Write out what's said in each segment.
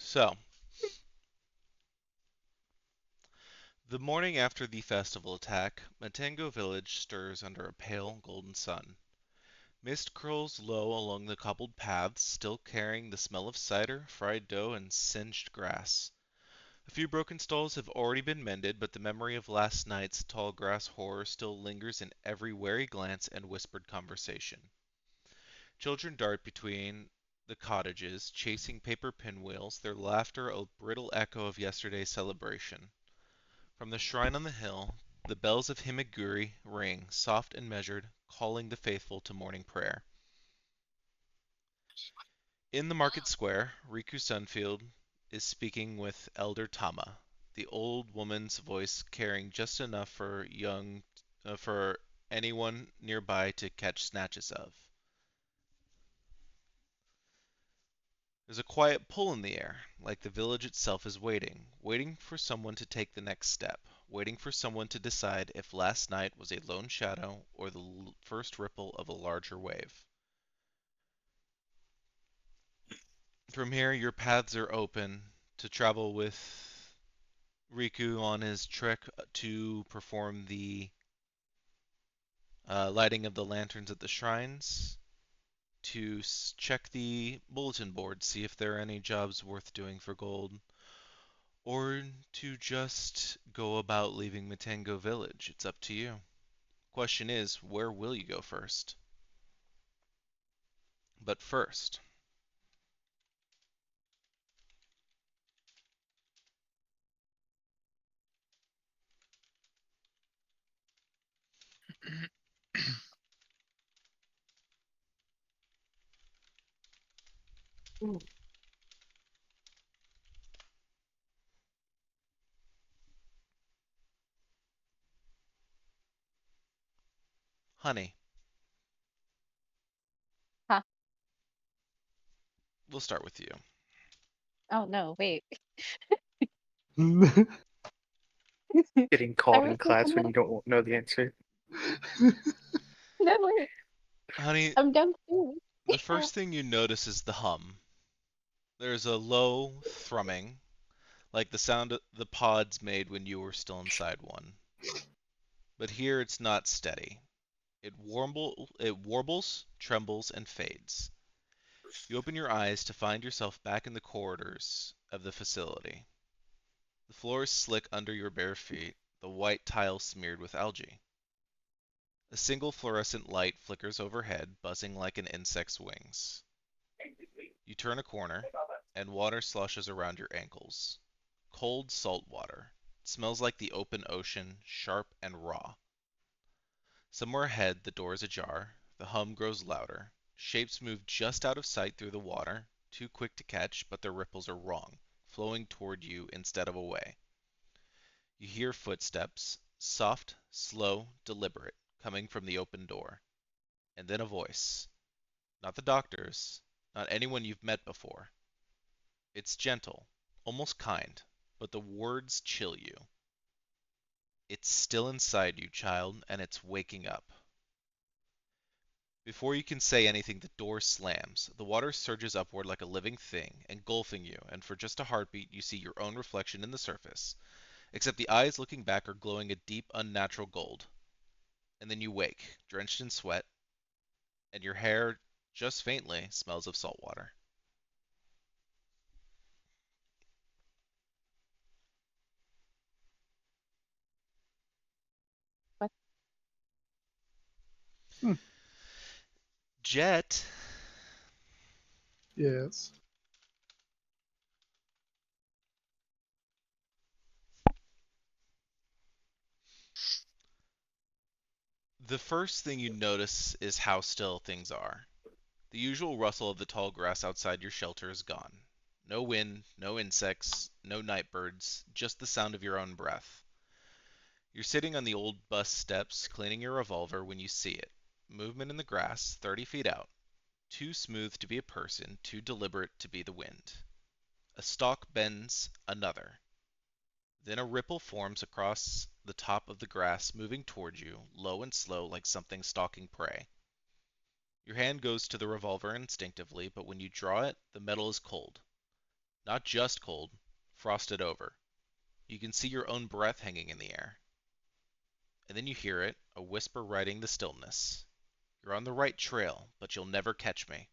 So, the morning after the festival attack, Matango village stirs under a pale golden sun. Mist curls low along the cobbled paths, still carrying the smell of cider, fried dough, and singed grass. A few broken stalls have already been mended, but the memory of last night's tall grass horror still lingers in every wary glance and whispered conversation. Children dart between the cottages, chasing paper pinwheels, their laughter a brittle echo of yesterday's celebration. From the shrine on the hill, the bells of Himaguri ring, soft and measured, calling the faithful to morning prayer. In the market square, Riku Sunfield is speaking with Elder Tama, the old woman's voice carrying just enough for anyone nearby to catch snatches of. There's a quiet pull in the air, like the village itself is waiting, waiting for someone to take the next step, waiting for someone to decide if last night was a lone shadow or the first ripple of a larger wave. From here, your paths are open to travel with Riku on his trek to perform the lighting of the lanterns at the shrines, to check the bulletin board, see if there are any jobs worth doing for gold, or to just go about leaving Matango Village. It's up to you. Question is, where will you go first? But first, honey, Huh. we'll start with you. Oh no, wait. Getting I called was in like, class when you don't know the answer. no, wait. Honey, I'm dumb too. the first thing you notice is the hum. There's a low thrumming, like the sound the pods made when you were still inside one. But here it's not steady. It warbles, trembles, and fades. You open your eyes to find yourself back in the corridors of the facility. The floor is slick under your bare feet, the white tile smeared with algae. A single fluorescent light flickers overhead, buzzing like an insect's wings. You turn a corner, and water sloshes around your ankles. Cold salt water. It smells like the open ocean, sharp and raw. Somewhere ahead, the door is ajar. The hum grows louder. Shapes move just out of sight through the water, too quick to catch, but their ripples are wrong, flowing toward you instead of away. You hear footsteps, soft, slow, deliberate, coming from the open door. And then a voice. Not the doctor's, not anyone you've met before. It's gentle, almost kind, but the words chill you. It's still inside you, child, and it's waking up. Before you can say anything, the door slams. The water surges upward like a living thing, engulfing you, and for just a heartbeat, you see your own reflection in the surface, except the eyes looking back are glowing a deep, unnatural gold. And then you wake, drenched in sweat, and your hair, just faintly, smells of salt water. What? Hmm. Jet, Yes. the first thing you notice is how still things are. The usual rustle of the tall grass outside your shelter is gone. No wind, no insects, no night birds, just the sound of your own breath. You're sitting on the old bus steps, cleaning your revolver when you see it. Movement in the grass, 30 feet out. Too smooth to be a person, too deliberate to be the wind. A stalk bends, another. Then a ripple forms across the top of the grass, moving toward you, low and slow like something stalking prey. Your hand goes to the revolver instinctively, but when you draw it, the metal is cold. Not just cold, frosted over. You can see your own breath hanging in the air. And then you hear it, a whisper riding the stillness. You're on the right trail, but you'll never catch me.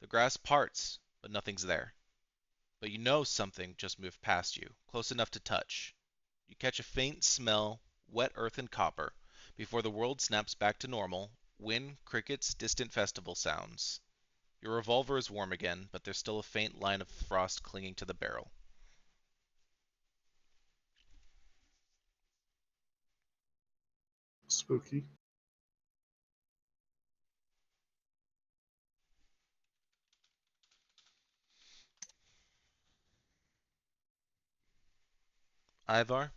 The grass parts, but nothing's there. But you know something just moved past you, close enough to touch. You catch a faint smell, wet earth and copper, before the world snaps back to normal, wind, crickets, distant festival sounds. Your revolver is warm again, but there's still a faint line of frost clinging to the barrel. Spooky. Ivar,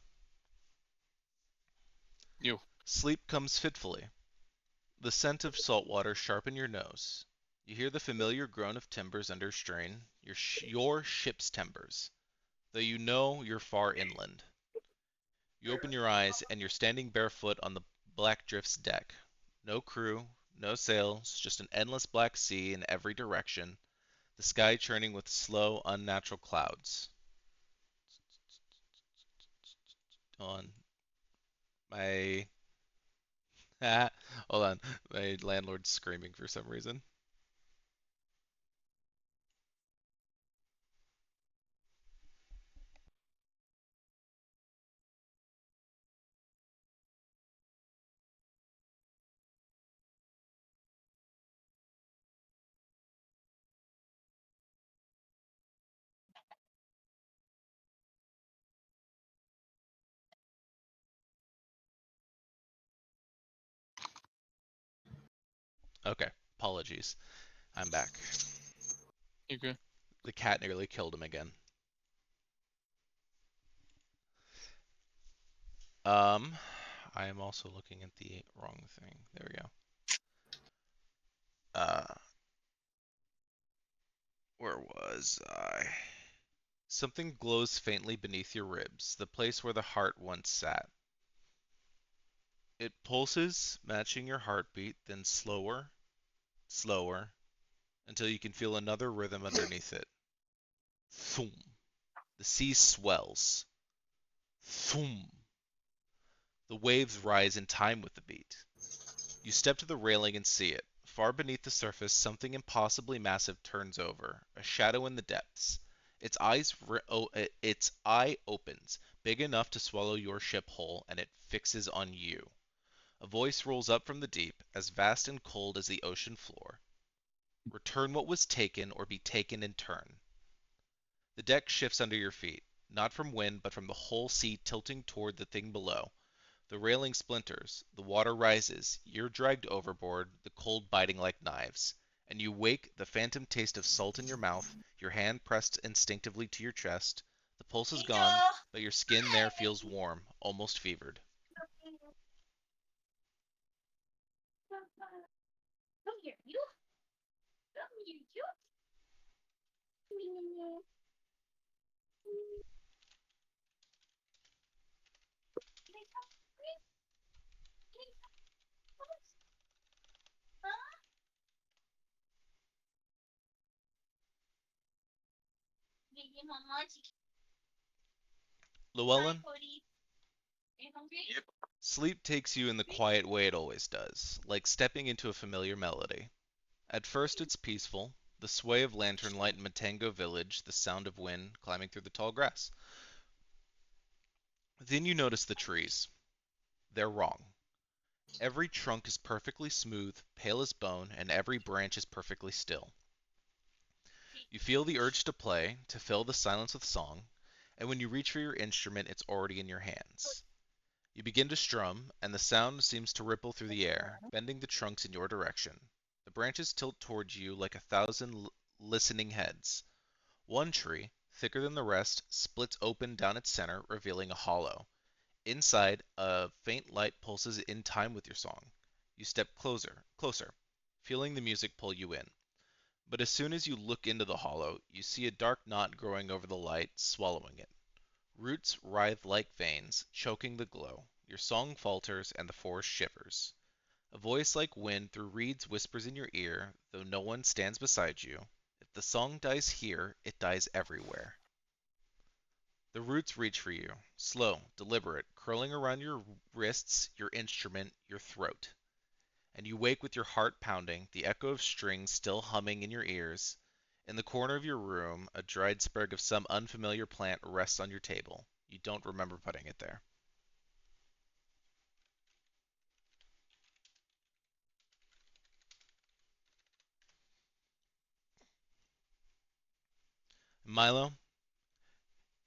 You. sleep comes fitfully. The scent of salt water sharpen your nose. You hear the familiar groan of timbers under strain, your ship's timbers, though you know you're far inland. You open your eyes, and you're standing barefoot on the Black Drift's deck. No crew, no sails, just an endless black sea in every direction, the sky churning with slow, unnatural clouds. On my hold on, my landlord's screaming for some reason. Okay, apologies. I'm back. You good? The cat nearly killed him again. I am also looking at the wrong thing. There we go. Where was I? Something glows faintly beneath your ribs, the place where the heart once sat. It pulses, matching your heartbeat, then slower, slower, until you can feel another rhythm underneath it. Thum. The sea swells. Thum. The waves rise in time with the beat. You step to the railing and see it. Far beneath the surface, something impossibly massive turns over, a shadow in the depths. Its eye opens, big enough to swallow your ship whole, and it fixes on you. A voice rolls up from the deep, as vast and cold as the ocean floor. Return what was taken, or be taken in turn. The deck shifts under your feet, not from wind, but from the whole sea tilting toward the thing below. The railing splinters, the water rises, you're dragged overboard, the cold biting like knives. And you wake, the phantom taste of salt in your mouth, your hand pressed instinctively to your chest. The pulse is gone, but your skin there feels warm, almost fevered. Come here, you. Come here, you. Llewellyn, Yep. sleep takes you in the quiet way it always does, like stepping into a familiar melody. At first it's peaceful, the sway of Lanternlight in Matango village, the sound of wind climbing through the tall grass. Then you notice the trees. They're wrong. Every trunk is perfectly smooth, pale as bone, and every branch is perfectly still. You feel the urge to play, to fill the silence with song, and when you reach for your instrument, it's already in your hands. You begin to strum, and the sound seems to ripple through the air, bending the trunks in your direction. The branches tilt towards you like a thousand listening heads. One tree, thicker than the rest, splits open down its center, revealing a hollow. Inside, a faint light pulses in time with your song. You step closer, closer, feeling the music pull you in. But as soon as you look into the hollow, you see a dark knot growing over the light, swallowing it. Roots writhe like veins, choking the glow. Your song falters, and the forest shivers. A voice like wind through reeds whispers in your ear, though no one stands beside you. It the song dies here, it dies everywhere. The roots reach for you, slow, deliberate, curling around your wrists, your instrument, your throat. And you wake with your heart pounding, the echo of strings still humming in your ears. In the corner of your room, a dried sprig of some unfamiliar plant rests on your table. You don't remember putting it there. Milo,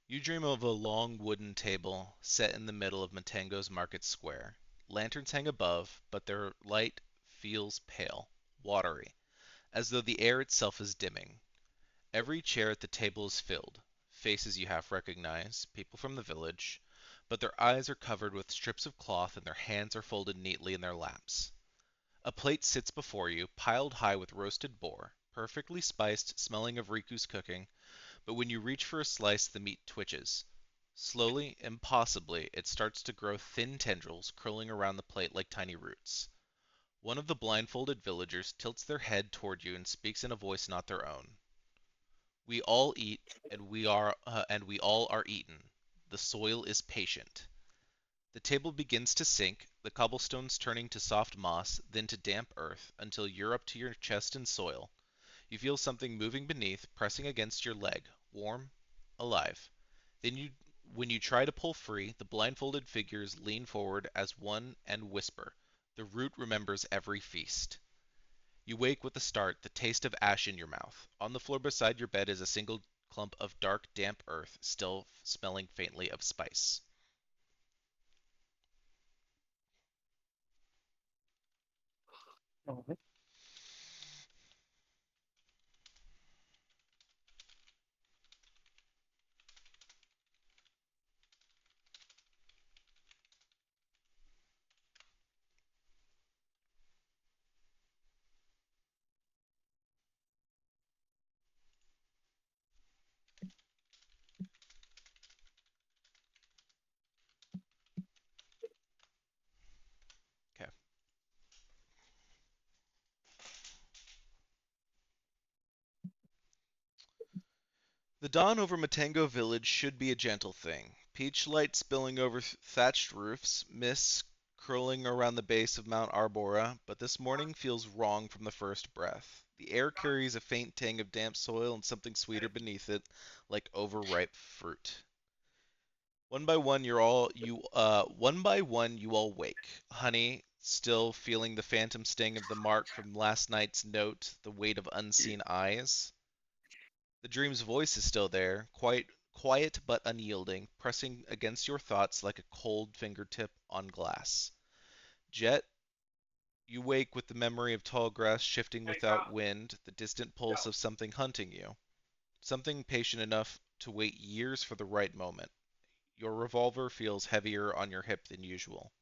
you dream of a long wooden table set in the middle of Matango's market square. Lanterns hang above, but their light feels pale, watery, as though the air itself is dimming. Every chair at the table is filled. Faces you half recognize, people from the village, but their eyes are covered with strips of cloth and their hands are folded neatly in their laps. A plate sits before you, piled high with roasted boar, perfectly spiced, smelling of Riku's cooking, but when you reach for a slice, the meat twitches. Slowly, impossibly, it starts to grow thin tendrils curling around the plate like tiny roots. One of the blindfolded villagers tilts their head toward you and speaks in a voice not their own. We all eat, and we all are eaten. The soil is patient. The table begins to sink, the cobblestones turning to soft moss, then to damp earth, until you're up to your chest in soil. You feel something moving beneath, pressing against your leg, warm, alive. When you try to pull free, the blindfolded figures lean forward as one and whisper. The root remembers every feast. You wake with a start, the taste of ash in your mouth. On the floor beside your bed is a single clump of dark, damp earth, still smelling faintly of spice. Oh, Okay. The dawn over Matango Village should be a gentle thing. Peach light spilling over thatched roofs, mists curling around the base of Mount Arbora, but this morning feels wrong from the first breath. The air carries a faint tang of damp soil and something sweeter beneath it, like overripe fruit. One by one you all wake. Honey, still feeling the phantom sting of the mark from last night's note, the weight of unseen eyes. The dream's voice is still there, quite quiet but unyielding, pressing against your thoughts like a cold fingertip on glass. Jet, you wake with the memory of tall grass shifting without wind, the distant pulse of something hunting you. Something patient enough to wait years for the right moment. Your revolver feels heavier on your hip than usual.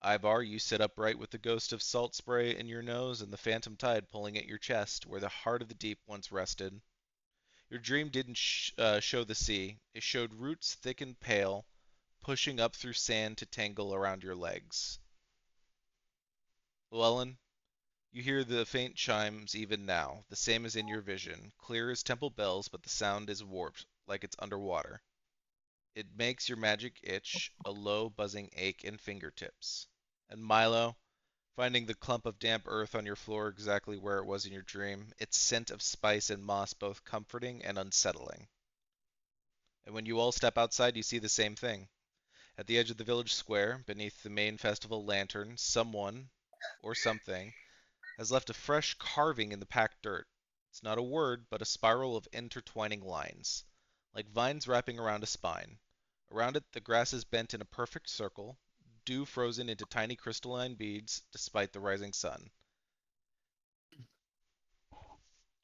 Ivar, you sit upright with the ghost of salt spray in your nose and the phantom tide pulling at your chest, where the heart of the deep once rested. Your dream didn't show the sea. It showed roots thick and pale, pushing up through sand to tangle around your legs. Llewellyn, you hear the faint chimes even now, the same as in your vision, clear as temple bells, but the sound is warped, like it's underwater. It makes your magic itch, a low, buzzing ache in fingertips. And Milo, finding the clump of damp earth on your floor exactly where it was in your dream, its scent of spice and moss both comforting and unsettling. And when you all step outside, you see the same thing. At the edge of the village square, beneath the main festival lantern, someone, or something, has left a fresh carving in the packed dirt. It's not a word, but a spiral of intertwining lines, like vines wrapping around a spine. Around it, the grass is bent in a perfect circle, dew frozen into tiny crystalline beads despite the rising sun.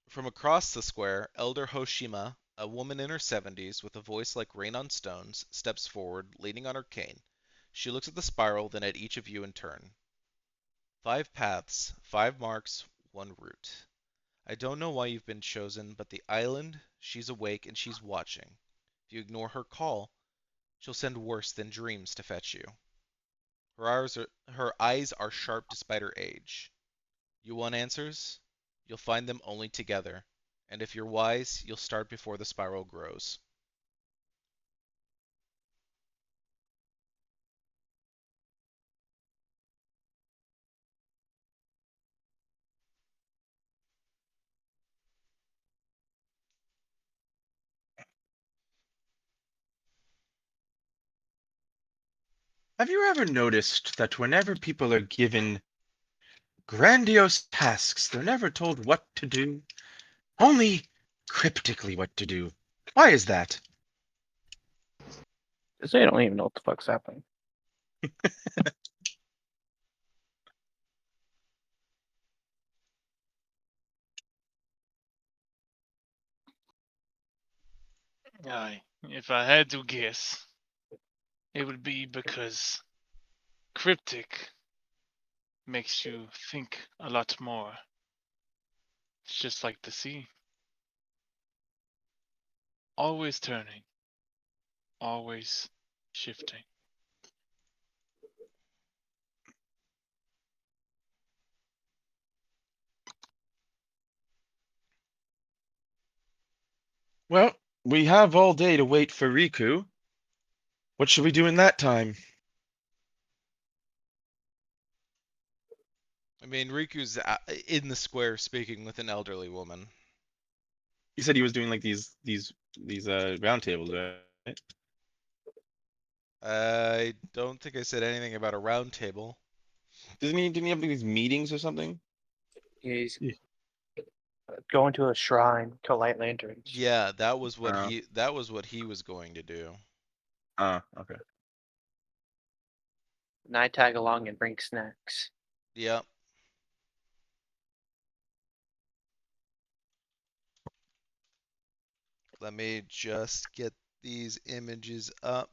From across the square, Elder Hoshima, a woman in her 70s with a voice like rain on stones, steps forward, leaning on her cane. She looks at the spiral, then at each of you in turn. 5 paths, 5 marks, 1 route. I don't know why you've been chosen, but the island, she's awake and she's watching. If you ignore her call, she'll send worse than dreams to fetch you. Her eyes are sharp despite her age. You want answers? You'll find them only together. And if you're wise, you'll start before the spiral grows. Have you ever noticed that whenever people are given grandiose tasks, they're never told what to do? Only cryptically what to do. Why is that? Because they don't even know what the fuck's happening. Aye. If I had to guess, it would be because cryptic makes you think a lot more. It's just like the sea. Always turning, always shifting. Well, we have all day to wait for Riku. What should we do in that time? I mean, Riku's in the square speaking with an elderly woman. He said he was doing like these round tables, right? I don't think I said anything about a round table. Didn't he have these meetings or something? He's Yeah. going to a shrine to light lanterns. Yeah, that was what Oh. he was going to do. Okay. And I tag along and bring snacks. Yep. Let me just get these images up.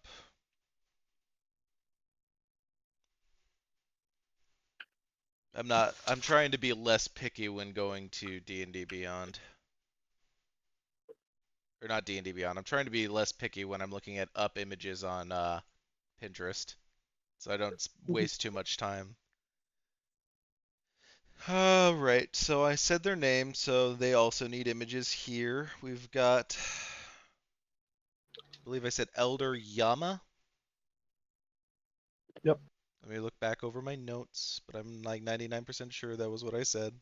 I'm trying to be less picky when going to D&D Beyond. Or not D&D Beyond. I'm trying to be less picky when I'm looking at up images on Pinterest, so I don't waste too much time. Alright, so I said their name, so they also need images here. We've got, I believe I said Elder Yama. Yep. Let me look back over my notes, but I'm like 99% sure that was what I said.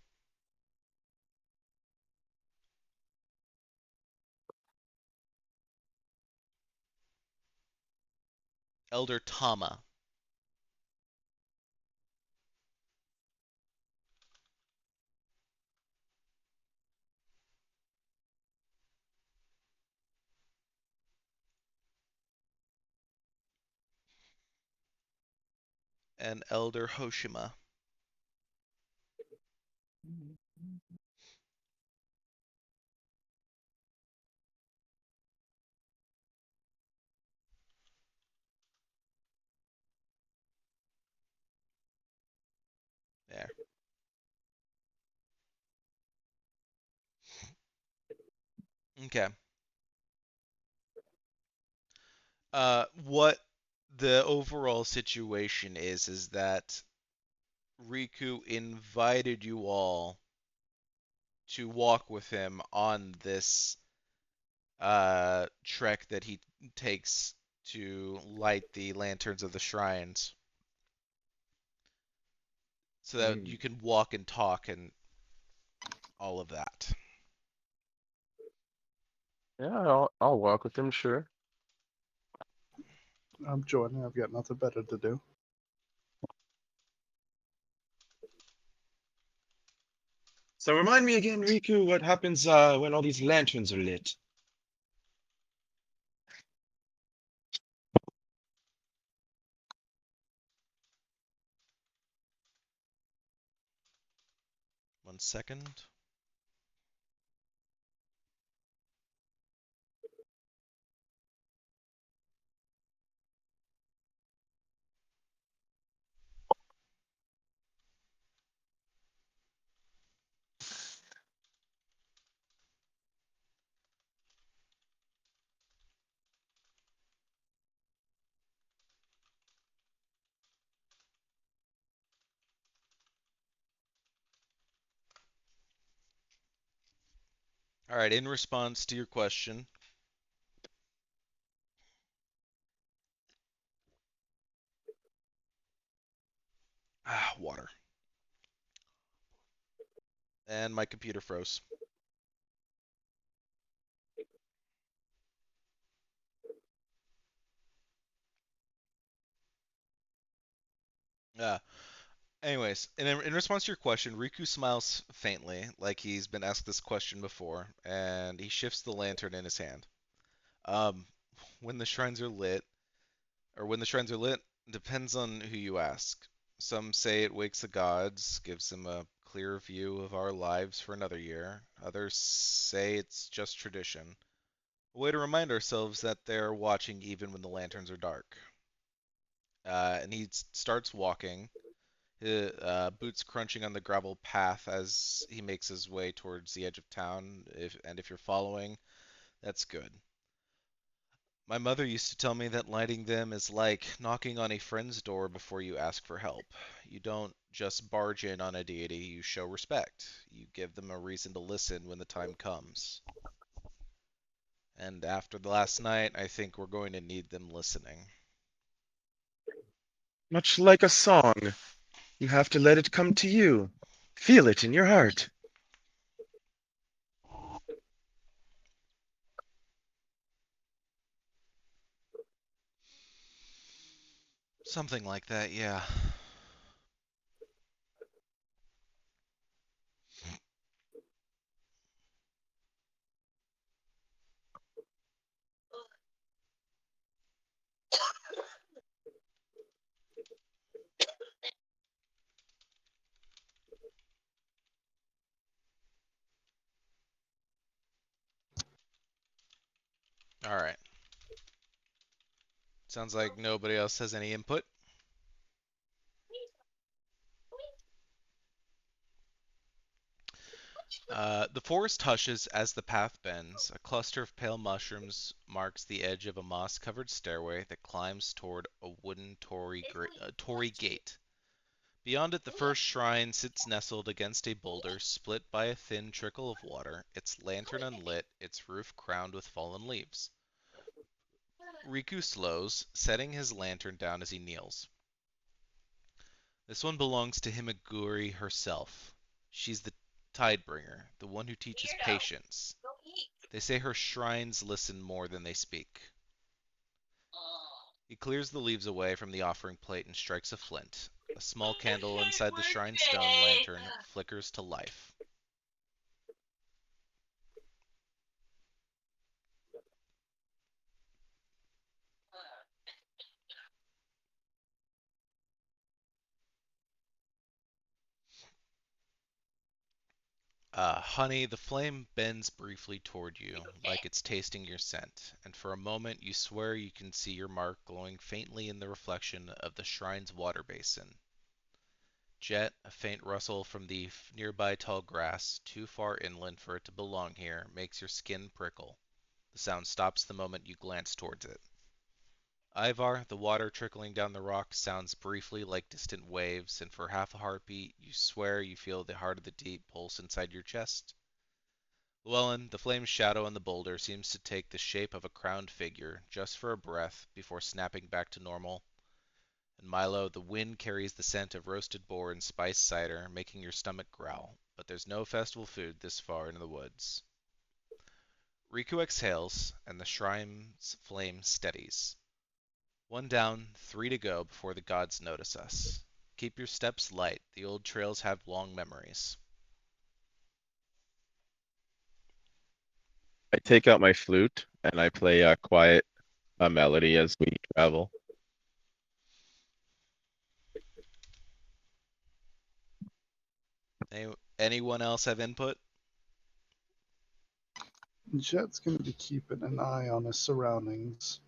Elder Tama. And Elder Hoshima. There. Okay. What the overall situation is that Riku invited you all to walk with him on this trek that he takes to light the lanterns of the shrines, so that you can walk and talk and all of that. Yeah, I'll walk with him, sure. I'm joining. I've got nothing better to do. So remind me again, Riku, what happens when all these lanterns are lit? One second. All right, in response to your question, water. And my computer froze. Anyways, in response to your question, Riku smiles faintly, like he's been asked this question before, and he shifts the lantern in his hand. Um, when the shrines are lit, when the shrines are lit, depends on who you ask. Some say it wakes the gods, gives them a clear view of our lives for another year. Others say it's just tradition, a way to remind ourselves that they're watching even when the lanterns are dark. And he starts walking, boots crunching on the gravel path as he makes his way towards the edge of town. If you're following, that's good. My mother used to tell me that lighting them is like knocking on a friend's door before you ask for help. You don't just barge in on a deity, you show respect. You give them a reason to listen when the time comes. And after the last night, I think we're going to need them listening. Much like a song, you have to let it come to you. Feel it in your heart. Something like that, yeah. Alright. Sounds like nobody else has any input. The forest hushes as the path bends. A cluster of pale mushrooms marks the edge of a moss-covered stairway that climbs toward a wooden torii gate. Beyond it, the first shrine sits nestled against a boulder, split by a thin trickle of water, its lantern unlit, its roof crowned with fallen leaves. Riku slows, setting his lantern down as he kneels. This one belongs to Himaguri herself. She's the Tidebringer, the one who teaches patience. Go eat. They say her shrines listen more than they speak. He clears the leaves away from the offering plate and strikes a flint. A small candle inside the shrine stone lantern flickers to life. Honey, the flame bends briefly toward you, like it's tasting your scent, and for a moment you swear you can see your mark glowing faintly in the reflection of the shrine's water basin. Jet, a faint rustle from the nearby tall grass, too far inland for it to belong here, makes your skin prickle. The sound stops the moment you glance towards it. Ivar, the water trickling down the rock, sounds briefly like distant waves, and for half a heartbeat you swear you feel the heart of the deep pulse inside your chest. Llewellyn, the flame's shadow on the boulder, seems to take the shape of a crowned figure, just for a breath, before snapping back to normal. And Milo, the wind carries the scent of roasted boar and spiced cider, making your stomach growl. But there's no festival food this far into the woods. Riku exhales, and the shrine's flame steadies. One down, three to go before the gods notice us. Keep your steps light. The old trails have long memories. I take out my flute and I play a quiet melody as we travel. Anyone else have input? Jet's going to be keeping an eye on his surroundings.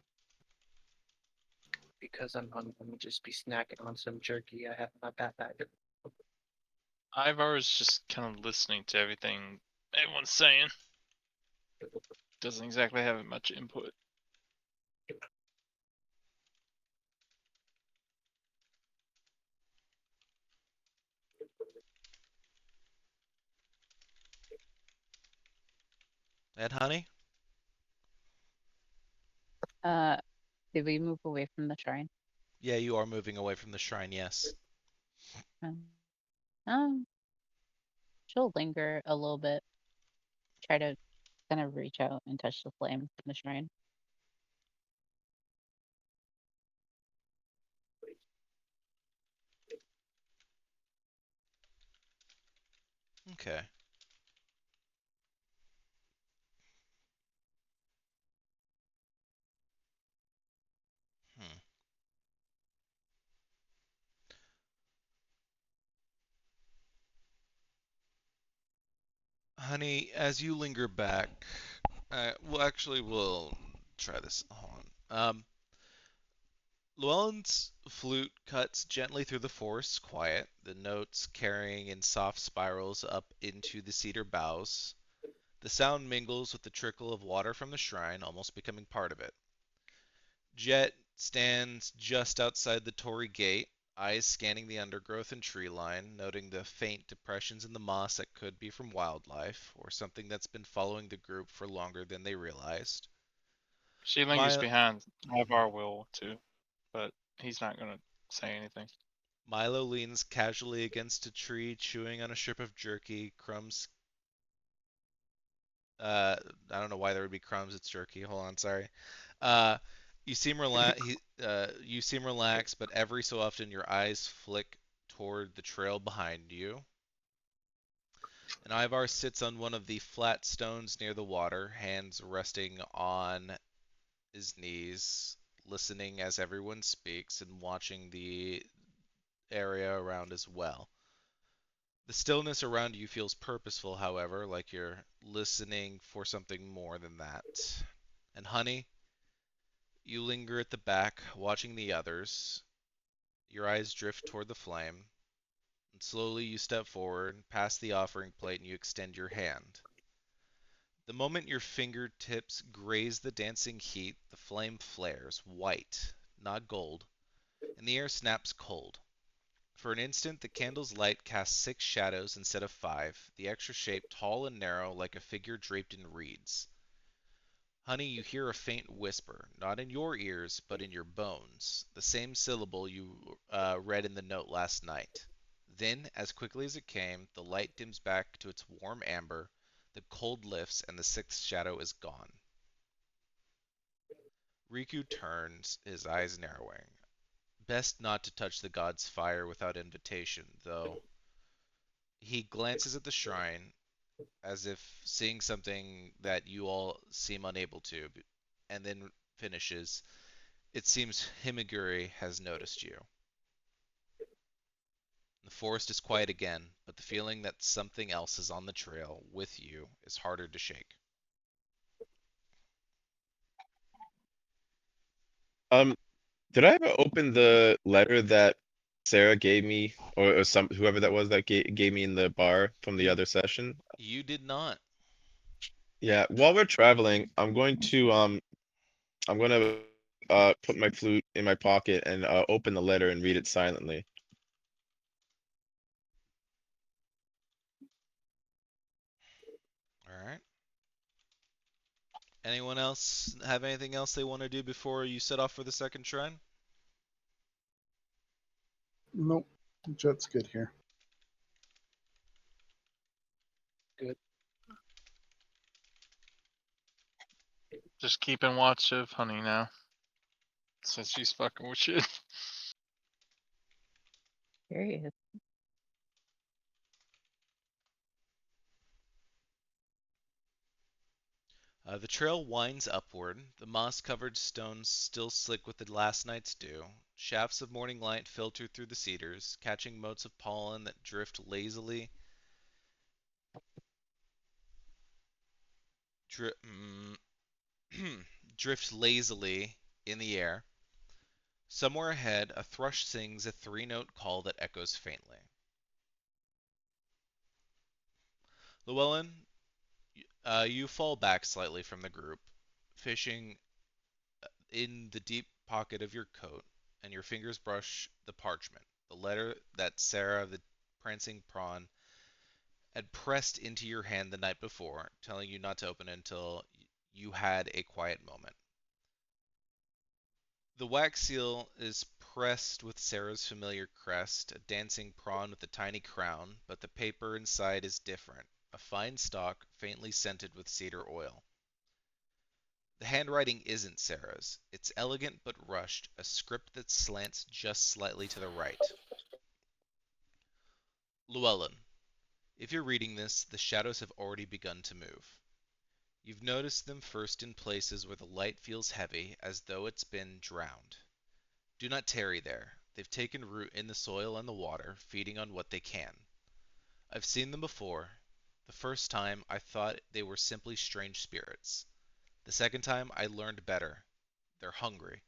Because I'm hungry, I'm just be snacking on some jerky I have in my backpack. Ivar is just kind of listening to everything everyone's saying. Doesn't exactly have much input. And honey? Uh, did we move away from the shrine? Yeah, you are moving away from the shrine, yes. Um, um, she'll linger a little bit, try to kind of reach out and touch the flame from the shrine. Okay. Hmm. Honey, as you linger back, well, actually, we'll try this. Hold on. Llewellyn's flute cuts gently through the forest quiet, the notes carrying in soft spirals up into the cedar boughs. The sound mingles with the trickle of water from the shrine, almost becoming part of it. Jet stands just outside the Torii gate, eyes scanning the undergrowth and tree line, noting the faint depressions in the moss that could be from wildlife, or something that's been following the group for longer than they realized. She lingers My behind. Ivar will too, but he's not gonna say anything. Milo leans casually against a tree, chewing on a strip of jerky. Crumbs. I don't know why there would be crumbs. It's jerky. Hold on, sorry. Uh, you seem relaxed, but every so often your eyes flick toward the trail behind you. And Ivar sits on one of the flat stones near the water, hands resting on his knees, listening as everyone speaks and watching the area around as well. The stillness around you feels purposeful, however, like you're listening for something more than that. And honey, you linger at the back, watching the others. Your eyes drift toward the flame, and slowly you step forward, past the offering plate, and you extend your hand. The moment your fingertips graze the dancing heat, the flame flares, white, not gold, and the air snaps cold. For an instant, the candle's light casts 6 shadows instead of 5, the extra shape tall and narrow like a figure draped in reeds. Honey, you hear a faint whisper, not in your ears, but in your bones, the same syllable you read in the note last night. Then, as quickly as it came, the light dims back to its warm amber, the cold lifts, and the 6th shadow is gone. Riku turns, his eyes narrowing. Best not to touch the god's fire without invitation, though. He glances at the shrine, as if seeing something that you all seem unable to, and then finishes. It seems Himiguri has noticed you. The forest is quiet again, but the feeling that something else is on the trail with you is harder to shake. Um, did I ever open the letter that Sarah gave me, or some whoever that was that gave me in the bar from the You other session? you did not. Yeah, while we're traveling, I'm gonna put my flute in my pocket and open the letter and read it silently. All right. Anyone else have anything else they want to do before you set off for the second shrine? Nope. Jet's good here. Good. Just keeping watch of Honey now, since she's fucking with shit. Curious. The trail winds upward, the moss-covered stones still slick with the last night's dew. Shafts of morning light filter through the cedars, catching motes of pollen that dri- mm, drift lazily in the air. Somewhere ahead, a thrush sings a three-note call that echoes faintly. Llewellyn, you fall back slightly from the group, fishing in the deep pocket of your coat, and your fingers brush the parchment, the letter that Sarah, the prancing prawn, had pressed into your hand the night before, telling you not to open it until you had a quiet moment. The wax seal is pressed with Sarah's familiar crest, a dancing prawn with a tiny crown, but the paper inside is different, a fine stalk faintly scented with cedar oil. The handwriting isn't Sarah's. It's elegant but rushed, a script that slants just slightly to the right. Llewellyn, if you're reading this, the shadows have already begun to move. You've noticed them first in places where the light feels heavy, as though it's been drowned. Do not tarry there. They've taken root in the soil and the water, feeding on what they can. I've seen them before. The first time, I thought they were simply strange spirits. The second time, I learned better. They're hungry.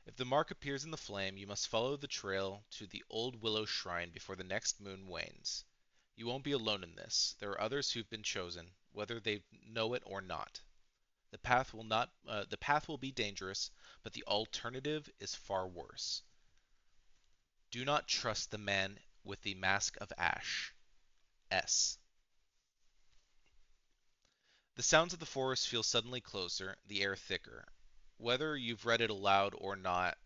If the mark appears in the flame, you must follow the trail to the old willow shrine before the next moon wanes. You won't be alone in this. There are others who've been chosen, whether they know it or not. The path will be dangerous, but the alternative is far worse. Do not trust the man with the mask of ash. S. The sounds of the forest feel suddenly closer, the air thicker. Whether you've read it aloud or not,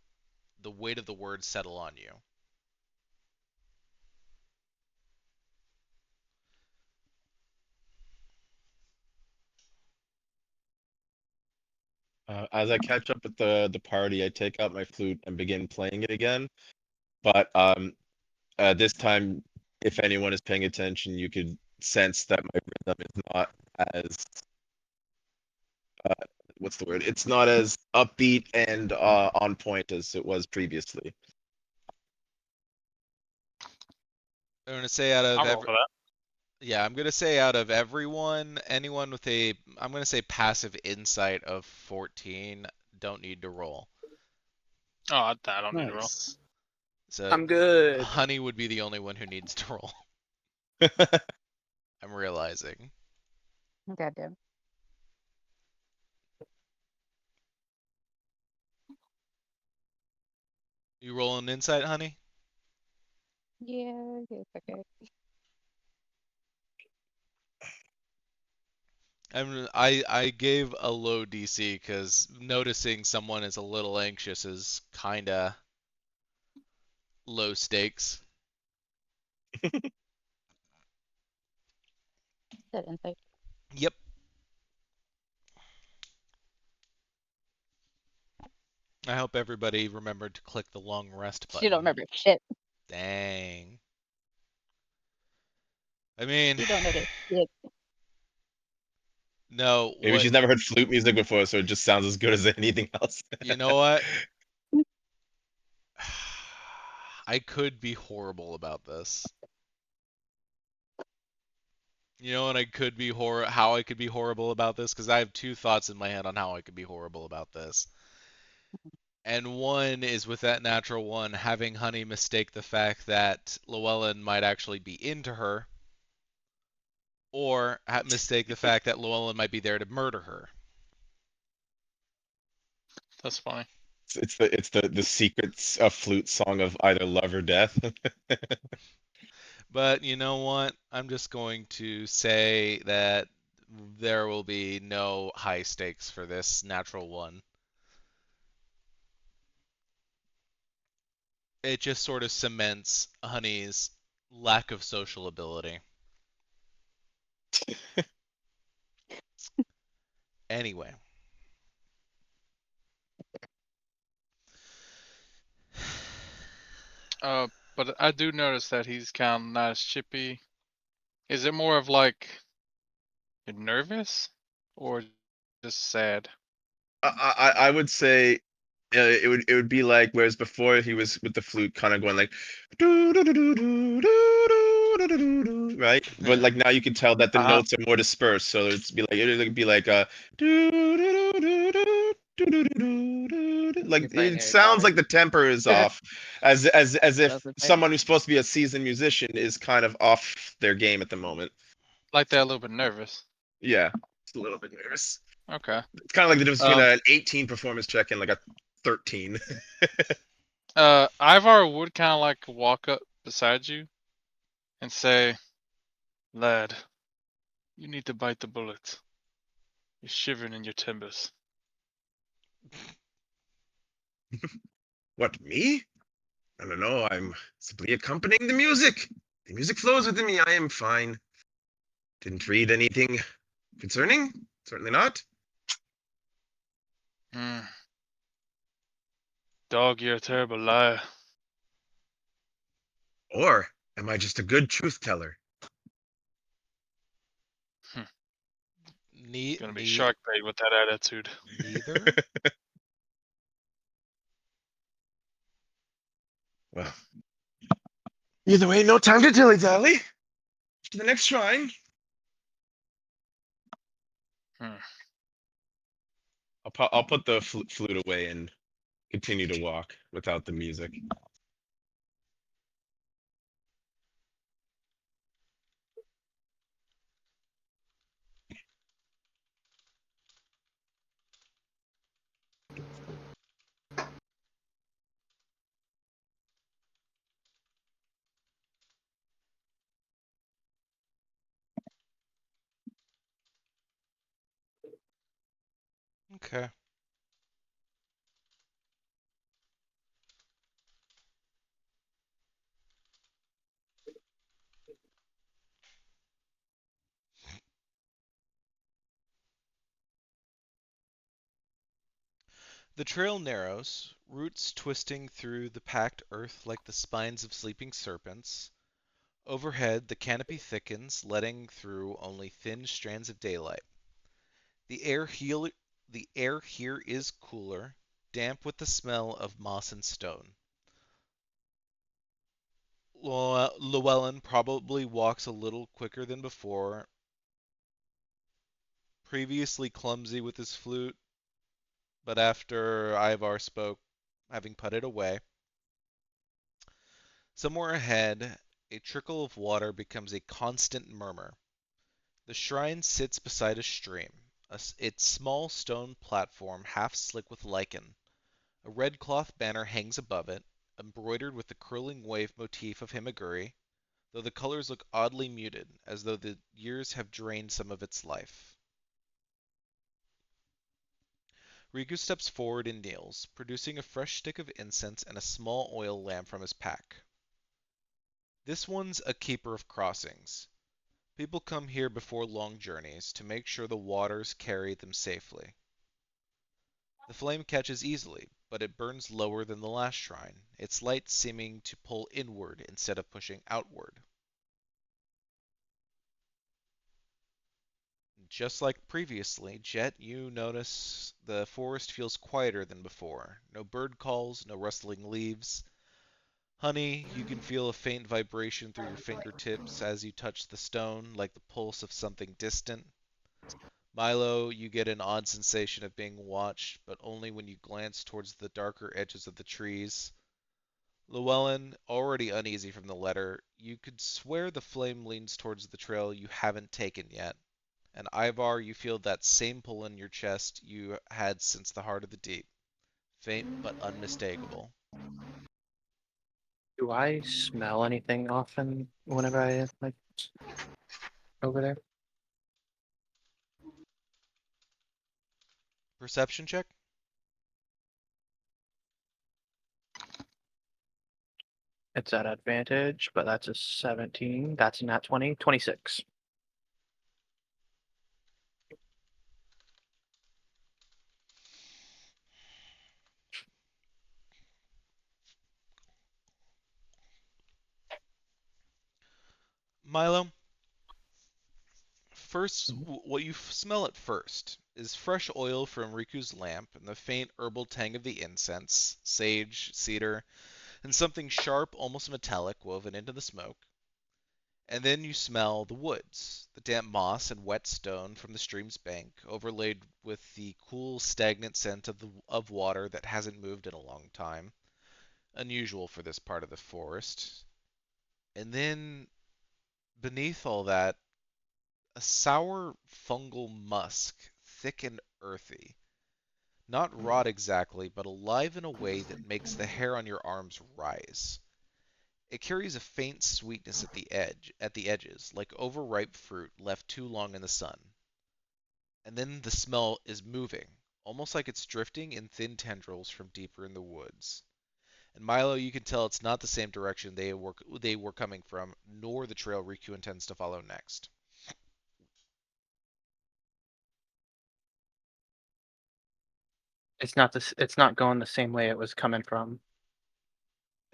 the weight of the words settle on you. As I catch up with the party, I take out my flute and begin playing it again. But this time, if anyone is paying attention, you could sense that my rhythm is not as uh, what's the word? It's not as upbeat and on point as it was previously. I'm gonna say out of I'll roll for that. yeah, I'm gonna say out of everyone, anyone with I'm gonna say passive insight of 14 don't need to roll. Oh, I don't need to roll. Nice. So I'm good. Honey would be the only one who needs to roll. I'm realizing. Goddamn. You roll an insight, Honey? Yeah, it's okay. I gave a low DC because noticing someone is a little anxious is kinda low stakes. That insight. Yep. I hope everybody remembered to click the long rest She don't button. remember shit. Dang. I mean, She don't notice shit. no, Maybe what she's never heard flute music before, so it just sounds as good as anything else. you know what? I could be horrible about this. You know, and I could be how I could be horrible about this because I have two thoughts in my head on how I could be horrible about this. And one is with that natural one, having Honey mistake the fact that Llewellyn might actually be into her, or mistake the fact that Llewellyn might be there to murder her. That's funny. It's the secrets of flute song of either love or death. But you know what? I'm just going to say that there will be no high stakes for this natural one. It just sort of cements Honey's lack of social ability. Anyway. But I do notice that he's kind of not as chippy. Is it more of like you're nervous or just sad? I would say it would be like, whereas before he was with the flute kind of going like "Doo, doo, doo, doo, doo, doo, doo, doo, doo, doo," right, but like now you can tell that the Uh-huh. notes are more dispersed, so it'd be like "Doo, doo, doo, doo, doo, doo, doo, doo, doo, doo." Like You're playing it Harry sounds Potter. like the temper is off, as if Does it say? someone who's supposed to be a seasoned musician is kind of off their game at the moment. Like they're a little bit nervous. Yeah, just a little bit nervous. Okay. It's kind of like the difference between Um. an 18 performance check and like a 13. Ivar would kind of like walk up beside you and say, Lad, you need to bite the bullet. You're shivering in your timbers. What, me? I don't know. I'm simply accompanying the music. The music flows within me. I am fine. Didn't read anything concerning? Certainly not. Hmm. Dog, you're a terrible liar. Or am I just a good truth teller? Gonna be shark bait with that attitude. Neither. Well, either way, no time to dilly-dally. To the next shrine. Hmm. I'll put the flute away and continue to walk without the music. Okay. The trail narrows, roots twisting through the packed earth like the spines of sleeping serpents. Overhead, the canopy thickens, letting through only thin strands of daylight. The air, heel- the air here is cooler, damp with the smell of moss and stone. Llewellyn probably walks a little quicker than before, previously clumsy with his flute, but after Ivar spoke, having put it away. Somewhere ahead, a trickle of water becomes a constant murmur. The shrine sits beside a stream, its small stone platform half slick with lichen. A red cloth banner hangs above it, embroidered with the curling wave motif of Himaguri, though the colors look oddly muted, as though the years have drained some of its life. Riku steps forward and kneels, producing a fresh stick of incense and a small oil lamp from his pack. This one's a keeper of crossings. People come here before long journeys to make sure the waters carry them safely. The flame catches easily, but it burns lower than the last shrine, its light seeming to pull inward instead of pushing outward. Just like previously, Jet, you notice the forest feels quieter than before. No bird calls, no rustling leaves. Honey, you can feel a faint vibration through your fingertips as you touch the stone, like the pulse of something distant. Milo, you get an odd sensation of being watched, but only when you glance towards the darker edges of the trees. Llewellyn, already uneasy from the letter, you could swear the flame leans towards the trail you haven't taken yet. And Ivar, you feel that same pull in your chest you had since the heart of the deep. Faint but unmistakable. Do I smell anything often whenever I like over there? Perception check? It's at advantage, but that's a 17. That's not 20. 26. Milo, first, Mhm. what you smell at first is fresh oil from Riku's lamp and the faint herbal tang of the incense, sage, cedar, and something sharp, almost metallic, woven into the smoke. And then you smell the woods, the damp moss and wet stone from the stream's bank, overlaid with the cool, stagnant scent of water that hasn't moved in a long time, unusual for this part of the forest. And then, beneath all that, a sour fungal musk, thick and earthy. Not rot exactly, but alive in a way that makes the hair on your arms rise. It carries a faint sweetness at the edges, like overripe fruit left too long in the sun. And then the smell is moving, almost like it's drifting in thin tendrils from deeper in the woods. And Milo, you can tell it's not the same direction they were coming from, nor the trail Riku intends to follow next. It's not this. It's not going the same way it was coming from.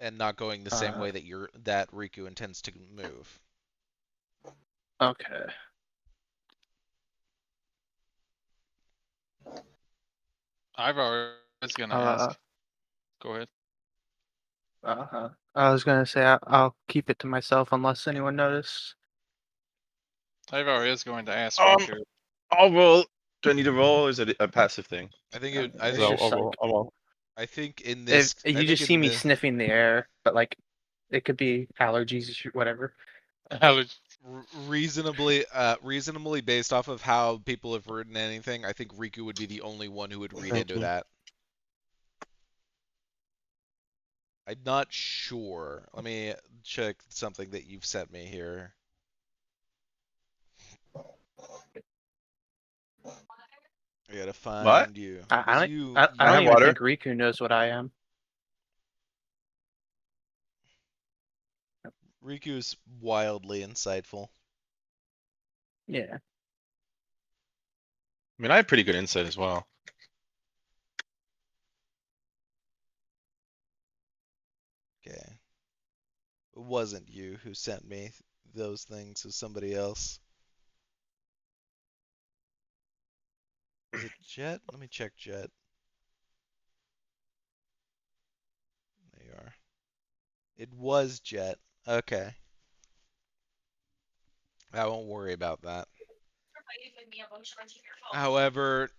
And not going the same Uh, way that Riku intends to move. Okay. Ivar is gonna Uh, ask. Go ahead. I was gonna say I'll keep it to myself unless anyone noticed. Ivar is going to ask Um, Riku. I'll roll. Do I need to roll, or is it a passive thing? I think It's just like I think in if this, I you think just see in me the sniffing the air, but like it could be allergies, whatever. reasonably based off of how people have written anything, I think Riku would be the only one who would read Thank into you. that. I'm not sure. Let me check something that you've sent me here. I gotta What? find you. I 'Cause don't. you, I I don't have you, even water. think Riku knows what I am. Riku's wildly insightful. Yeah. I mean, I have pretty good insight as well. Okay. It wasn't you who sent me those things, it was somebody else. Was it Jet? Let me check Jet. There you are. It was Jet. Okay. I won't worry about that. However,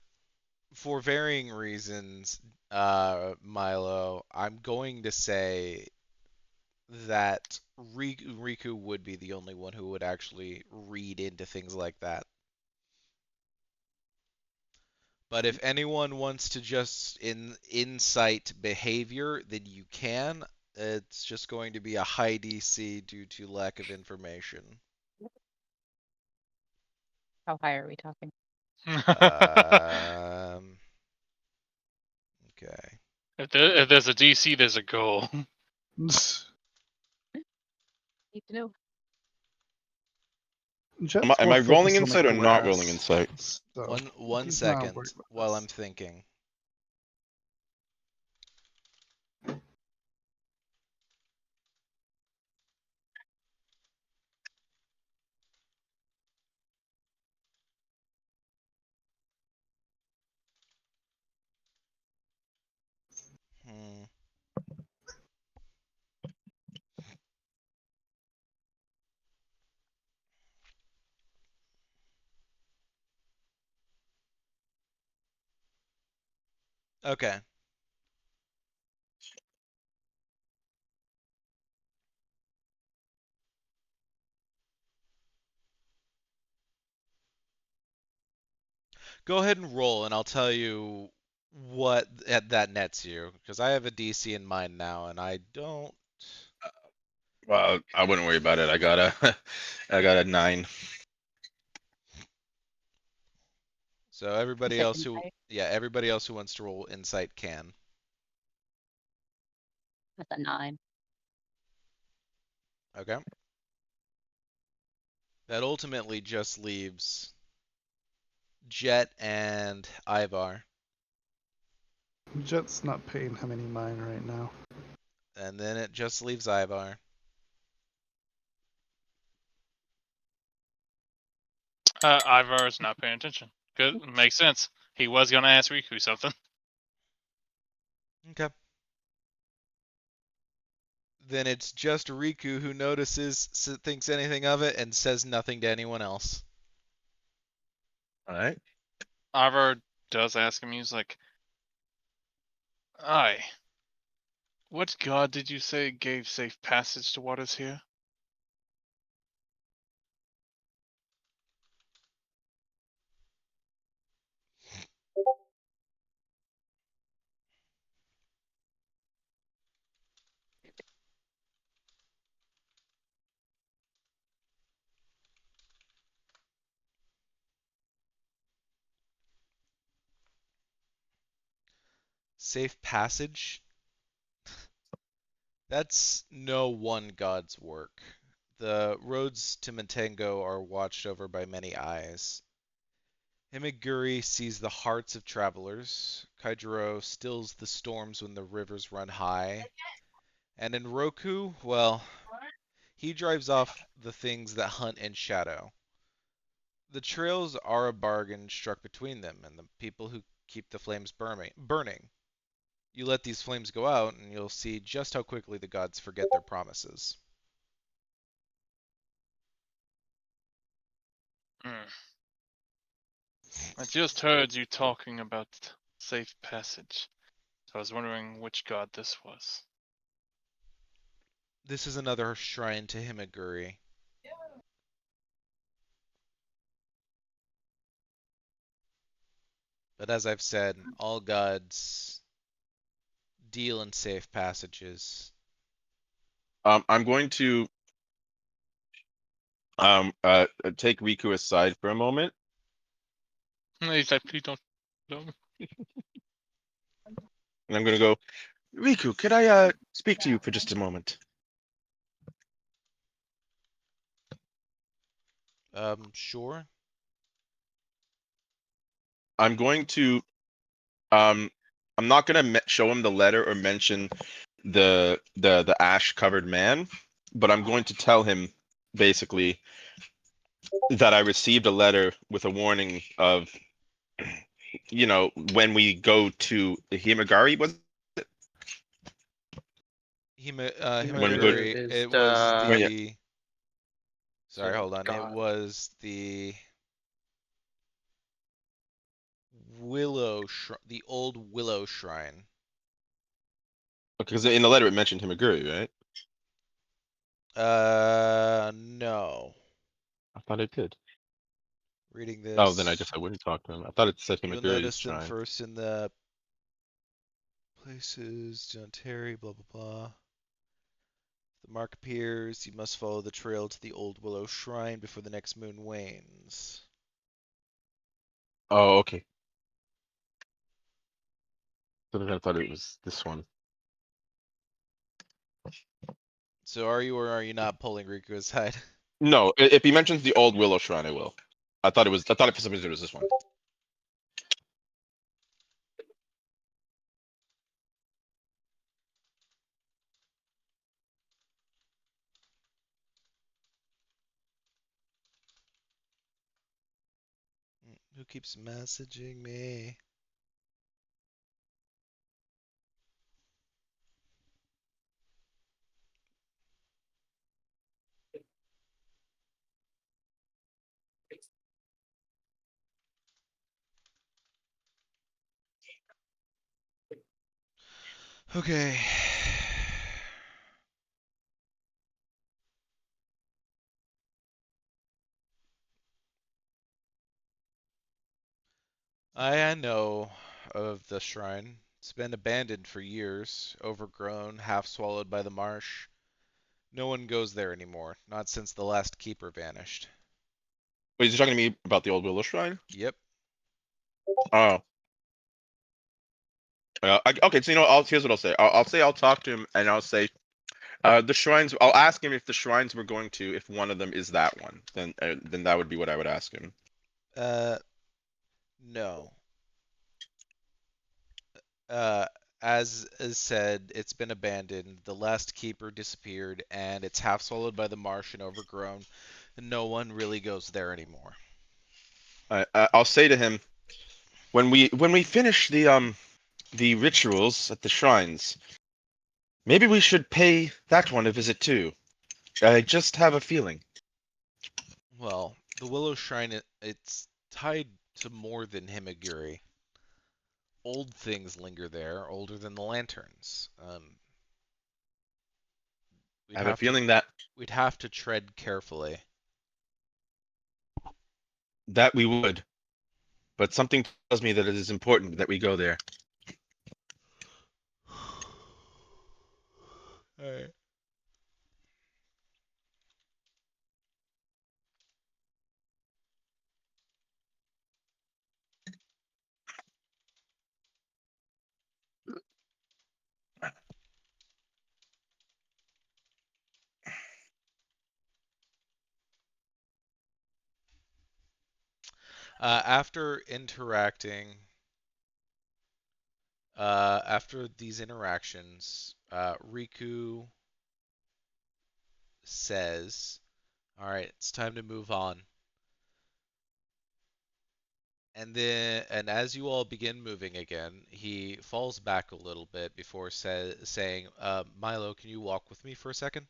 for varying reasons, Milo, I'm going to say that Riku would be the only one who would actually read into things like that. But if anyone wants to just insight behavior, then you can. It's just going to be a high DC due to lack of information. How high are we talking? Um, okay. If there's a DC, there's a goal. Need to know. Jet's Am more I rolling focused on the insight or not rolling grass, insight? so One he's not second worried about while this. I'm thinking. Hmm. Okay. Go ahead and roll, and I'll tell you what that nets you, because I have a DC in mind now, and I don't. Well, I wouldn't worry about it. I got a, I got a 9. So everybody Said else insight. everybody else who wants to roll insight can. That's a 9. Okay. That ultimately just leaves Jet and Ivar, Jet's not paying him any mind right now. and then it just leaves Ivar. Ivar is not paying attention. Good, makes sense. He was gonna ask Riku something. Okay. Then it's just Riku who notices, thinks anything of it, and says nothing to anyone else. All right. Ivar does ask him. He's like, "Aye, what god did you say gave safe passage to what is here?" Safe passage? That's no one god's work. The roads to Matengo are watched over by many eyes. Himiguri sees the hearts of travelers. Kaijiro stills the storms when the rivers run high. And in Roku, well, he drives off the things that hunt in shadow. The trails are a bargain struck between them and the people who keep the flames burning. You let these flames go out, and you'll see just how quickly the gods forget their promises. Hmm. I just heard you talking about safe passage. So I was wondering which god this was. This is another shrine to Himaguri. But as I've said, all gods deal in safe passages. I'm going to take Riku aside for a moment, He's like, please don't. and I'm going to go, Riku, could I speak to you for just a moment? Sure. I'm going to um I'm not going to show him the letter or mention the ash covered man, but I'm going to tell him basically that I received a letter with a warning of, when we go to the Himagari, was when we go Himagiri Himaguri, is it was when, yeah, the. Sorry, hold on. It god. was the the old Willow Shrine. because in the letter it mentioned Himaguri, right? No. I thought it did. Reading Oh, then I this, guess I wouldn't talk to him. I thought it said you'll Himaguri's notice them shrine. first in the places, John Terry, blah blah blah. The mark appears, you must follow the trail to the old Willow Shrine before the next moon wanes. Oh, okay. So then I thought it was this one. So are you or are you not pulling Riku aside? No, if he mentions the old Willow Shrine, I will. I thought it for some reason it was this one. Who keeps messaging me? Okay. I know of the shrine. It's been abandoned for years, overgrown, half swallowed by the marsh. No one goes there anymore, not since the last keeper vanished. Wait, is he talking to me about the old Willow Shrine? Yep. Oh. Okay, so here's what I'll say. I'll say I'll talk to him, and I'll say the shrines. I'll ask him if the shrines we're going to, if one of them is that one. Then that would be what I would ask him. Uh, no. Uh, as is said, it's been abandoned. The last keeper disappeared, and it's half swallowed by the marsh and overgrown. And no one really goes there anymore. I'll say to him when we finish the rituals at the shrines, maybe we should pay that one a visit too. I just have a feeling. Well, the Willow Shrine, it's tied to more than Himaguri. Old things linger there, older than the lanterns. I We'd have a have to feeling that we'd have to tread carefully. we would, but something tells me that it is important that we go there. Alright. After interacting, after these interactions, Riku says, "All right, it's time to move on." And as you all begin moving again, he falls back a little bit before saying, "Milo, can you walk with me for a second?"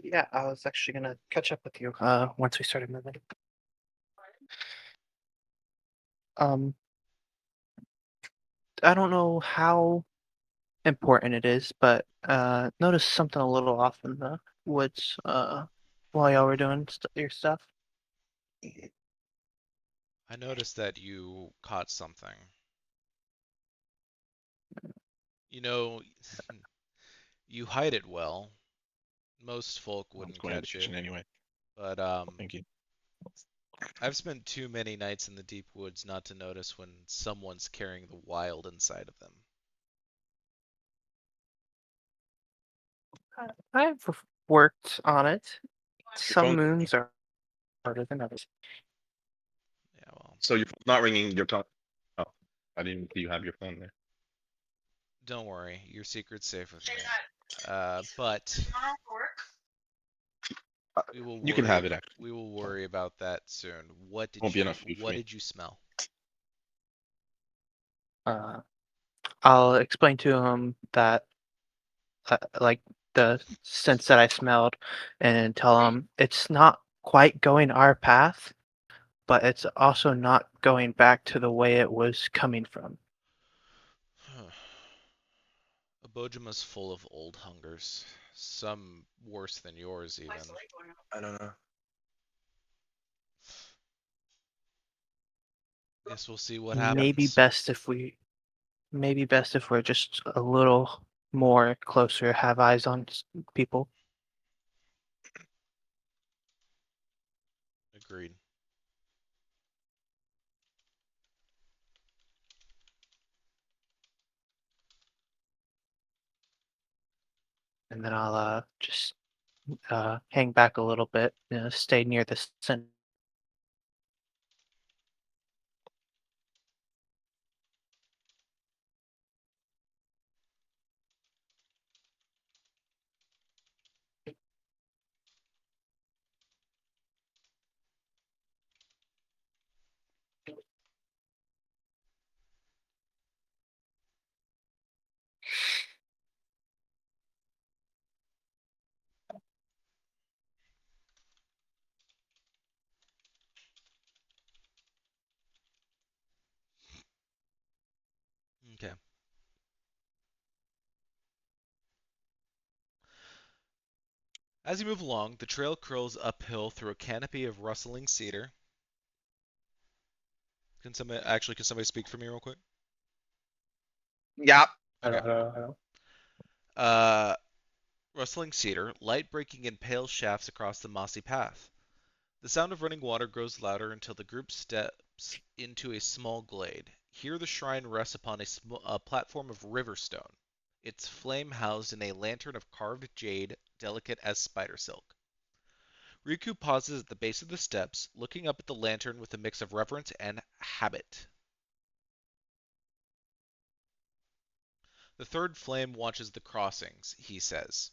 Yeah, I was actually gonna catch up with you once we started moving. Um, I don't know how important it is, but noticed something a little off in the woods while y'all were doing your stuff. I noticed that you caught something. You know, you hide it well. Most folk I was wouldn't going to the catch it, kitchen anyway. but Thank you. I've spent too many nights in the deep woods not to notice when someone's carrying the wild inside of them. I've worked on it. Your Some phone. moons are harder than others. Yeah, well, So your phone's not ringing. Your phone. Oh, I didn't see you have your phone there. don't worry, your secret's safe with me. But we will You can worry. have it. Actually, We will worry about that soon. What did won't be enough you? food for What me. did you smell? Uh, I'll explain to him that like the sense that I smelled, and tell him it's not quite going our path, but it's also not going back to the way it was coming from. Abojima's full of old hungers, some worse than yours even. I don't know. Guess we'll see what Maybe happens. best if we're just a little more closer, have eyes on people. Agreed. And then I'll just hang back a little bit, stay near the center. Okay. As you move along, the trail curls uphill through a canopy of rustling cedar. Can somebody speak for me real quick? Yeah. Okay. Uh, Uh, Rustling cedar, light breaking in pale shafts across the mossy path. The sound of running water grows louder until the group steps into a small glade. Here the shrine rests upon a platform of river stone, its flame housed in a lantern of carved jade, delicate as spider silk. Riku pauses at the base of the steps, looking up at the lantern with a mix of reverence and habit. The third flame watches the crossings, he says.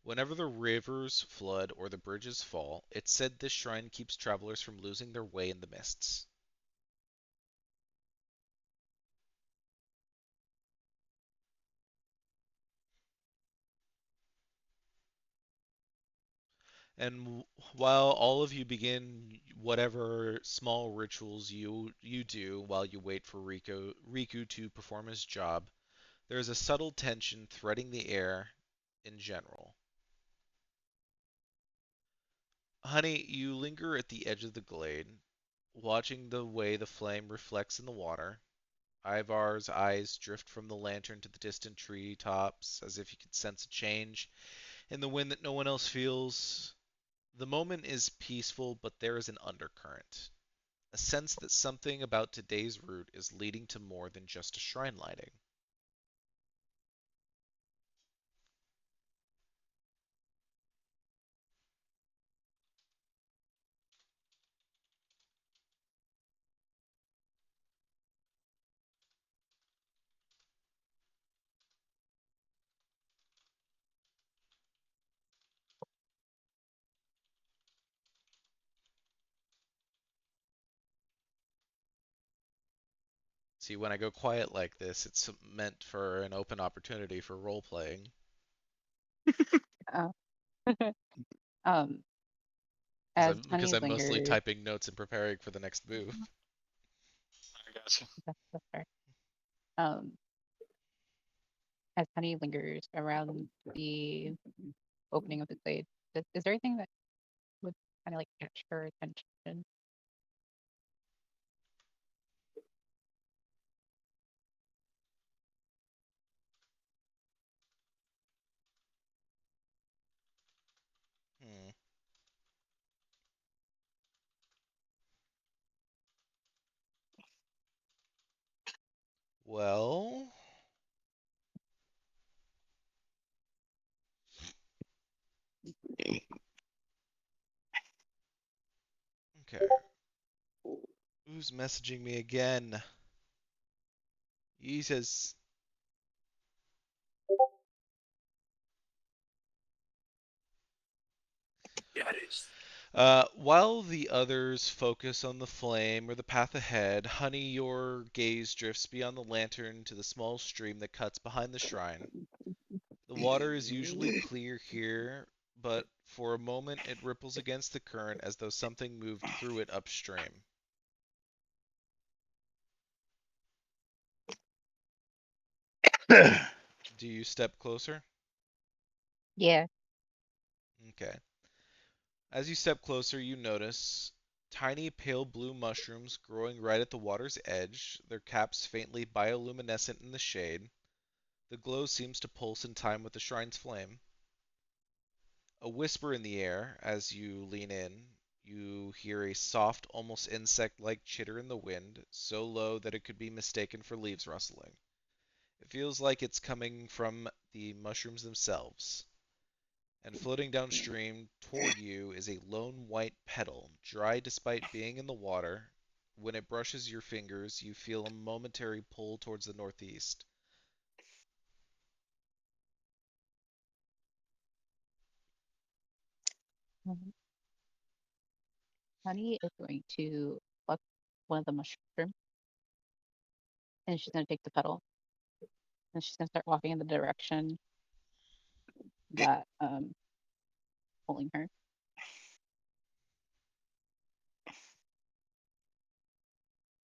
Whenever the rivers flood or the bridges fall, it's said this shrine keeps travelers from losing their way in the mists. And while all of you begin whatever small rituals you do while you wait for Riku to perform his job, there is a subtle tension threading the air in general. Honey, you linger at the edge of the glade, watching the way the flame reflects in the water. Ivar's eyes drift from the lantern to the distant tree tops, as if you could sense a change in the wind that no one else feels. The moment is peaceful, but there is an undercurrent. A sense that something about today's route is leading to more than just a shrine lighting. See, when I go quiet like this, it's meant for an open opportunity for role playing. Oh. As Because Honey I'm mostly lingers, typing notes and preparing for the next move. I gotcha. that's fair. Um, as Honey lingers around the opening of the glade, is there anything that would kind of like catch her attention? Hmm. Well, okay. Who's messaging me again? He says, Yeah, it is. while the others focus on the flame or the path ahead, Honey, your gaze drifts beyond the lantern to the small stream that cuts behind the shrine. The water is usually clear here, but for a moment it ripples against the current as though something moved through it upstream. Do you step closer? Yeah. Okay. As you step closer, you notice tiny pale blue mushrooms growing right at the water's edge, their caps faintly bioluminescent in the shade. The glow seems to pulse in time with the shrine's flame. A whisper in the air as you lean in. You hear a soft, almost insect-like chitter in the wind, so low that it could be mistaken for leaves rustling. It feels like it's coming from the mushrooms themselves. And floating downstream toward you is a lone white petal, dry despite being in the water. When it brushes your fingers, you feel a momentary pull towards the northeast. Mhm. Honey is going to pluck one of the mushrooms and she's going to take the petal and she's going to start walking in the direction that pulling her.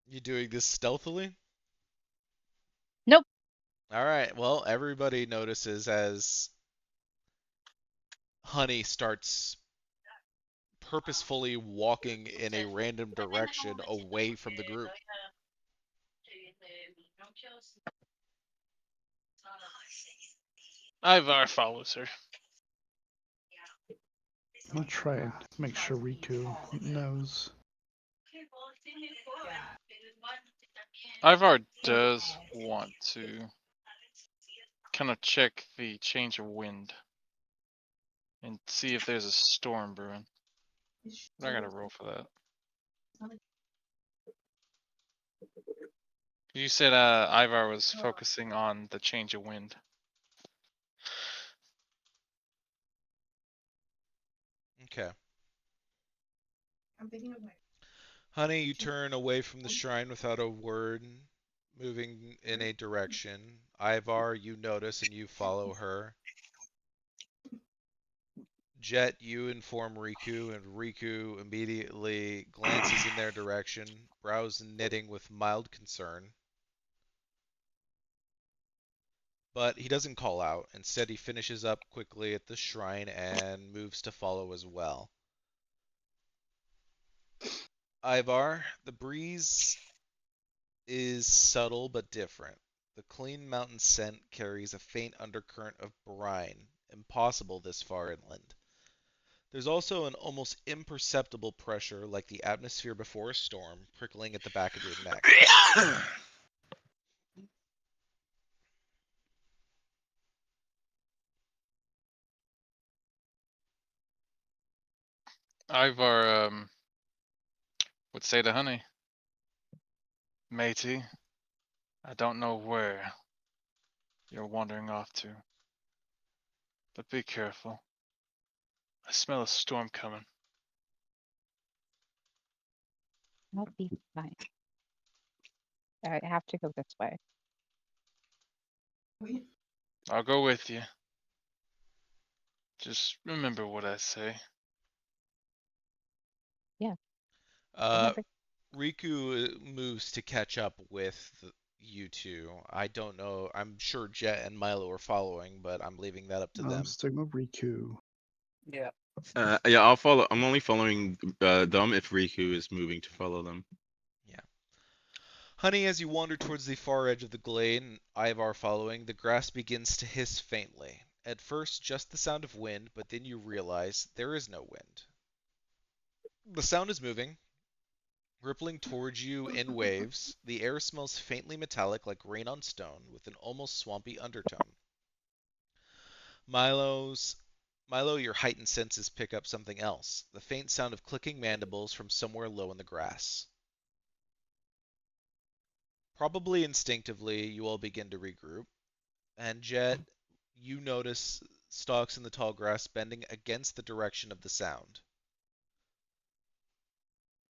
You doing this stealthily? Nope. All right. Well, everybody notices as Honey starts purposefully walking in a random direction away from the group. Ivar follows her. I'm gonna try and make sure Riku knows. Ivar does want to kind of check the change of wind and see if there's a storm brewing. But I gotta roll for that. You said Ivar was focusing on the change of wind. Okay. Honey, you turn away from the shrine without a word, moving in a direction. Ivar, you notice and you follow her. Jet, you inform Riku, and Riku immediately glances in their direction, brows knitting with mild concern. But he doesn't call out. Instead, he finishes up quickly at the shrine and moves to follow as well. Ivar, the breeze is subtle but different. The clean mountain scent carries a faint undercurrent of brine, impossible this far inland. There's also an almost imperceptible pressure, like the atmosphere before a storm, prickling at the back of your neck. Ivar would say to Honey, "Matey, I don't know where you're wandering off to, but be careful. I smell a storm coming." I'll be fine. I have to go this way. I'll go with you. Just remember what I say. Remember, Riku moves to catch up with you two. I don't know. I'm sure Jet and Milo are following, but I'm leaving that up to I'm them. sticking with Riku. Yeah. Yeah, I'll follow. I'm only following them if Riku is moving to follow them. Honey, as you wander towards the far edge of the glade, and Ivar following, the grass begins to hiss faintly. At first, just the sound of wind, but then you realize there is no wind. The sound is moving, rippling towards you in waves. The air smells faintly metallic like rain on stone, with an almost swampy undertone. Milo's Milo, your heightened senses pick up something else, the faint sound of clicking mandibles from somewhere low in the grass. Probably instinctively, you all begin to regroup, and Jet, you notice stalks in the tall grass bending against the direction of the sound.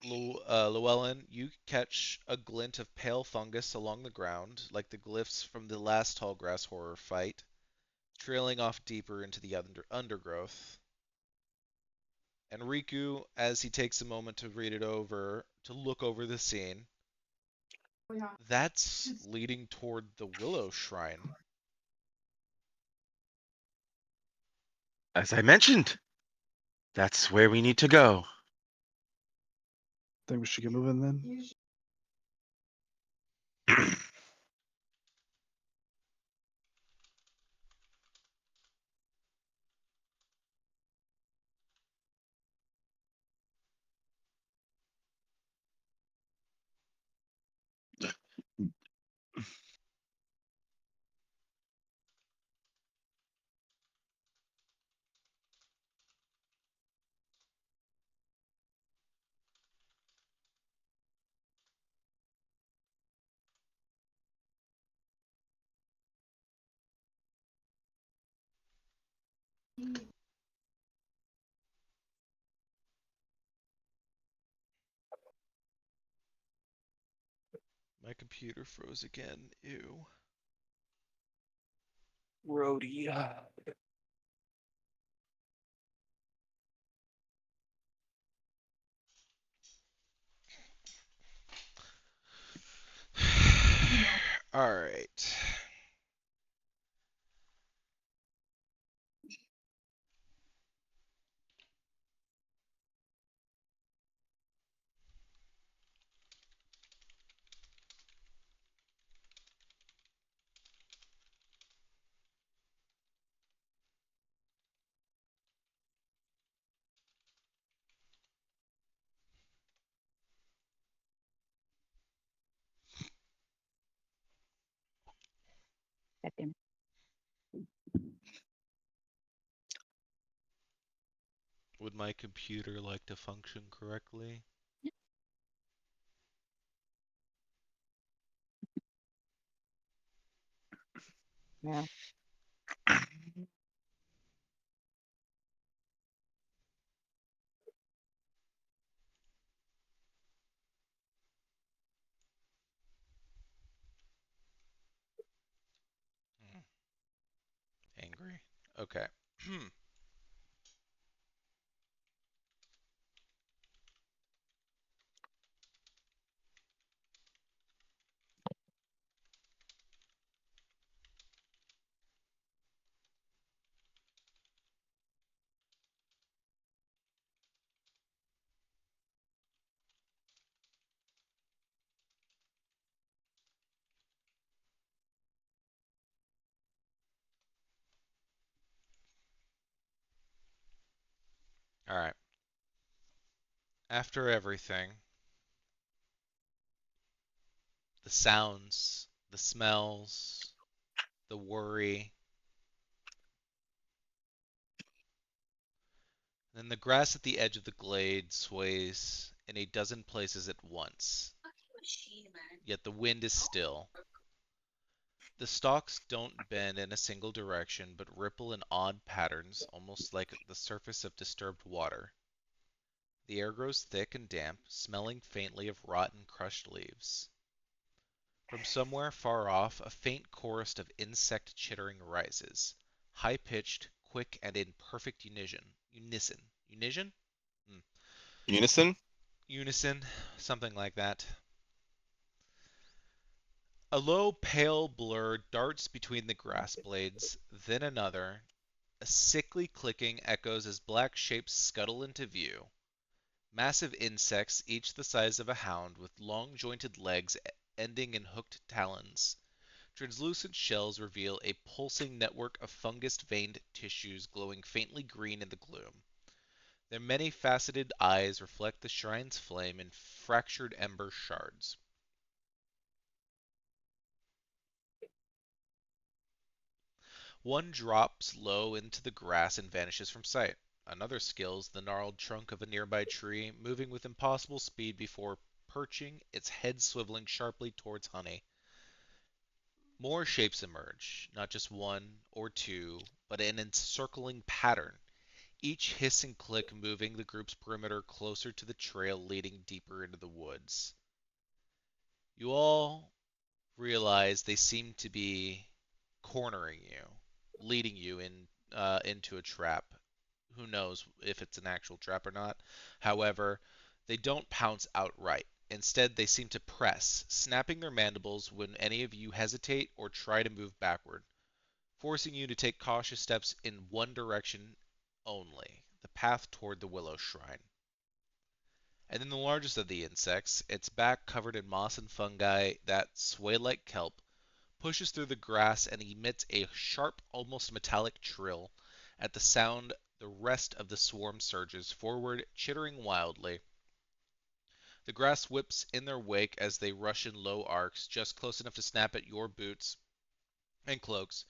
Llewellyn, you catch a glint of pale fungus along the ground, like the glyphs from the last tall grass horror fight, trailing off deeper into the undergrowth. And Riku, as he takes a moment to read it over, to look over the scene, that's leading toward the Willow Shrine. As I mentioned, that's where we need to go. Think we should get moving then? My computer froze again. Ew. Roadie. All right. second. Would my computer like to function correctly? Yeah. Hmm. Angry. Okay. All right. After everything, the sounds, the smells, the worry, then the grass at the edge of the glade sways in a dozen places at once, yet the wind is still. The stalks don't bend in a single direction, but ripple in odd patterns, almost like the surface of disturbed water. The air grows thick and damp, smelling faintly of rotten, crushed leaves. From somewhere far off, a faint chorus of insect chittering rises, high-pitched, quick, and in perfect unison. Unison? Unison? Unison, something like that. A low, pale blur darts between the grass blades, then another. A sickly clicking echoes as black shapes scuttle into view. Massive insects, each the size of a hound, with long jointed legs ending in hooked talons. Translucent shells reveal a pulsing network of fungus-veined tissues glowing faintly green in the gloom. Their many-faceted eyes reflect the shrine's flame in fractured ember shards. One drops low into the grass and vanishes from sight. Another scales the gnarled trunk of a nearby tree, moving with impossible speed before perching, its head swiveling sharply towards Honey. More shapes emerge, not just one or two, but an encircling pattern, each hiss and click moving the group's perimeter closer to the trail leading deeper into the woods. You all realize they seem to be cornering you, leading you into a trap. Who knows if it's an actual trap or not? However, they don't pounce outright. Instead, they seem to press, snapping their mandibles when any of you hesitate or try to move backward, forcing you to take cautious steps in one direction only, the path toward the Willow Shrine. And then the largest of the insects, its back covered in moss and fungi that sway like kelp, pushes through the grass and emits a sharp, almost metallic trill. At the sound, the rest of the swarm surges forward, chittering wildly. The grass whips in their wake as they rush in low arcs, just close enough to snap at your boots and cloaks.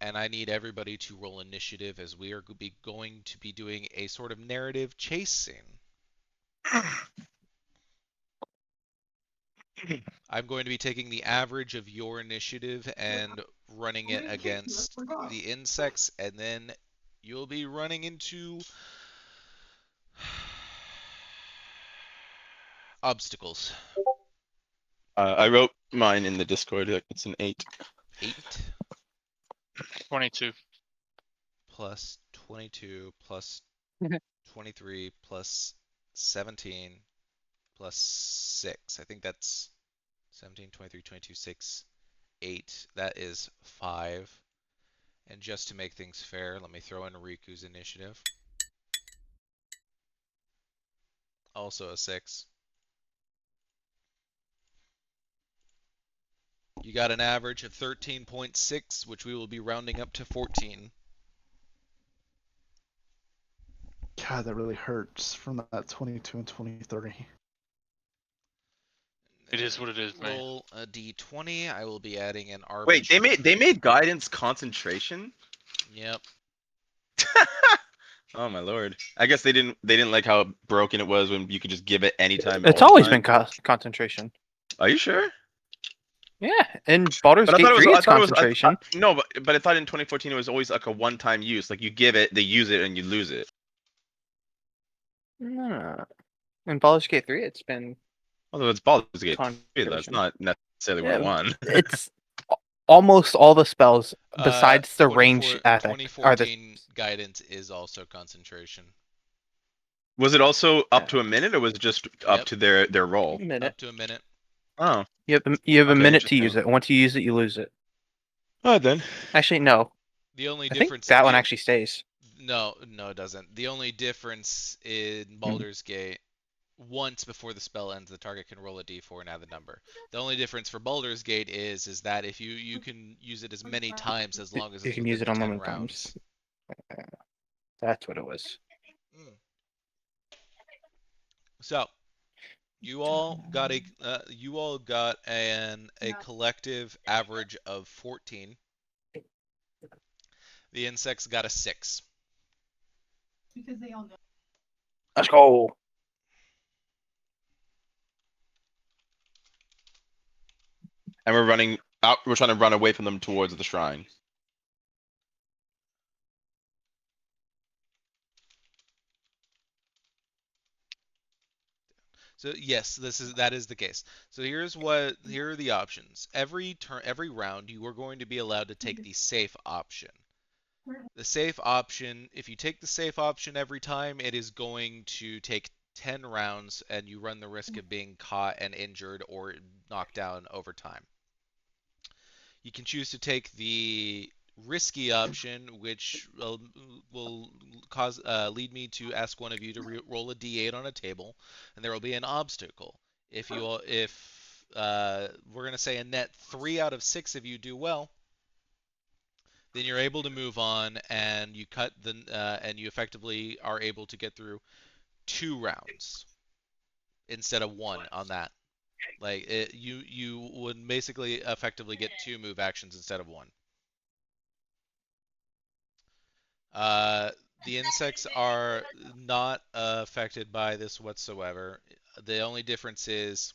And I need everybody to roll initiative as we are going to be doing a sort of narrative chase scene. I'm going to be taking the average of your initiative and running it against the insects, and then you'll be running into obstacles. I wrote mine in the Discord. It's an 8. 8 22. plus 22 plus 23 plus 17 plus 6. I think that's 17, 23, 22, 6, 8. That is 5. And just to make things fair, let me throw in Riku's initiative. Also a 6. You got an average of 13.6, which we will be rounding up to 14. God, that really hurts from that 22 and 23. It is what it is, man. Roll a d20. I will be adding an Wait, arbitrary. they made guidance concentration? Yep. Oh my lord. I guess they didn't like how broken it was when you could just give it anytime. It's all the always time. been concentration. Are you sure? Yeah, in Baldur's But I Gate thought it was 3, I it's thought it was concentration. no, but I thought in 2014 it was always like a one-time use. Like you give it, they use it, and you lose it. No. In Baldur's Gate 3, it's been Although it's Baldur's Gate 3, that's concentration. not necessarily Yeah, 101. it's almost all the spells besides the range attack are the 2014 guidance is also concentration. Was it also up to a minute, or was it just up Yep. to their roll? minute. Up to a minute. Oh, You have a Okay, minute to interesting. use it. Once you use it, you lose it. all right then. Actually, no. The only I think difference. that one actually stays. No, it doesn't. The only difference in Hmm. Baldur's Gate, once before the spell ends, the target can roll a d4 and add the number. The only difference for Baldur's Gate is that if you can use it as many times as long as You it's can within use it the 10 unlimited rounds. times. That's what it was. So, you all got a collective average of 14. The insects got a 6. Because they all know. Let's go. And we're running out. We're trying to run away from them towards the shrine. So yes, that is the case. So here are the options. Every round, you are going to be allowed to take the safe option. The safe option, if you take the safe option every time, it is going to take 10 rounds, and you run the risk of being caught and injured or knocked down over time. You can choose to take the risky option, which will lead me to ask one of you to roll a d8 on a table, and there will be an obstacle. If we're going to say a net 3 out of 6 of you do well, then you're able to move on, and you effectively are able to get through 2 rounds instead of 1 on that. Like you would basically effectively get 2 move actions instead of 1. The insects are not affected by this whatsoever. The only difference is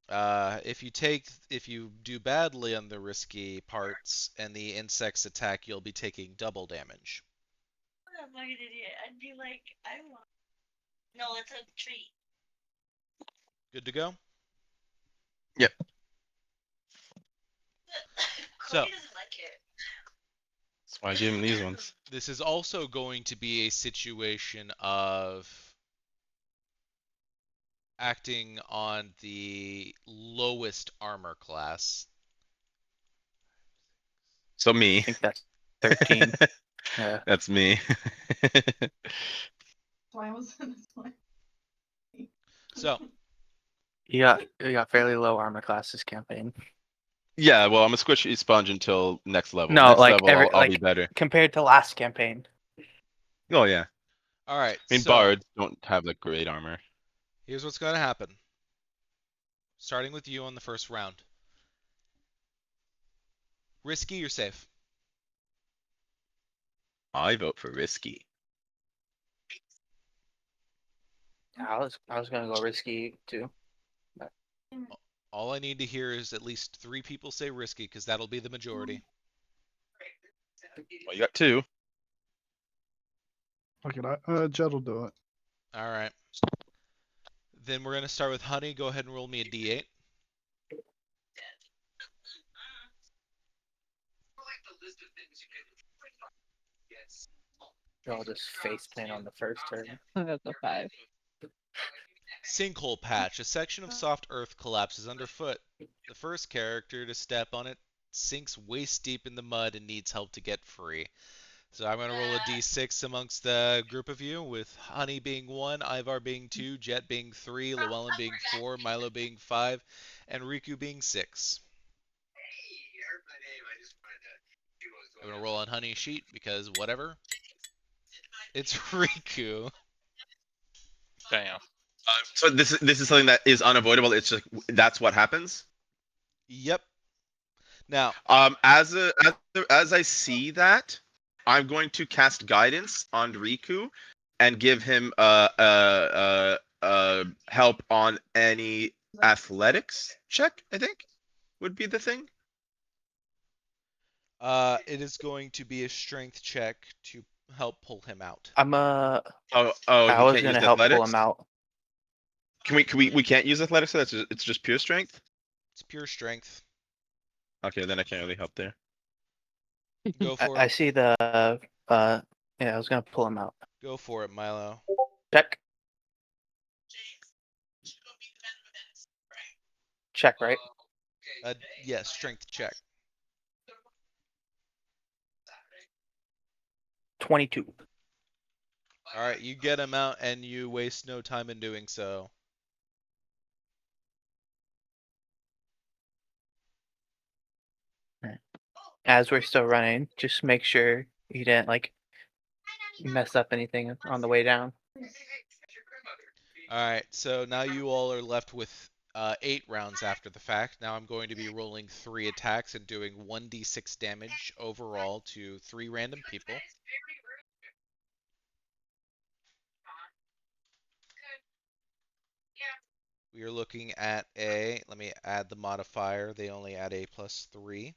if you do badly on the risky parts and the insects attack, you'll be taking double damage. I'm like an idiot. I'd be like, I want. No, it's a treat. Good to go? Yep. So- Cody doesn't like it. That's why I gave him these ones. This is also going to be a situation of acting on the lowest armor class. So me. I think that's 13. Yeah. That's me. Why was this one? So, You got fairly low armor class this campaign. Yeah, well, I'm a squishy sponge until next level. No, Next like level, I'll be better. compared to last campaign. Oh yeah. all right. I mean, So, bards don't have like great armor. here's what's going to happen. Starting with you on the first round. Risky or safe? I vote for risky. I was gonna go risky too. All I need to hear is at least 3 people say risky, because that'll be the majority. Well, you got 2. Okay, Jed will do it. All right. Then we're going to start with Honey. Go ahead and roll me a d8. I'll just face plant on the first turn. That's a 5. Sinkhole patch. A section of soft earth collapses underfoot. The first character to step on it sinks waist deep in the mud and needs help to get free. So I'm going to roll a d6 amongst the group of you, with Honey being 1, Ivar being 2, Jet being 3, Llewellyn being 4, Milo being 5, and Riku being 6. I'm going to roll on Honey's sheet because whatever. It's Riku. Damn. So this is something that is unavoidable. It's just that's what happens. Yep. Now, As I see that, I'm going to cast guidance on Riku and give him help on any athletics check. I think would be the thing. it is going to be a strength check to help pull him out. I Oh, I he was can't gonna use help pull athletics? him out. Can we can't use athletics? So it's just pure strength. It's pure strength. Okay, then I can't really help there. Go for I it. see the yeah, I was gonna pull him out. Go for it, Milo. Check. Check, right? Yes, strength check. 22. All right, you get him out, and you waste no time in doing so. As we're still running, just make sure you didn't like mess up anything on the way down. All right, so now you all are left with 8 rounds after the fact. Now I'm going to be rolling 3 attacks and doing 1d6 damage overall to 3 random people. We are looking at let me add the modifier. They only add a +3.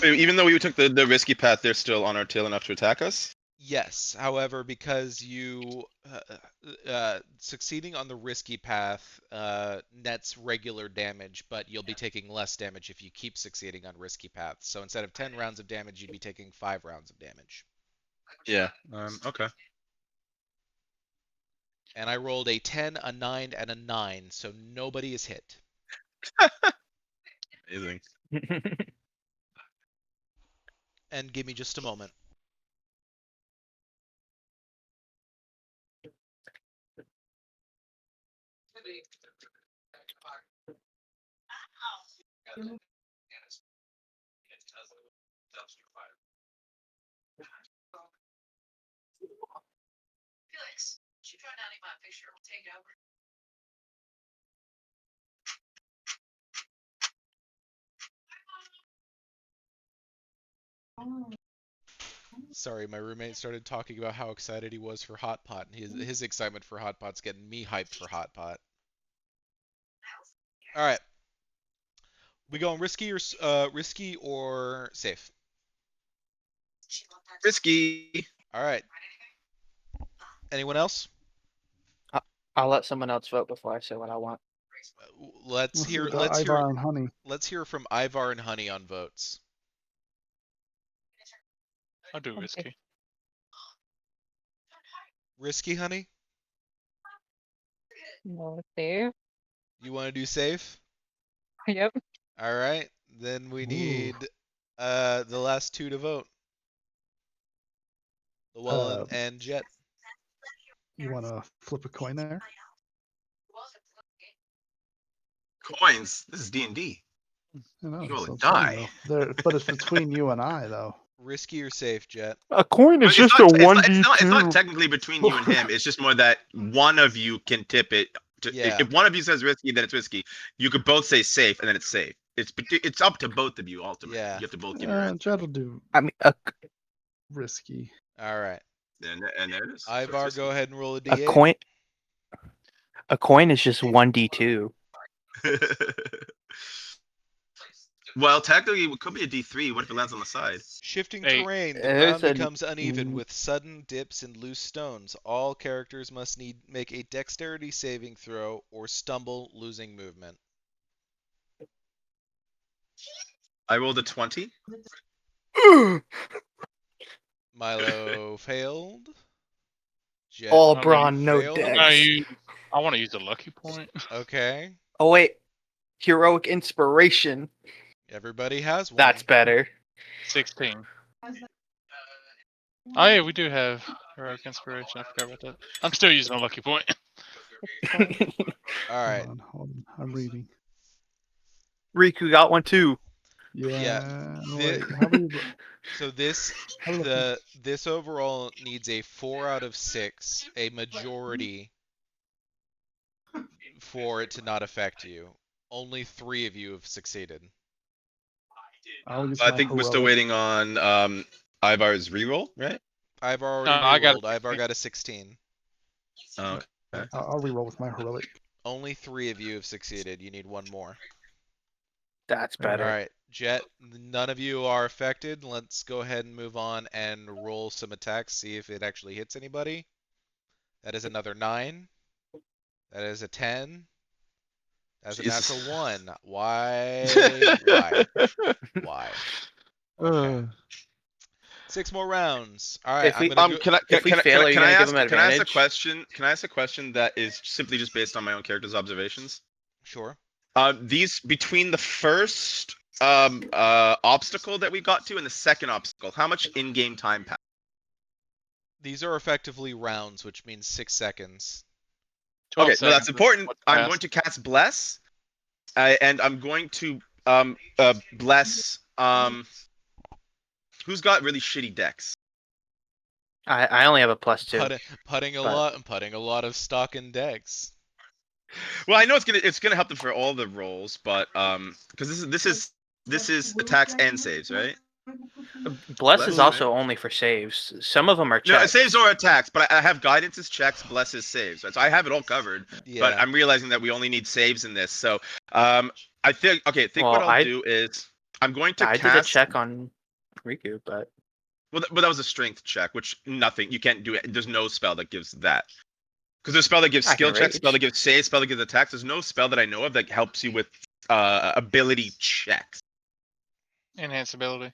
Even though we took the risky path, they're still on our tail enough to attack us. Yes, however, because you succeeding on the risky path nets regular damage, but you'll be taking less damage if you keep succeeding on risky paths. So instead of 10 rounds of damage, you'd be taking 5 rounds of damage. Yeah. Okay. And I rolled a 10, a 9, and a 9, so nobody is hit. Amazing. And give me just a moment. Felix, she tried to my picture. We'll take it over. Sorry, my roommate started talking about how excited he was for Hot Pot, and his excitement for Hot Pot's getting me hyped for Hot Pot. All right, we going risky or safe? Risky. All right. Anyone else? I'll let someone else vote before I say what I want. Let's hear. The Let's hear. Ivar and Honey. Let's hear from Ivar and Honey on votes. I'll do risky. Risky, Honey? No, safe. You want to do safe? Yep. All right. Then we Ooh. need the last two to vote. Llewellyn and Jet. You want to flip a coin there? Coins. This is D&D. I know, You will so it's die. fine, though. But it's between you and I, though. Risky or safe, Jet? A coin is It's just not, a it's 1d2. not technically between you and him. It's just more that one of you can tip it. Yeah. If one of you says risky, then it's risky. You could both say safe, and then it's safe. It's up to both of you ultimately. Yeah. You have to both give your answer. Jed will do I mean, risky. All right. And there it is. So it's Ivar, risky. go ahead and roll a a d8. coin. A coin is just 1d2. Well, technically, it could be a D3. What if it lands on the side? Shifting Hey. terrain. The There's ground a- becomes uneven with sudden dips and loose stones. All characters must make a dexterity saving throw or stumble, losing movement. I rolled a 20. Milo failed. Jet All I'm brawn, no failed. dex. I want to use a lucky point. Okay. Oh wait, heroic inspiration. Everybody has one. That's better. 16. Oh yeah, we do have heroic inspiration. I forgot about that. I'm still using a lucky point. All right. Hold on. I'm reading. Riku got one too. Yeah. The- Wait, how do you... So this How do this overall needs a 4 out of 6, a majority, for it to not affect you. Only 3 of you have succeeded. I'll use I my think we're still heroic. waiting on Ivar's reroll, right? I've already I got rerolled. Ivar got a 16. Oh, okay. I'll reroll with my heroic. Only 3 of you have succeeded. You need 1 more. That's better. All right, Jet. None of you are affected. Let's go ahead and move on and roll some attacks. See if it actually hits anybody. That is another 9. That is a 10. That's a Jesus. natural 1. Why? Why? Why? Okay. 6 more rounds. All right. If we- I'm gonna Can I If we fail, are you gonna give him can I ask a advantage? question? Can I ask a question that is simply just based on my own character's observations? Sure. These between the first obstacle that we got to and the second obstacle, how much in-game time passed? These are effectively rounds, which means 6 seconds. 12 Okay, no, that's seconds is important. what's I'm passed. going to cast Bless, and I'm going to bless who's got really shitty decks. I only have a +2. Putting a but- lot of stock in decks. Well, I know it's gonna help them for all the rolls, but because this is attacks and saves, right? Bless is Bless, also only for saves. Some of them are No, checks. saves or attacks, but I have guidance as checks, bless is saves. So I have it all covered. Yeah. But I'm realizing that we only need saves in this. So I think Well, what I'll do is I'm going to I cast. did a check on Riku, but Well, but that was a strength check, which nothing. You can't do it. There's no spell that gives that. Because there's a spell that gives I can skill checks, spell that rage. gives save, spell that gives attacks. There's no spell that I know of that helps you with ability checks. Enhance ability.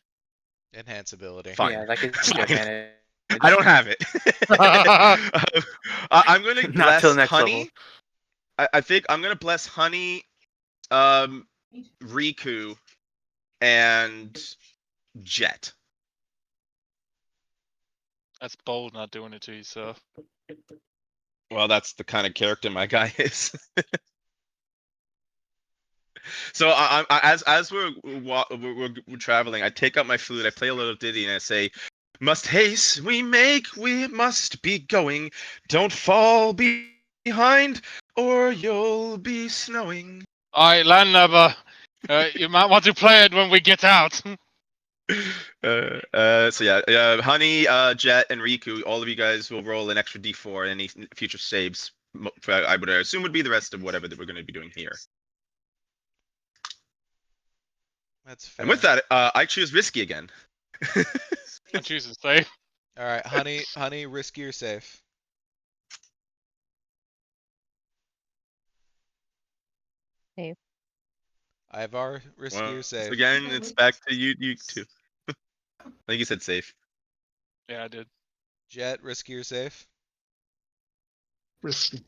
Enhance ability. Fine. Yeah, that gives you Fine. advantage. I don't have it. I'm gonna Not till bless next Honey. level. I think I'm gonna bless Honey, Riku, and Jet. That's bold not doing it to yourself. Well, that's the kind of character my guy is. So as we're traveling, I take out my flute, I play a little ditty, and I say, "Must haste we make, we must be going. Don't fall behind, or you'll be snowing." Alright, landlubber. You might want to play it when we get out. So yeah, Honey, Jet, and Riku, all of you guys will roll an extra D4. Any future saves, I would assume would be the rest of whatever that we're going to be doing here. That's fair. And with that, I choose risky again. I'm choosing safe. All right, honey, risky or safe? Safe. Ivar, risky or Once safe? again, it's back to you two. I think you said safe. Yeah, I did. Jet, risky or safe? Risky.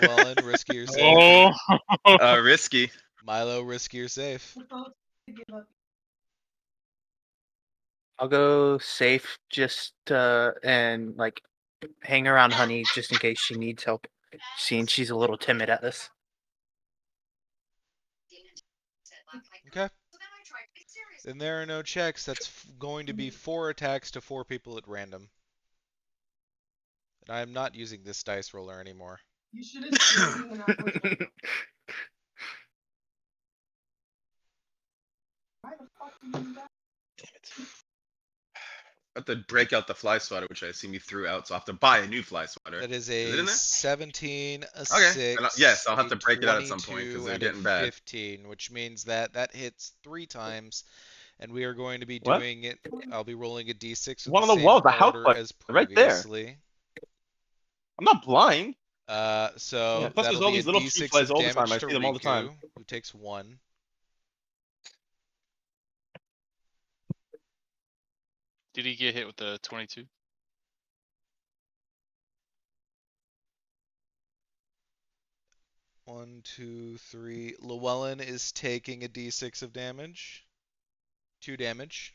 Llewellyn, risky or safe? Oh, Risky. Milo, risky or safe? I'll go safe just and like hang around Honey just in case she needs help. Seeing she's a little timid at this. Okay. Then there are no checks. That's going to be 4 attacks to 4 people at random. And I am not using this dice roller anymore. You should have seen me when I was like, why the fuck you doing that? I have to break out the fly swatter, which I assume you threw out, so I'll have to buy a new fly swatter. That is it a in there? 17, a Okay. 6, Yes, I'll have a to break it out at some point 22, because they're and a getting bad. 15, which means that that hits 3 times. And we are going to be What? doing it. I'll be rolling a d6 with One the on the same wall, the house order button, as right there. previously. I'm not blind. So Yeah, plus there's that'll all be a these little fruit d6 flies of all the time. damage I to see them all the time. Riku, who takes 1. did he get hit with the 22? One, two, three. Llewellyn is taking a d6 of damage. 2 damage.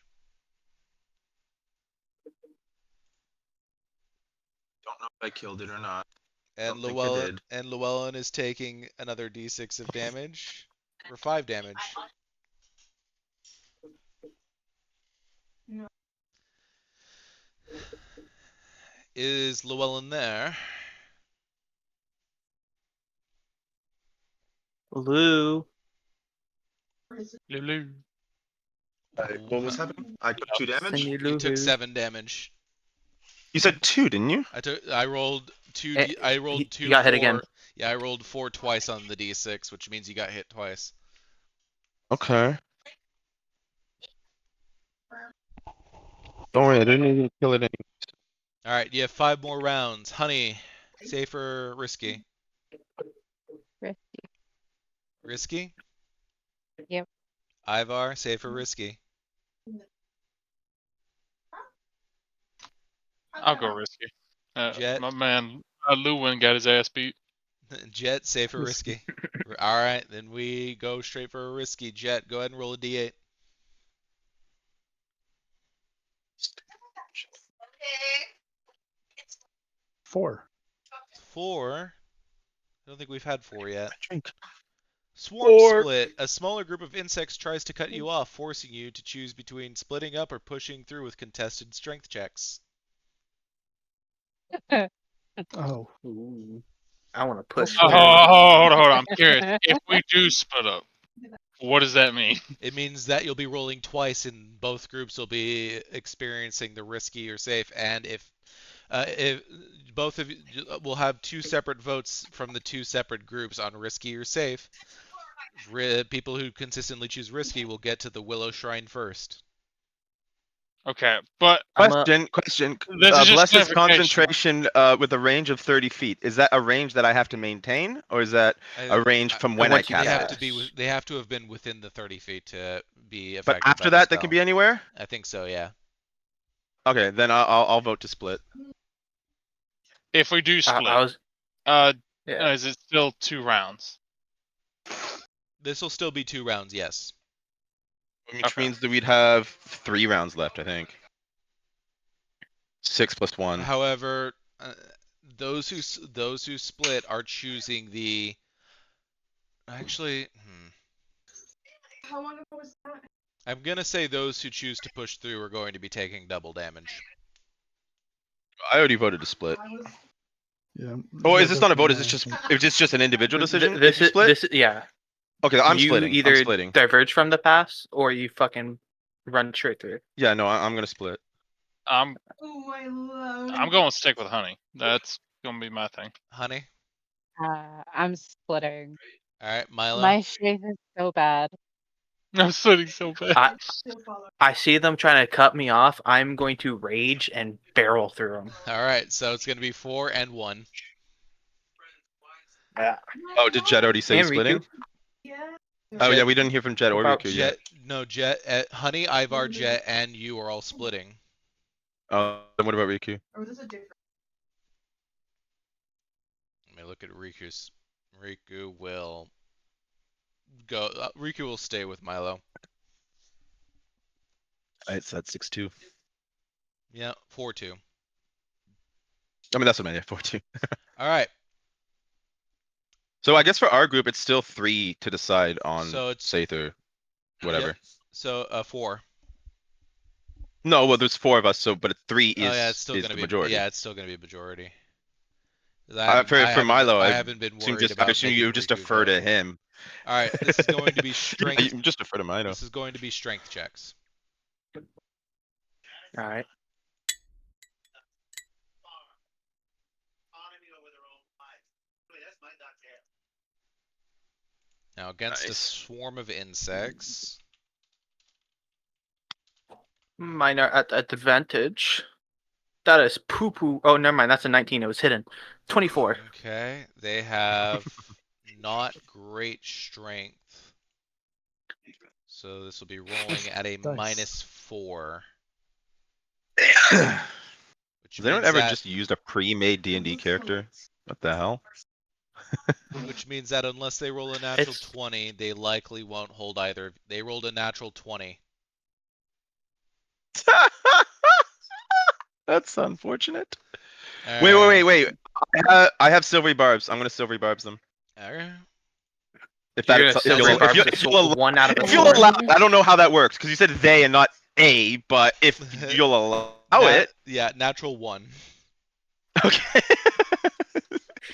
Don't know if I killed it or not. And Don't think I did. Llewellyn is taking another d6 of damage for 5 damage. No. Is Llewellyn there? Lou. Lulu. What was happening? I took 2 damage. Send you You took Lou. 7 damage. You said 2, didn't you? I rolled 2. Eh, I rolled he 2. got hit 4. again. Yeah, I rolled 4 twice on the d6, which means you got hit twice. Okay. Don't worry, I didn't even kill it anyway. All right, you have 5 more rounds. Honey, safe or risky? Risky. Risky? Yep. Ivar, safe or risky? I'll go risky. Jet? My man, Lewin got his ass beat. Jet, safe or risky? All right, then we go straight for a risky. Jet, go ahead and roll a d8. Okay. 4. 4. I don't think we've had 4 yet. Drink. Swarm 4. split. A smaller group of insects tries to cut you off, forcing you to choose between splitting up or pushing through with contested strength checks. Oh. Ooh. I want to push Oh, through. hold on. I'm curious. If we do split up, what does that mean? It means that you'll be rolling twice, and both groups will be experiencing the risky or safe. And if both of you will have 2 separate votes from the 2 separate groups on risky or safe, people who consistently choose risky will get to the Willow Shrine first. Okay, but I'm a, Question. this is just Bless's clarification. concentration with a range of 30 feet. Is that a range that I have to maintain, or is that a range from when I once you They cast have it? to be. They have to have been within the 30 feet to be But affected by after the that, they spell. can be anywhere. I think so. Yeah. Okay, then I'll vote to split. If we do split, I was uh, yeah. is it still 2 rounds? This will still be 2 rounds. Yes. Which Okay. means that we'd have 3 rounds left, I think. 6 plus 1. However, those who split are choosing the. Actually, How long ago was that? I'm gonna say those who choose to push through are going to be taking double damage. I already voted to split. I was. Yeah. Oh, yeah, is this not a vote? Is definitely. this just an individual decision? This if you is split? this yeah. Okay, I'm you splitting. either I'm splitting. diverge from the pass or you fucking run straight through. Yeah, no, I'm gonna split. I'm Oh, I love. I'm going to stick with honey. That's gonna be my thing. Honey. I'm splitting. All right, Milo. My strength is so bad. I'm splitting so bad. I Still follow. I see them trying to cut me off. I'm going to rage and barrel through them. All right, so it's gonna be 4 and 1. Yeah. Oh, did Jet already say And splitting? Riku. Yeah. Oh yeah, Jet- we didn't hear from Jet or About Riku yet. Honey, Ivar, Jet, and you are all splitting. Then what about Riku? Or was this a different? Let me look at Riku's. Riku will go. Riku will stay with Milo. Alright, so that's 6-2. Yeah, 4-2. I mean, that's what I meant. 4-2. All right, So I guess for our group, it's still 3 to decide on So it's- Saith or whatever. Yep. So 4. No, well, there's 4 of us. So, but 3 Oh yeah, it's still is gonna the be majority. Yeah, it's still gonna be a majority. For Milo, I I haven't been assume worried about. I assume making you just Riku defer go. to him. All right, this is going to be Yeah, strength. you just defer to Milo. This is going to be strength checks. All right. Now against a Nice. swarm of insects. Mine are at advantage. That is poo poo. Oh, never mind. That's a 19. It was hidden. 24. Okay, they have not great strength. So this will be rolling at a Nice. -4. Has Which anyone means ever that, just used a pre-made D&D character? What the hell? which means that unless they roll a natural It's 20, they likely won't hold either. They rolled a natural 20. That's unfortunate. All Wait. right. I have silvery barbs. I'm gonna silvery barbs them. All right. If You're that gonna if silvery you'll barbs if this you'll one out of the if you'll four. allow, I don't know how that works because you said they and not a, but if you'll allow it, Yeah, natural 1. okay.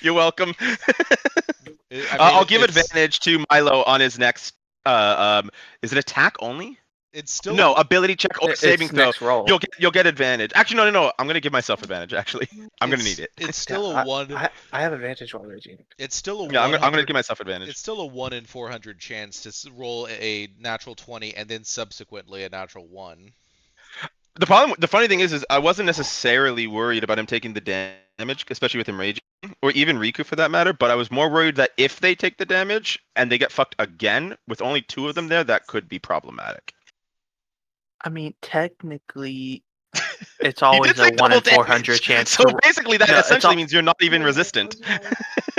You're welcome. I I'll mean, give advantage to Milo on his next. Is it attack only? It's still No, ability check or saving It's throw. next roll. You'll get advantage. Actually, no. I'm gonna give myself advantage. Actually, I'm gonna need it. It's Yeah, still a 1. I have advantage while raging. It's still a Yeah, I'm 100. gonna give myself advantage. It's still a 1 in 400 chance to roll a natural 20 and then subsequently a natural 1. The funny thing is I wasn't necessarily worried about him taking the damage, especially with him raging, or even Riku for that matter. But I was more worried that if they take the damage and they get fucked again with only 2 of them there, that could be problematic. I mean, technically, it's He always did say a 1 in double 400 damage, chance. so basically that No, it's essentially all- means you're not even resistant.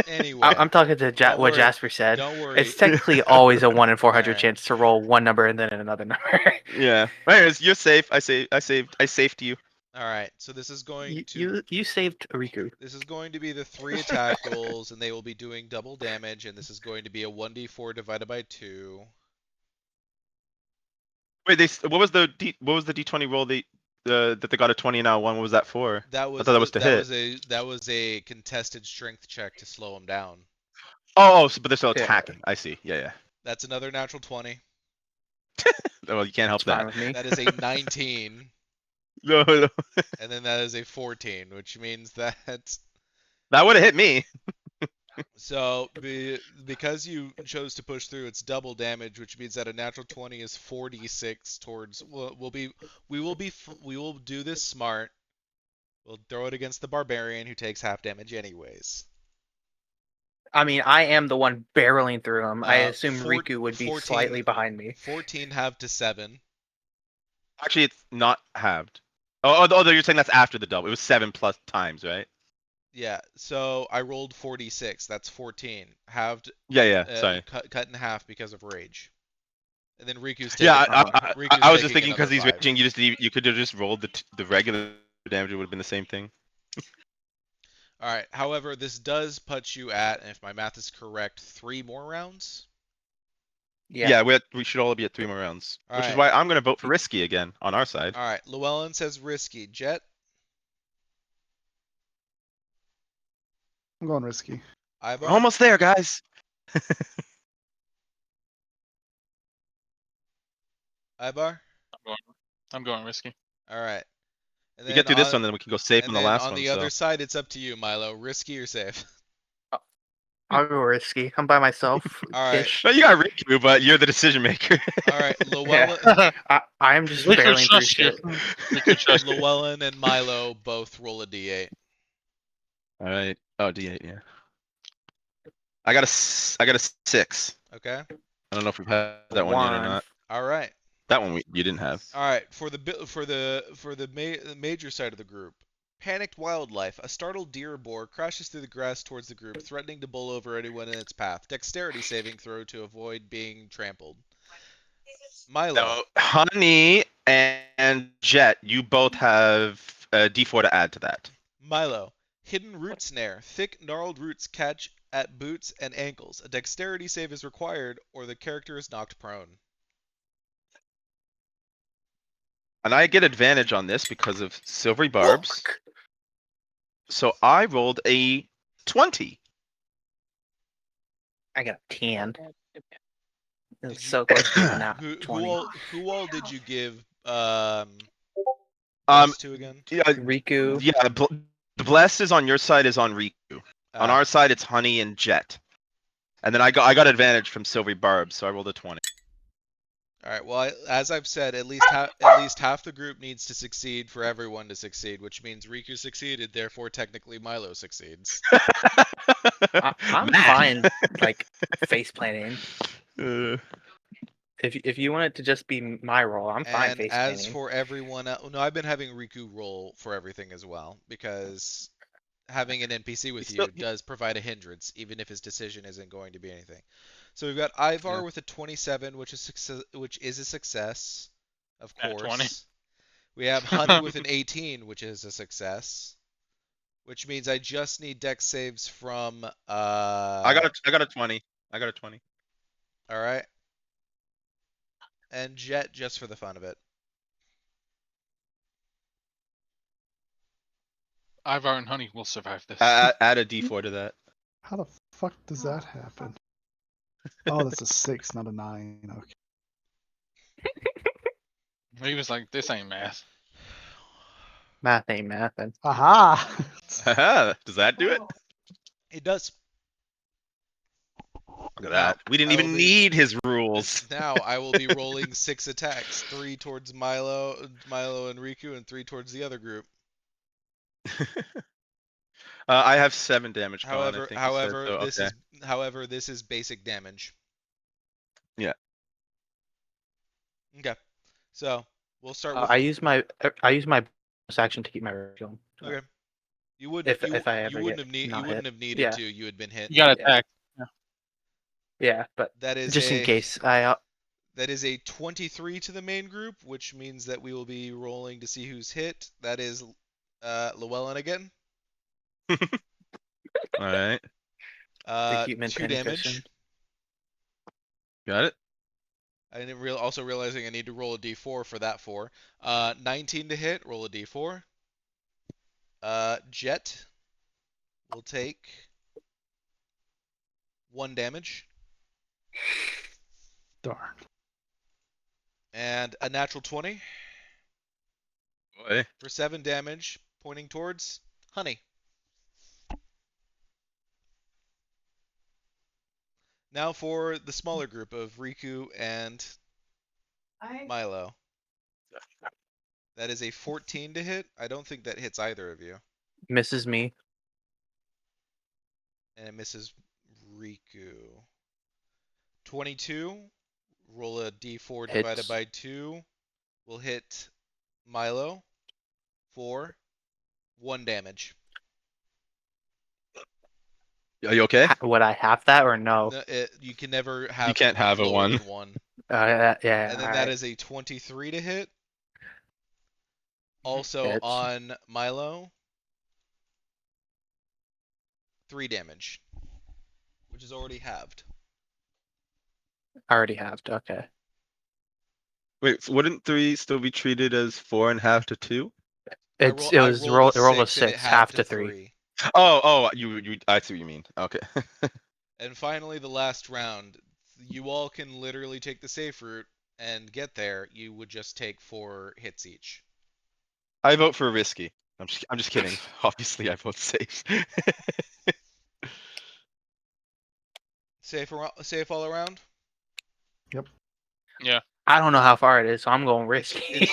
Anyway, I'm talking to Don't what worry. Jasper said. Don't worry. It's technically always a 1 in 400 Alright. chance to roll one number and then another number. Yeah. Anyways, you're safe. I saved you. All right, so this is going to you saved Riku. this is going to be the 3 attack rolls, and they will be doing double damage, and this is going to be a 1d4 divided by 2. Wait, what was the D20 roll that they got a 20 now? One, what was that for? That was thought that was to hit. that was a contested strength check to slow him down. Oh, but they're still Yeah. attacking. I see. Yeah. That's another natural 20. Well, you can't help It's fine that. with me. That is a 19, No. and then that is a 14, which means that That would have hit me. So because you chose to push through, it's double damage, which means that a natural 20 is 4d6 towards. We will do this smart. We'll throw it against the barbarian who takes half damage anyways. I mean, I am the one barreling through him. I assume Four- Riku would be 14 slightly behind me. 14 halved to 7. Actually, it's not halved. Oh, you're saying that's after the double. It was 7 plus times, right? Yeah, so I rolled 46. That's 14. Halved, Yeah. Sorry. cut in half because of rage. And then Riku's Yeah, taking I was just thinking another because he's 5. raging, you could have just rolled the regular damage. It would have been the same thing. All right. However, this does put you at, and if my math is correct, 3 more rounds. Yeah. We should all be at 3 more rounds, All which is right. why I'm gonna vote for risky again on our side. All right. Llewellyn says risky. Jet, I'm going risky. We're Ivar, almost there, guys. Ivar. I'm going risky. All right. And We then get through this one, then we can go safe and on the then last on one. the So other side, it's up to you, Milo. Risky or safe? I'll go risky. I'm by myself. All right. Ish. no, you got Riku, but you're the decision maker. All right. Yeah. Llewellyn, I'm just Riku barreling through trusts you. shit. Riku trusts you. Llewellyn and Milo both roll a d8. All right. Oh, D8, yeah. I got a 6. Okay. I don't know if we've had that one yet or not. All right. That one you didn't have. All right. For the major side of the group, panicked wildlife. A startled deer or boar crashes through the grass towards the group, threatening to bowl over anyone in its path. Dexterity saving throw to avoid being trampled. Milo. No, Honey and Jet, you both have a D4 to add to that. Milo. Hidden root snare. Thick, gnarled roots catch at boots and ankles. A dexterity save is required, or the character is knocked prone. And I get advantage on this because of silvery barbs. So I rolled a 20. I got a 10. It Did was you- so close to being out. Who 20. all did you give Um, bless to again? Yeah, Riku. yeah. The bless is on your side is on Riku. On Ah, our side, it's Honey and Jet. And then I got advantage from silvery barbs, so I rolled a 20. all right. Well, as I've said, at least half the group needs to succeed for everyone to succeed, which means Riku succeeded. Therefore, technically, Milo succeeds. I'm Math. fine, like face planting. Uh, If you want it to just be my role, I'm fine And face as planting. for everyone else, no, I've been having Riku roll for everything as well because having an NPC with you does provide a hindrance, even if his decision isn't going to be anything. So we've got Ivar Yeah. with a 27, which is a success, of Nat course. 20. We have Honey with an 18, which is a success, which means I just need dex saves from I got a 20. I got a 20. all right, and Jet just for the fun of it. Ivar and Honey will survive this. Add a D4 to that. How the fuck does that happen? Oh, that's a 6, not a 9. Okay. He was like, "This ain't math." Math ain't mathin'. Aha! Does that do it? It does. Look at that. We didn't I will even be- need his rules. Now I will be rolling 6 attacks, 3 towards Milo and Riku, and 3 towards the other group. I have 7 damage gone. I However, think you said, so, this is basic damage. Yeah. Okay, so we'll start with. I use my bonus action to keep my shield. Okay. You would If you, I you ever wouldn't get have need, you not wouldn't hit. have needed Yeah. to. You had been hit. You got Yeah. attacked. Yeah, but That is just in case I That is a 23 to the main group, which means that we will be rolling to see who's hit. That is Llewellyn again. All right. to keep 2 maintaining damage. cushion. Got it. I didn't also realizing I need to roll a d4 for that 4. 19 to hit, roll a d4. Jet will take 1 damage. Darn. And a natural 20 Boy. for 7 damage, pointing towards Honey. Now for the smaller group of Riku and Milo. That is a 14 to hit. I don't think that hits either of you. Misses me. And it misses Riku. 22. Roll a d4 divided Hits. by 2. Will hit Milo for 1 damage. Are you okay? Would I have that or no? No, you can never have can't have a lower 1. than 1. Yeah. And then that is a 23 to hit. Also Hits. on Milo, 3 damage, which is already halved. Already halved. Okay. Wait, so wouldn't 3 still be treated as 4.5 to 2? I It rolled rolled a and it 6, half halved to to 3. 3. Oh, you. I see what you mean. Okay. And finally, the last round. You all can literally take the safe route and get there. You would just take 4 hits each. I vote for risky. I'm just kidding. Obviously, I vote safe. Safe all around. I don't know how far it is, so I'm going It's risky.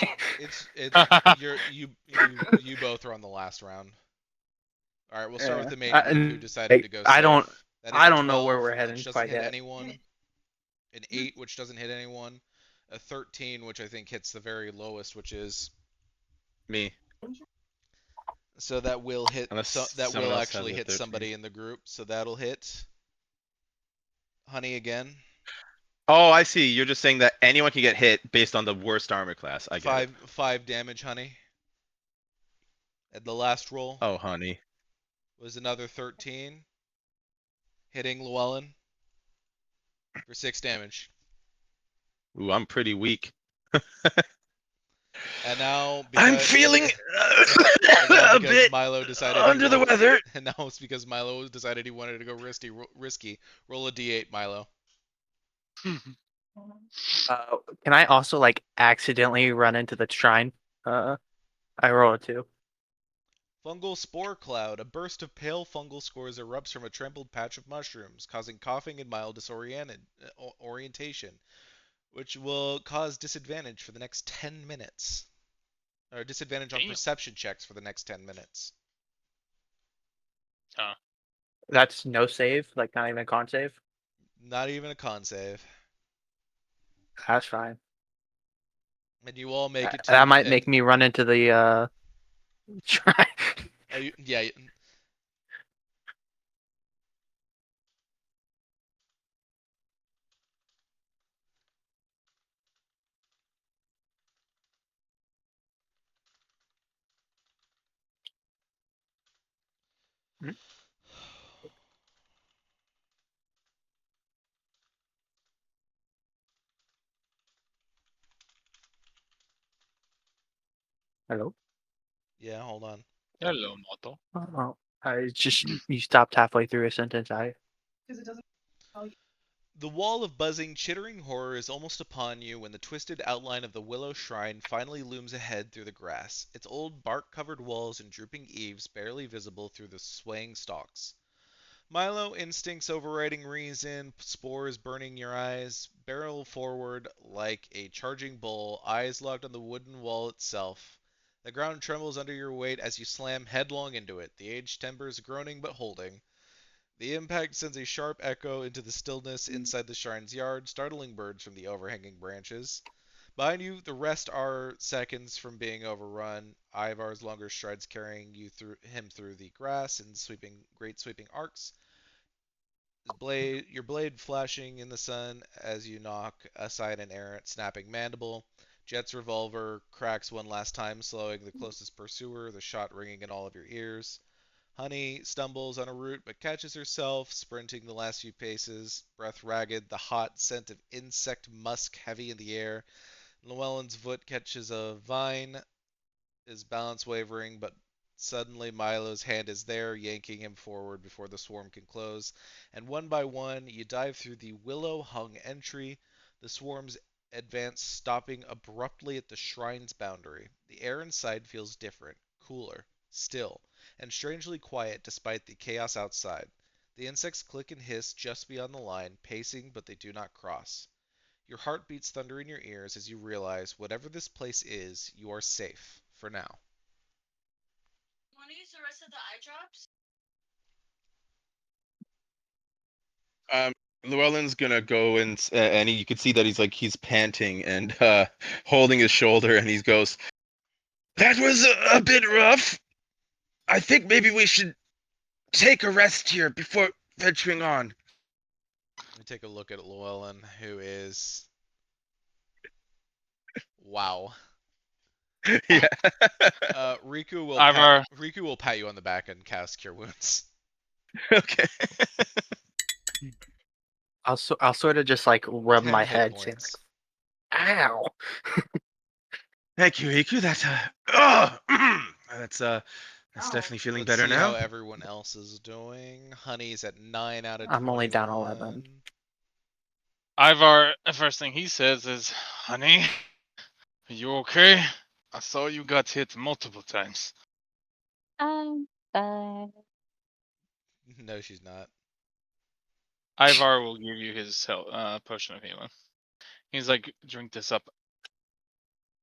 you both are on the last round. All right, we'll start with Yeah. the main group who And decided to go I don't. safe. That is I a don't know where 12, we're heading which doesn't quite hit yet. anyone. An 8, which doesn't hit anyone. A 13, which I think hits the very lowest, which is Me. so that will hit. Unless That someone will else has actually a hit 13. somebody in the group. So that'll hit Honey again. Oh, I see. You're just saying that anyone can get hit based on the worst armor class. I get it. 5 damage, Honey. And the last roll Oh, honey. was another 13, hitting Llewellyn for 6 damage. Ooh, I'm pretty weak. And now I'm because feeling and now a because bit Milo decided under the weather. and now it's because Milo decided he wanted to go risky. Roll a d8, Milo. Can I also like accidentally run into the shrine? I rolled a 2. Fungal spore cloud. A burst of pale fungal spores erupts from a trampled patch of mushrooms, causing coughing and mild orientation, which will cause disadvantage for the next 10 minutes. Or disadvantage on Damn. perception checks for the next 10 minutes. That's no save, like not even a con save. Not even a con save. That's fine. And you all make it to That might make me run into the shrine. Oh, yeah. Hmm? Hello. Yeah, hold on. Hello, Moto. Oh, I just you stopped halfway through a sentence. Because it doesn't tell you. The wall of buzzing, chittering horror is almost upon you when the twisted outline of the Willow Shrine finally looms ahead through the grass, its old bark-covered walls and drooping eaves barely visible through the swaying stalks. Milo, instincts overriding reason, spores burning your eyes, barrel forward like a charging bull, eyes locked on the wooden wall itself. The ground trembles under your weight as you slam headlong into it, the aged timbers groaning but holding. The impact sends a sharp echo into the stillness inside the shrine's yard, startling birds from the overhanging branches. Behind you, the rest are seconds from being overrun. Ivar's longer strides carrying him through the grass in great sweeping arcs. Your blade flashing in the sun as you knock aside an errant snapping mandible. Jet's revolver cracks one last time, slowing the closest pursuer, the shot ringing in all of your ears. Honey stumbles on a root but catches herself, sprinting the last few paces, breath ragged, the hot scent of insect musk heavy in the air. Llewellyn's foot catches a vine, his balance wavering, but suddenly Milo's hand is there, yanking him forward before the swarm can close, and one by one you dive through the willow-hung entry. The swarms advance, stopping abruptly at the shrine's boundary. The air inside feels different, cooler, still, and strangely quiet despite the chaos outside. The insects click and hiss just beyond the line, pacing but they do not cross. Your heart beats thunder in your ears as you realize whatever this place is, you are safe for now. Want to use the rest of the eye drops? Llewellyn's gonna go and you can see that he's panting and holding his shoulder, and he goes, "That was a bit rough. I think maybe we should take a rest here before venturing on." Let me take a look at Llewellyn, who is... Wow. Yeah. Riku will Ivar, pat you on the back and cast Cure Wounds. Okay. I'll sort of just like rub 10 my hit head, saying points. like, "Ow!" Thank you, Riku. That's definitely feeling Let's better see how now. everyone else is doing. Honey's at 9 out of I'm only 21. down 11. Ivar, the first thing he says is, "Honey, are you okay? I saw you got hit multiple times." But No, she's not. Ivar will give you his potion of healing. He's like, "Drink this up.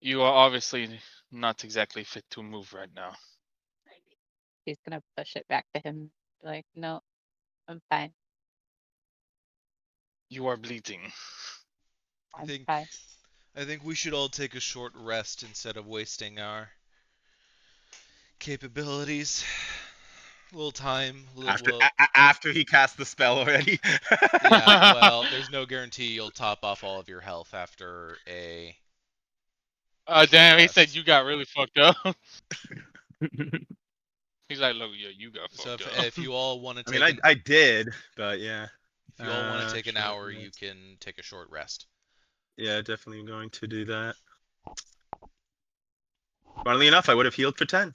You are obviously not exactly fit to move right now." he's gonna push it back to him. Be like, no, I'm fine. You are bleeding. I I'm think fine. I think we should all take a short rest instead of wasting our capabilities. A little time. After he cast the spell already. Yeah, well, there's no guarantee you'll top off all of your health after a Damn, he rest. said you got really fucked up. He's like, "Look, yeah, you got So fucked up." if you all want to I take mean, I did, but yeah. if you all want to take an Short hour, you rest. can take a short rest. Yeah, definitely going to do that. Funnily enough, I would have healed for 10.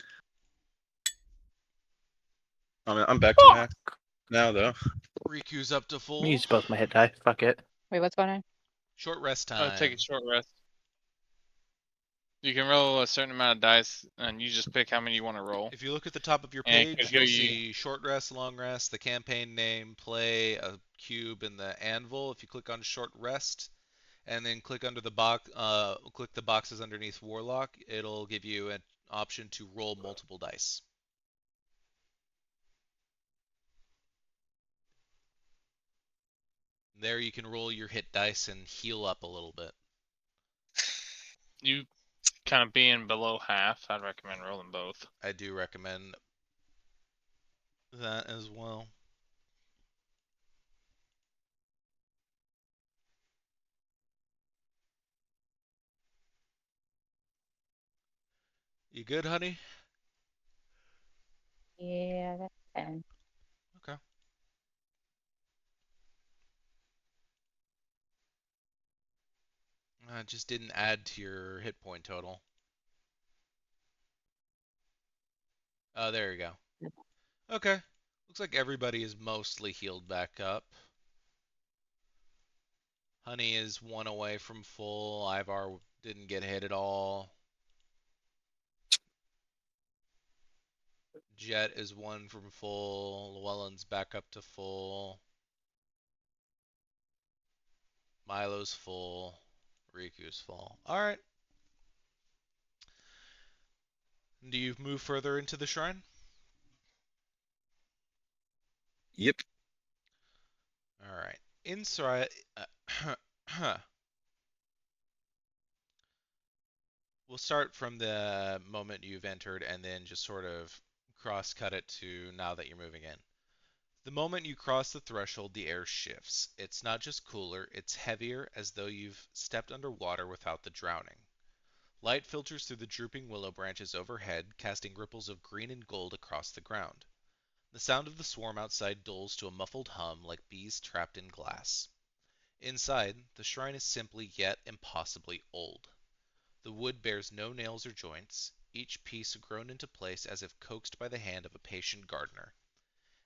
I'm back to max now, though. Riku's up to I'm full. gonna use both my hit die. Fuck it. Wait, what's going on? Short rest Take time. a short rest. You can roll a certain amount of dice, and you just pick how many you want to roll. If you look at the top of your And it page, could you'll heal you. see short rest, long rest, the campaign name, play, a cube, and the anvil. If you click on short rest, and then click under the click the boxes underneath Warlock, it'll give you an option to roll multiple dice. There you can roll your hit dice and heal up a little bit. You kind of being below half, I'd recommend rolling both. I do recommend that as well. You good, honey? Yeah, that's 10. Okay. Just didn't add to your hit point total. Oh, there you go. Okay. Looks like everybody is mostly healed back up. Honey is 1 away from full. Ivar didn't get hit at all. Jet is 1 from full. Llewellyn's back up to full. Milo's full. Riku's full. Alright. Do you move further into the shrine? Yep. Alright. Inside... we'll start from the moment you've entered and then just sort of cross-cut it to now that you're moving in. The moment you cross the threshold, the air shifts. It's not just cooler, it's heavier, as though you've stepped underwater without the drowning. Light filters through the drooping willow branches overhead, casting ripples of green and gold across the ground. The sound of the swarm outside dulls to a muffled hum like bees trapped in glass. Inside, the shrine is simply yet impossibly old. The wood bears no nails or joints, each piece grown into place as if coaxed by the hand of a patient gardener.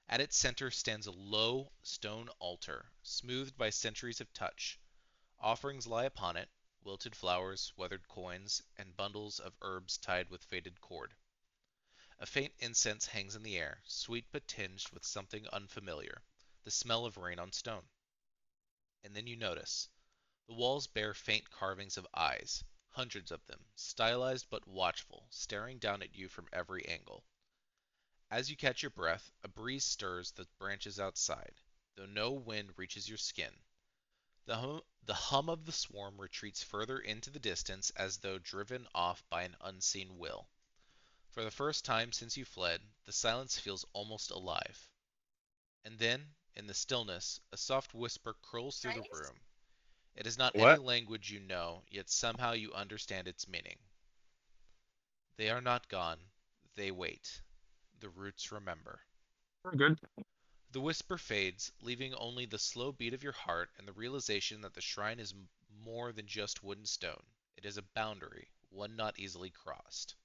At its center stands a low stone altar, smoothed by centuries of touch. Offerings lie upon it, wilted flowers, weathered coins, and bundles of herbs tied with faded cord. A faint incense hangs in the air, sweet but tinged with something unfamiliar. the smell of rain on stone. And then you notice the walls bear faint carvings of eyes, hundreds of them, stylized but watchful, staring down at you from every angle. As you catch your breath, a breeze stirs the branches outside, though no wind reaches your skin. The hum of the swarm retreats further into the distance as though driven off by an unseen will. For the first time since you fled, the silence feels almost alive. And then, in the stillness, a soft whisper curls through the room. It is not any What? language you know, yet somehow you understand its meaning. They are not gone. They wait. The roots remember. We're good. The whisper fades, leaving only the slow beat of your heart and the realization that the shrine is more than just wood and stone. It is a boundary, one not easily crossed.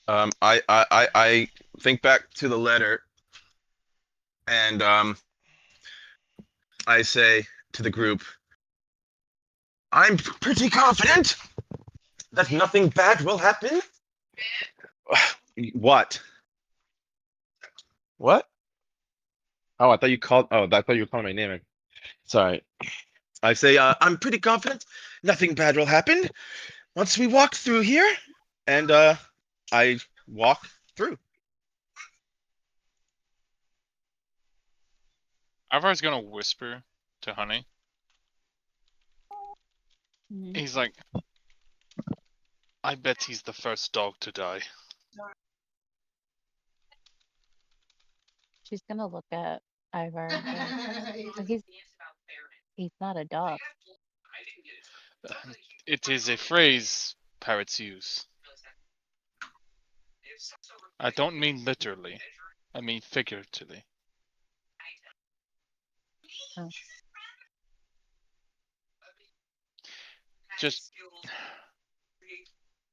I think back to the letter, and I say to the group, I'm pretty confident that nothing bad will happen. What? What? Oh, I thought you called. Oh, I thought you were calling my name. Sorry. I say, I'm pretty confident nothing bad will happen once we walk through here, and I walk through. Ivar's gonna whisper to Honey. Mhm. He's like, I bet he's the first dog to die. She's gonna look at Ivar and say, "Oh, he's not a dog." It is a phrase parrots use. I don't mean literally. I mean figuratively. Oh.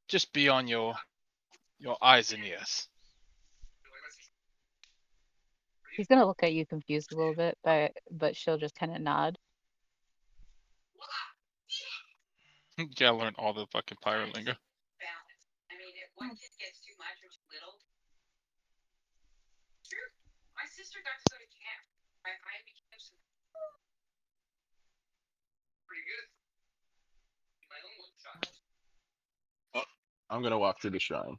Just be on your eyes and ears. She's gonna look at you confused a little bit, but she'll just kind of nod. You gotta learn all the fucking pirate lingo. Oh, I'm gonna walk through the shrine.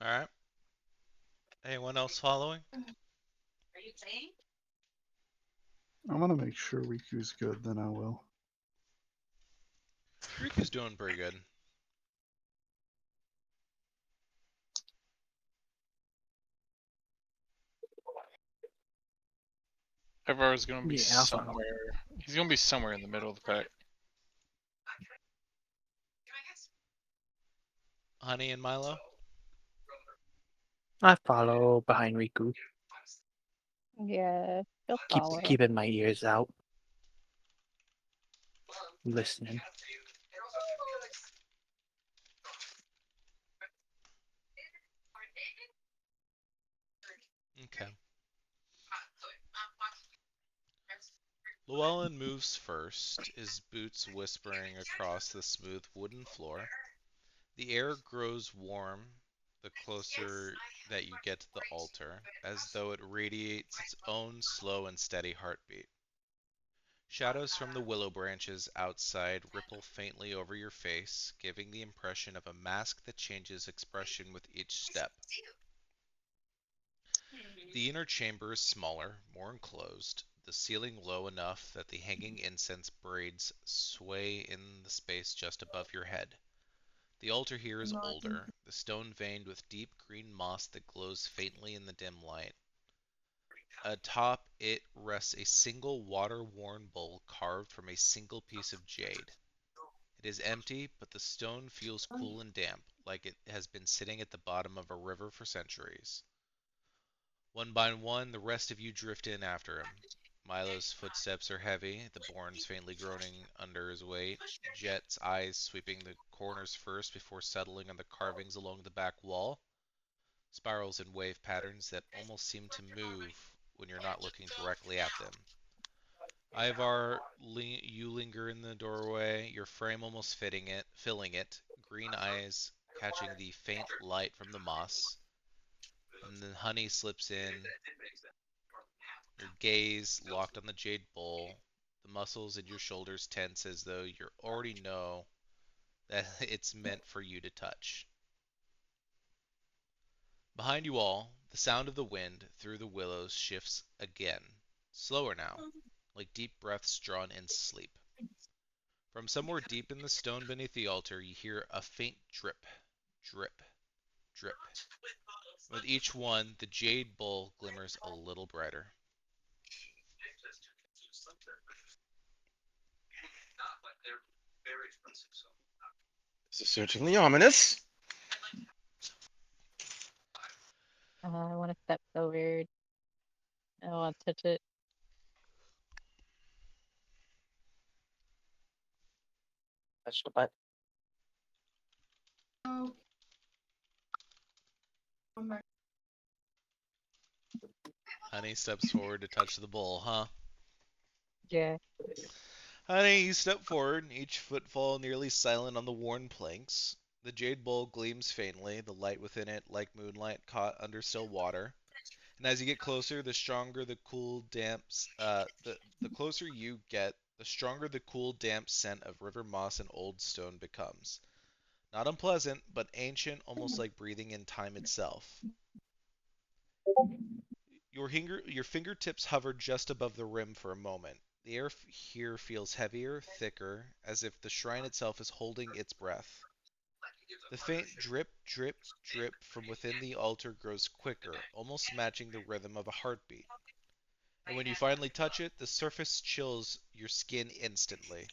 Alright. Anyone else following? I'm gonna make sure Riku's good, then I will. Riku's doing pretty good. Ivar's gonna be Yeah, I'll follow. somewhere. He's gonna be somewhere in the middle of the pack. Honey and Milo? I follow behind Riku, Yeah, she'll follow. keeping my ears out, listening. Okay. Llewellyn moves first, his boots whispering across the smooth wooden floor. The air grows warm the closer that you get to the altar, as though it radiates its own slow and steady heartbeat. Shadows from the willow branches outside ripple faintly over your face, giving the impression of a mask that changes expression with each step. The inner chamber is smaller, more enclosed, the ceiling low enough that the hanging incense braids sway in the space just above your head. The altar here is older, the stone veined with deep green moss that glows faintly in the dim light. Atop it rests a single water-worn bowl carved from a single piece of jade. It is empty, but the stone feels cool and damp, like it has been sitting at the bottom of a river for centuries. One by one, the rest of you drift in after him. Milo's footsteps are heavy, the Born's faintly groaning under his weight, Jet's eyes sweeping the corners first before settling on the carvings along the back wall, spirals and wave patterns that almost seem to move when you're not looking directly at them. Ivar, you linger in the doorway, your frame almost filling it, green eyes catching the faint light from the moss. And then Honey slips in, your gaze locked on the jade bowl, the muscles in your shoulders tense as though you already know that it's meant for you to touch. Behind you all, the sound of the wind through the willows shifts again, slower now, like deep breaths drawn in sleep. From somewhere deep in the stone beneath the altar, you hear a faint drip, drip, drip. With each one, the jade bowl glimmers a little brighter. This is certainly ominous. I want to step forward. I want to touch it. Touch the butt. Oh. One back. Honey steps forward to touch the bowl, huh? Yeah. Honey, you step forward, each footfall nearly silent on the worn planks. The jade bowl gleams faintly, the light within it like moonlight caught under still water. And as you get closer, the stronger the cool, damp, the closer you get, the stronger the cool, damp scent of river moss and old stone becomes. Not unpleasant, but ancient, almost like breathing in time itself. Your fingertips hover just above the rim for a moment. The air here feels heavier, thicker, as if the shrine itself is holding its breath. The faint drip, drip, drip from within the altar grows quicker, almost matching the rhythm of a heartbeat. And when you finally touch it, the surface chills your skin instantly.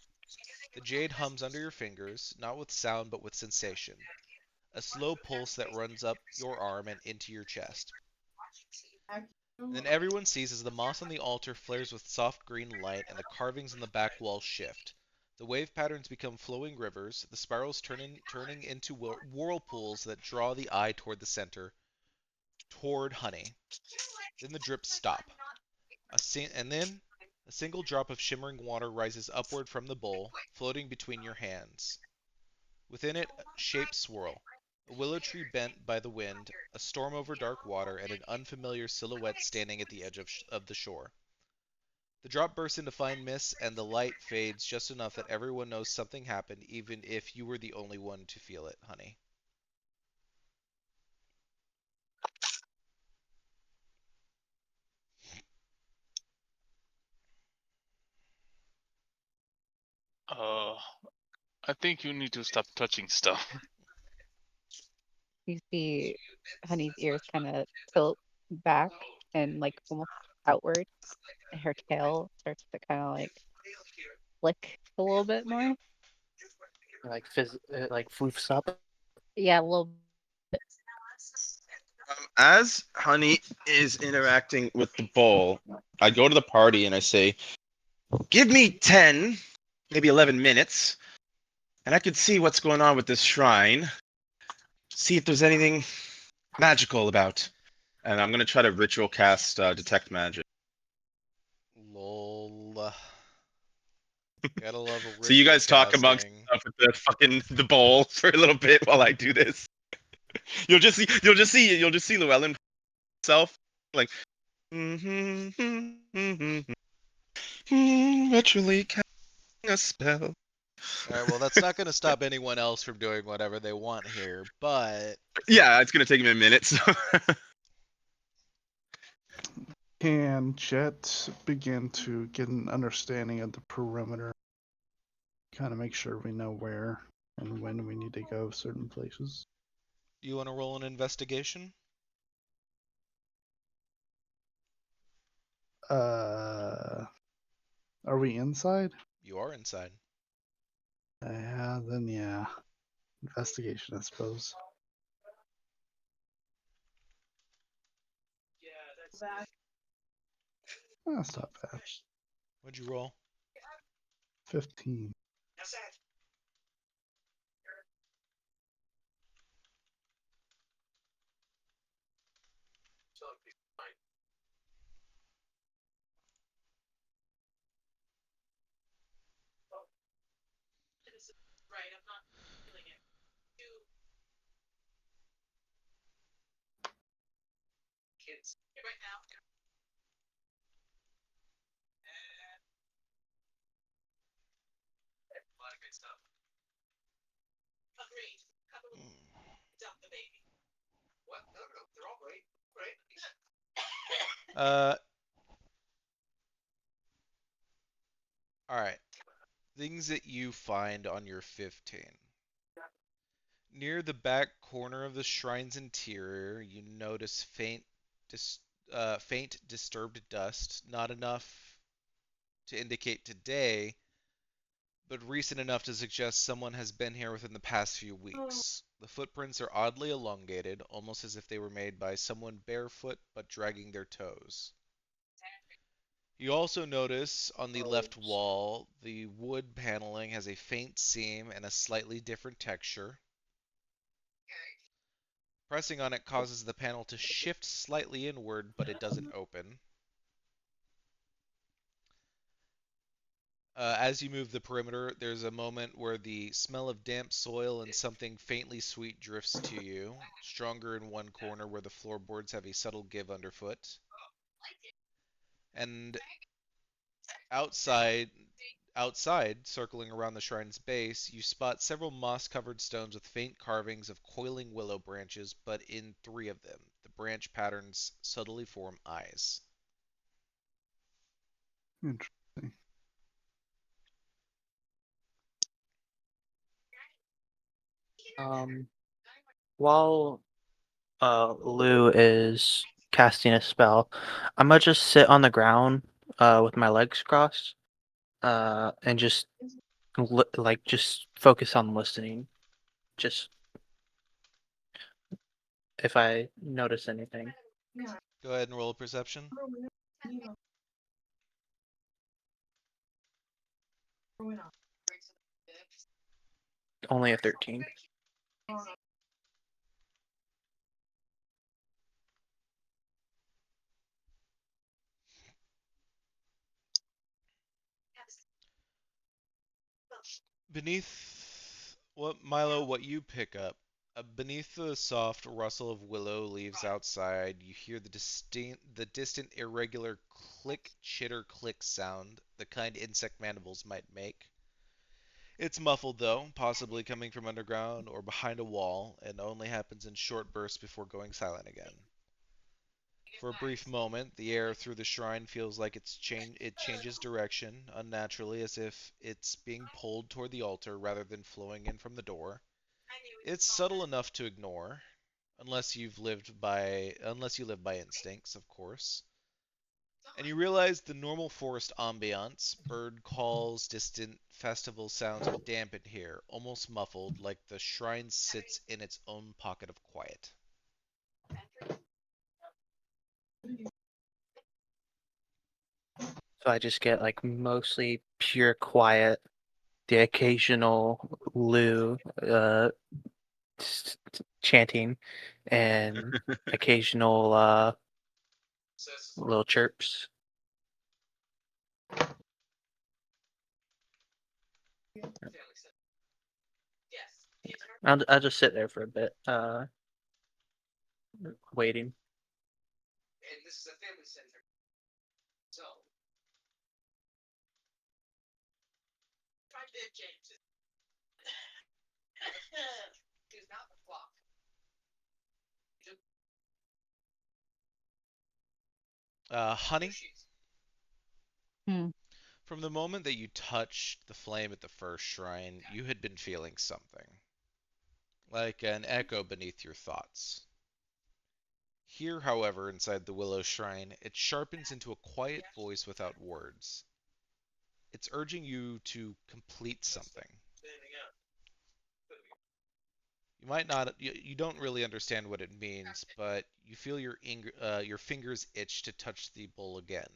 The jade hums under your fingers, not with sound but with sensation. A slow pulse that runs up your arm and into your chest. And then everyone sees as the moss on the altar flares with soft green light and the carvings on the back wall shift. The wave patterns become flowing rivers, the spirals turning into whirlpools that draw the eye toward the center, toward Honey. Then the drips stop. And then a single drop of shimmering water rises upward from the bowl, floating between your hands. Within it, shapes swirl. A willow tree bent by the wind, a storm over dark water, and an unfamiliar silhouette standing at the edge of the shore. The drop bursts into fine mist, and the light fades just enough that everyone knows something happened, even if you were the only one to feel it, Honey. I think you need to stop touching stuff. You see Honey's ears kind of tilt back and like almost outward, and her tail starts to kind of like flick a little bit more. Like floofs up. Yeah, a little. As Honey is interacting with the bowl, I go to the party and I say, "Give me 10, maybe 11 minutes, and I could see what's going on with this shrine. See if there's anything magical about." And I'm gonna try to ritual cast detect magic. Lol. Gotta love a So you ritual guys talk amongst casting. yourself with the fucking the bowl for a little bit while I do this. You'll just see Llewellyn himself like ritually casting a spell. Alright, well, that's not gonna stop anyone else from doing whatever they want here, but Yeah, it's gonna take him a minute. So. Can Jet begin to get an understanding of the perimeter? Kind of make sure we know where and when we need to go certain places. you wanna roll an investigation? Are we inside? You are inside. Yeah, then yeah. Investigation, I suppose. That's not bad. What'd you roll? 15. Uh, all right. Things that you find on your 15. Near the back corner of the shrine's interior, you notice dis- faint disturbed dust, not enough to indicate today, but recent enough to suggest someone has been here within the past few weeks. The footprints are oddly elongated, almost as if they were made by someone barefoot but dragging their toes. You also notice on the left wall, the wood paneling has a faint seam and a slightly different texture. Pressing on it causes the panel to shift slightly inward, but it doesn't open. As you move the perimeter, there's a moment where the smell of damp soil and something faintly sweet drifts to you, stronger in one corner where the floorboards have a subtle give underfoot. And outside, circling around the shrine's base, you spot several moss-covered stones with faint carvings of coiling willow branches, but in 3 of them, the branch patterns subtly form eyes. Interesting. While Lou is casting a spell, I'm gonna just sit on the ground with my legs crossed and just just focus on listening. Just if I notice anything. Go ahead and roll a perception. Only a 13. Beneath what you pick up, beneath the soft rustle of willow leaves outside, you hear the distant irregular click, chitter, click sound, the kind insect mandibles might make. It's muffled though, possibly coming from underground or behind a wall, and only happens in short bursts before going silent again. For a brief moment, the air through the shrine feels like it changes direction, unnaturally, as if it's being pulled toward the altar rather than flowing in from the door. It's subtle enough to ignore, unless you live by instincts, of course. And you realize the normal forest ambiance, bird calls, distant festival sounds are dampened here, almost muffled, like the shrine sits in its own pocket of quiet. So I just get like mostly pure quiet, the occasional Lou chanting, and occasional little chirps. I'll just sit there for a bit, waiting. Honey, Hmm. from the moment that you touched the flame at the first shrine, you had been feeling something, like an echo beneath your thoughts. Here, however, inside the Willow Shrine, it sharpens into a quiet voice without words. It's urging you to complete something. You might not, you don't really understand what it means, but you feel your fingers itch to touch the bowl again.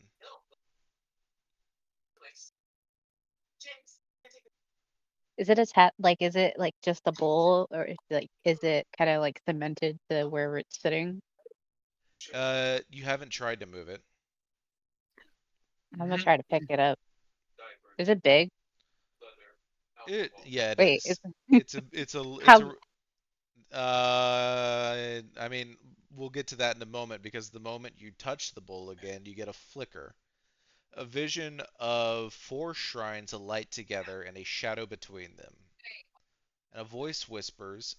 Is it attached? Like, is it like just a bowl, or is it kind of like cemented to where it's sitting? You haven't tried to move it. I'm gonna try to pick it up. Is it big? Yeah, it Wait, is. how? I mean, we'll get to that in a moment because the moment you touch the bowl again, you get a flicker. A vision of four shrines alight together and a shadow between them. And a voice whispers,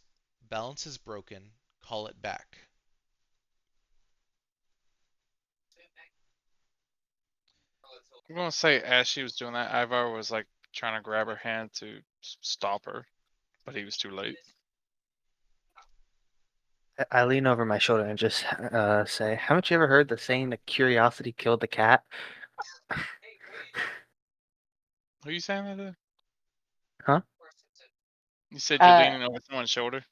"Balance is broken, call it back." I'm gonna say as she was doing that, Ivar was like trying to grab her hand to stop her, but he was too late. I lean over my shoulder and just say, "Haven't you ever heard the saying that curiosity killed the cat?" Who you saying that to? Huh? You said you're leaning over someone's shoulder?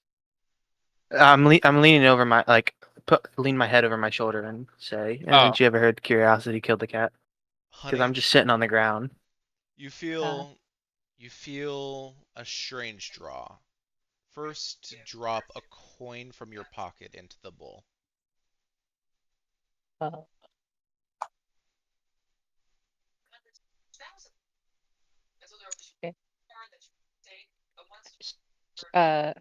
I'm leaning over my lean my head over my shoulder and say, Oh, "Haven't you ever heard curiosity killed the cat?" Because I'm Honey, just sitting on the ground. you feel you feel a strange draw. First, drop a coin from your pocket into the bowl. Uh, okay.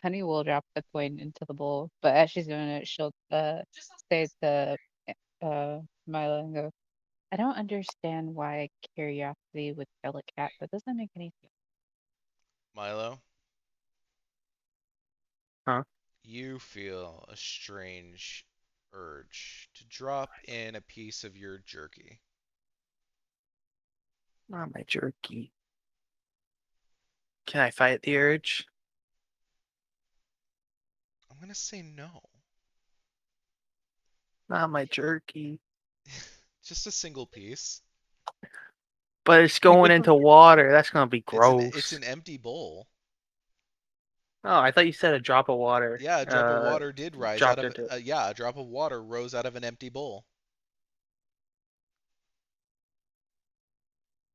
Honey will drop the coin into the bowl, but as she's doing it, she'll say to Milo and go, "I don't understand why curiosity would kill a cat. That doesn't make any sense." Milo, Huh? you feel a strange urge to drop in a piece of your jerky. Not my jerky. Can I fight the urge? I'm gonna say no. Not my jerky. Just a single piece. But it's going into water. That's gonna be It's gross. an empty bowl. Oh, I thought you said a drop of water. Yeah, a drop of water did rise out Dropped of into it. yeah, a drop of water rose out of an empty bowl.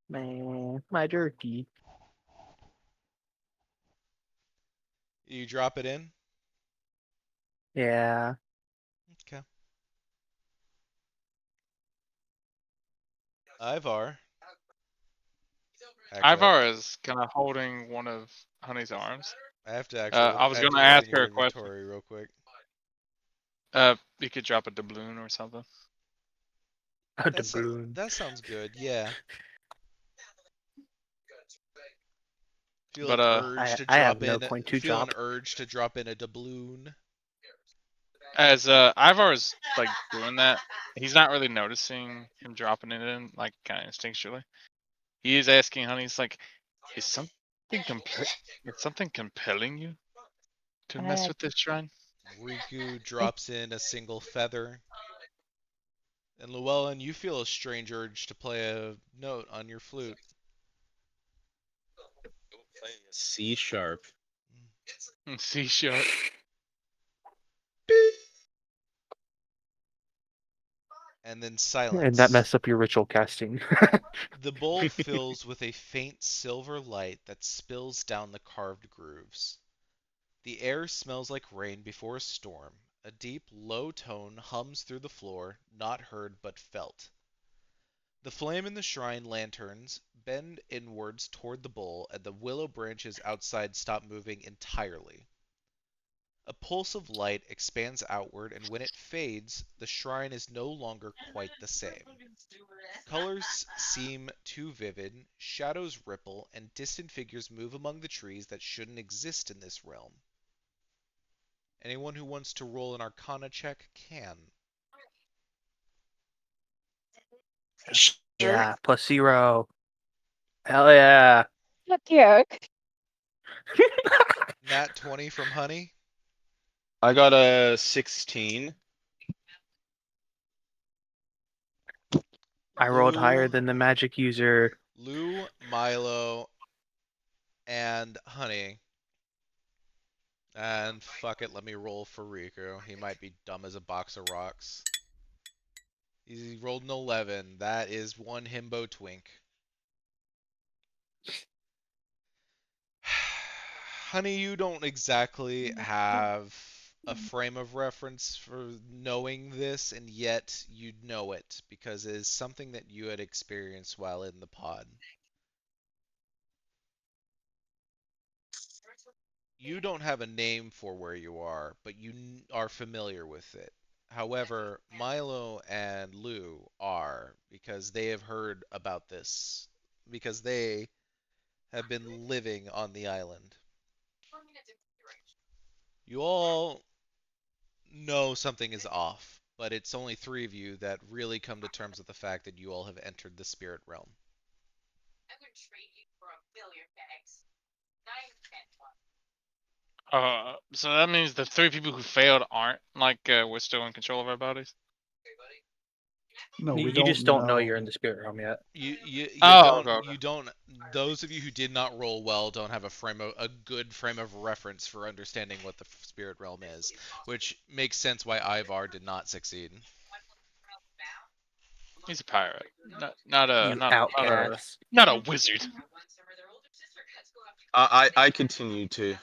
Man, my jerky. You drop it in? Yeah. Okay. Ivar. Actually, Ivar is kind of holding one of Honey's arms. I have to I was I have to gonna look ask in her your a question. inventory real quick. You could drop a doubloon or something. A doubloon. That sounds good. Yeah. Feel But an urge to I have drop no in. coin to Feel an drop. urge to drop in a doubloon. as Ivar is like doing that, he's not really noticing him dropping it in, like kind of instinctually. He is asking Honey, he's like, is something compelling you to mess Uh, with this shrine? Riku drops in a single feather. And Llewellyn, you feel a strange urge to play a note on your flute. Playing a C sharp. C sharp. And then And that silence. messed up your ritual casting. The bowl fills with a faint silver light that spills down the carved grooves. The air smells like rain before a storm. A deep, low tone hums through the floor, not heard but felt. The flame in the shrine lanterns bend inwards toward the bowl, and the willow branches outside stop moving entirely. A pulse of light expands outward, and when it fades, the shrine is no longer quite the same. Colors seem too vivid, shadows ripple, and distant figures move among the trees that shouldn't exist in this realm. Anyone who wants to roll an Arcana check can. Yeah, +0. Hell yeah. Fuck yeah. Nat 20 from Honey. I got a 16. I rolled higher than the magic user. Lou, Milo, and Honey. And fuck it, let me roll for Riku. He might be dumb as a box of rocks. He rolled an 11. That is one himbo twink. Honey, you don't exactly have a frame of reference for knowing this, and yet you know it because it is something that you had experienced while in the pod. You don't have a name for where you are, but you are familiar with it. However, Milo and Lou are because they have heard about this because they have been living on the island. You all know something is off, but it's only three of you that really come to terms with the fact that you all have entered the spirit realm. So that means the three people who failed aren't like we're still in control of our bodies. No, You we you don't just don't know know. you're in the spirit realm yet. Oh, okay, okay. You don't. Those of you who did not roll well don't have a good frame of reference for understanding what the spirit realm is, which makes sense why Ivar did not succeed. He's a pirate, not a You outcast. not a wizard. I continue to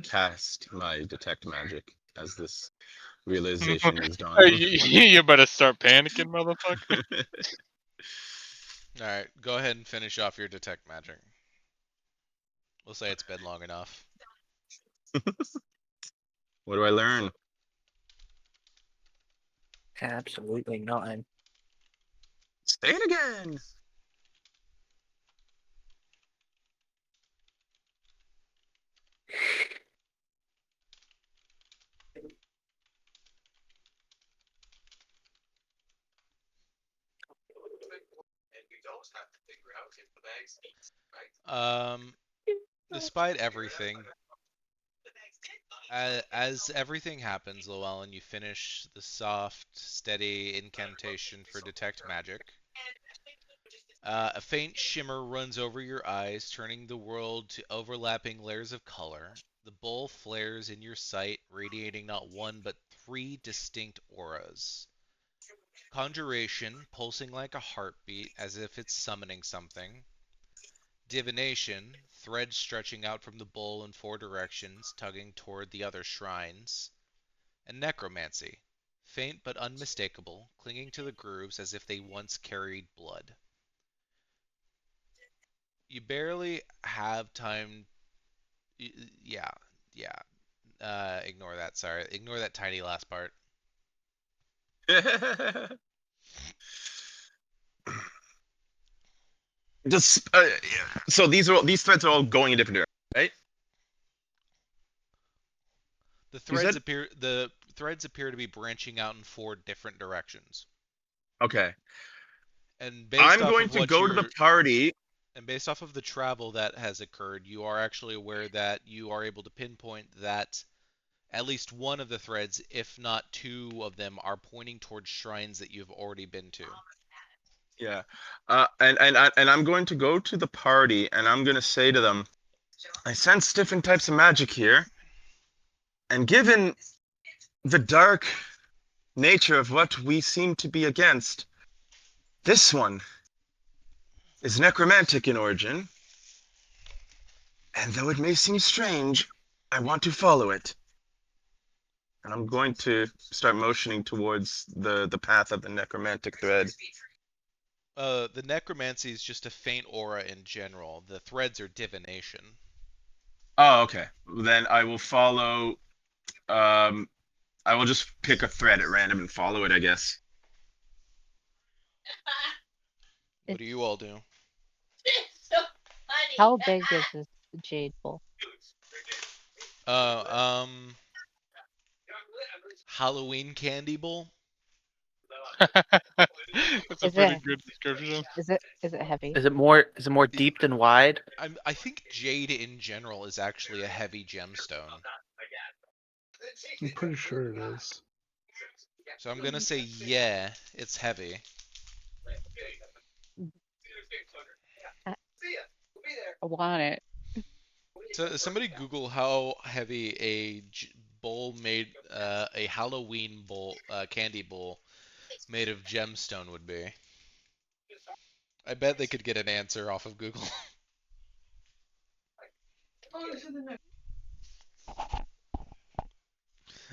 cast my detect magic as this realization is dawning. You better start panicking, motherfucker. All right, go ahead and finish off your detect magic. We'll say it's been long enough. What do I learn? Absolutely nothing. Say it again. Despite everything, as everything happens, Llewellyn, you finish the soft, steady incantation for detect magic. A faint shimmer runs over your eyes, turning the world to overlapping layers of color. The bowl flares in your sight, radiating not one but three distinct auras. Conjuration, pulsing like a heartbeat, as if it's summoning something. Divination, threads stretching out from the bowl in four directions, tugging toward the other shrines. And necromancy, faint but unmistakable, clinging to the grooves as if they once carried blood. You barely have time. Yeah, yeah. Ignore that. Sorry, ignore that tiny last part. Just so these threads are all going in different directions, right? The You threads said appear. The threads appear to be branching out in four different directions. okay. And based I'm off going of to what go to the you're party. and based off of the travel that has occurred, you are actually aware that you are able to pinpoint that at least one of the threads, if not two of them, are pointing towards shrines that you've already been to. Yeah, and I'm going to go to the party, and I'm going to say to them, I sense different types of magic here, and given the dark nature of what we seem to be against, this one is necromantic in origin, and though it may seem strange, I want to follow it. And I'm going to start motioning towards the path of the necromantic thread. The necromancy is just a faint aura in general. The threads are divination. Oh, okay. Then I will follow. Um, I will just pick a thread at random and follow it, I guess. What do you all do? So funny. How big is this jade bowl? Uh, um, Halloween candy bowl. That's a Is pretty it good description. is it heavy? Is it more deep than wide? I think jade in general is actually a heavy gemstone. I'm pretty sure it is. So I'm gonna say yeah, it's heavy. I want it. So somebody Google how heavy a bowl made, a Halloween bowl, candy bowl made of gemstone would be. I bet they could get an answer off of Google.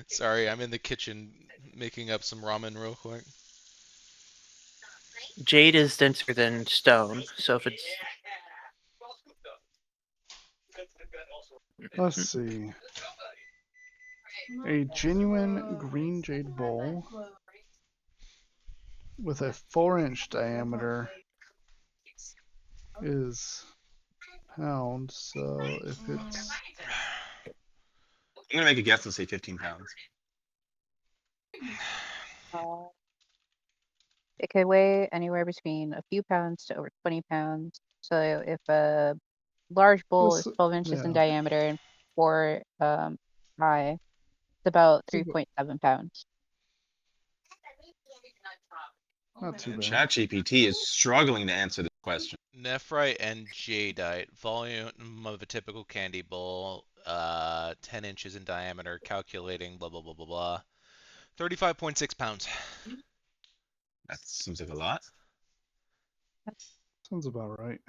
Sorry, I'm in the kitchen making up some ramen real quick. Jade is denser than stone, so if it's Let's see. A genuine green jade bowl with a 4-inch diameter is pounds. So if it's I'm gonna make a guess and say 15 pounds. It could weigh anywhere between a few pounds to over 20 pounds. So if a large bowl is this, 12 inches in yeah, diameter and 4 high, it's about it's about- 3.7 pounds. not too And bad. ChatGPT is struggling to answer this question. Nephrite and jadeite, volume of a typical candy bowl, 10 inches in diameter, calculating blah blah blah blah blah. 35.6 pounds. That seems like a lot. Sounds about right.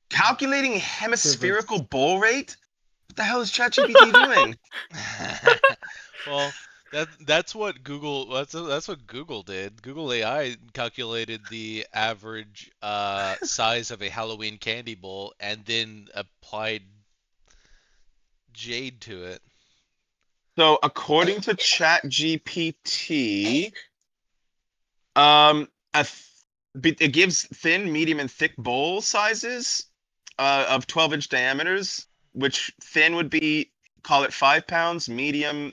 Calculating hemispherical bowl rate? What the hell is ChatGPT doing? Well, that's what Google that's what Google did. Google AI calculated the average size of a Halloween candy bowl and then applied jade to it. So according to ChatGPT, um, it gives thin, medium, and thick bowl sizes of 12-inch diameters, which thin would be, call it 5 pounds, medium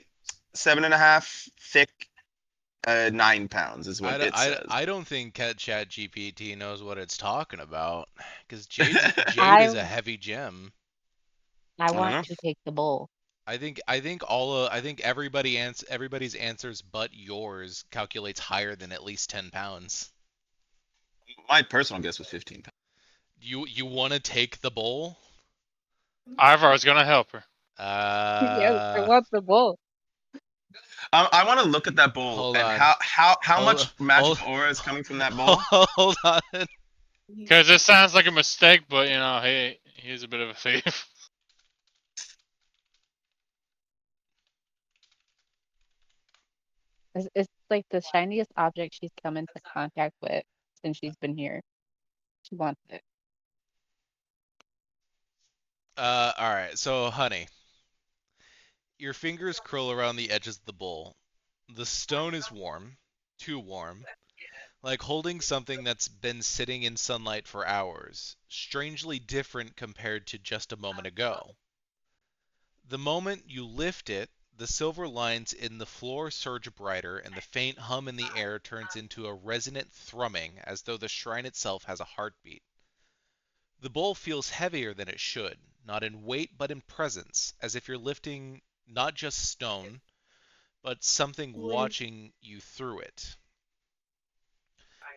7.5, thick 9 pounds is what it says. I don't think ChatGPT knows what it's talking about because jade I is a heavy gem. I don't want know. to take the bowl. I think everybody's answers but yours calculates higher than at least 10 pounds. My personal guess was 15 pounds. You want to take the bowl? Ivar's gonna help her. Yes, I want the bowl. I want to look at that bowl Hold and on. how Hold- much magical hold- aura is coming from that bowl. Hold on. Because it sounds like a mistake, but you know, he's a bit of a thief. It's like the shiniest object she's come into contact with since she's been here. She wants it. All right. So, honey, your fingers curl around the edges of the bowl. The stone is warm, too warm, like holding something that's been sitting in sunlight for hours, strangely different compared to just a moment ago. The moment you lift it, the silver lines in the floor surge brighter, and the faint hum in the air turns into a resonant thrumming, as though the shrine itself has a heartbeat. The bowl feels heavier than it should, not in weight but in presence, as if you're lifting not just stone, but something watching you through it.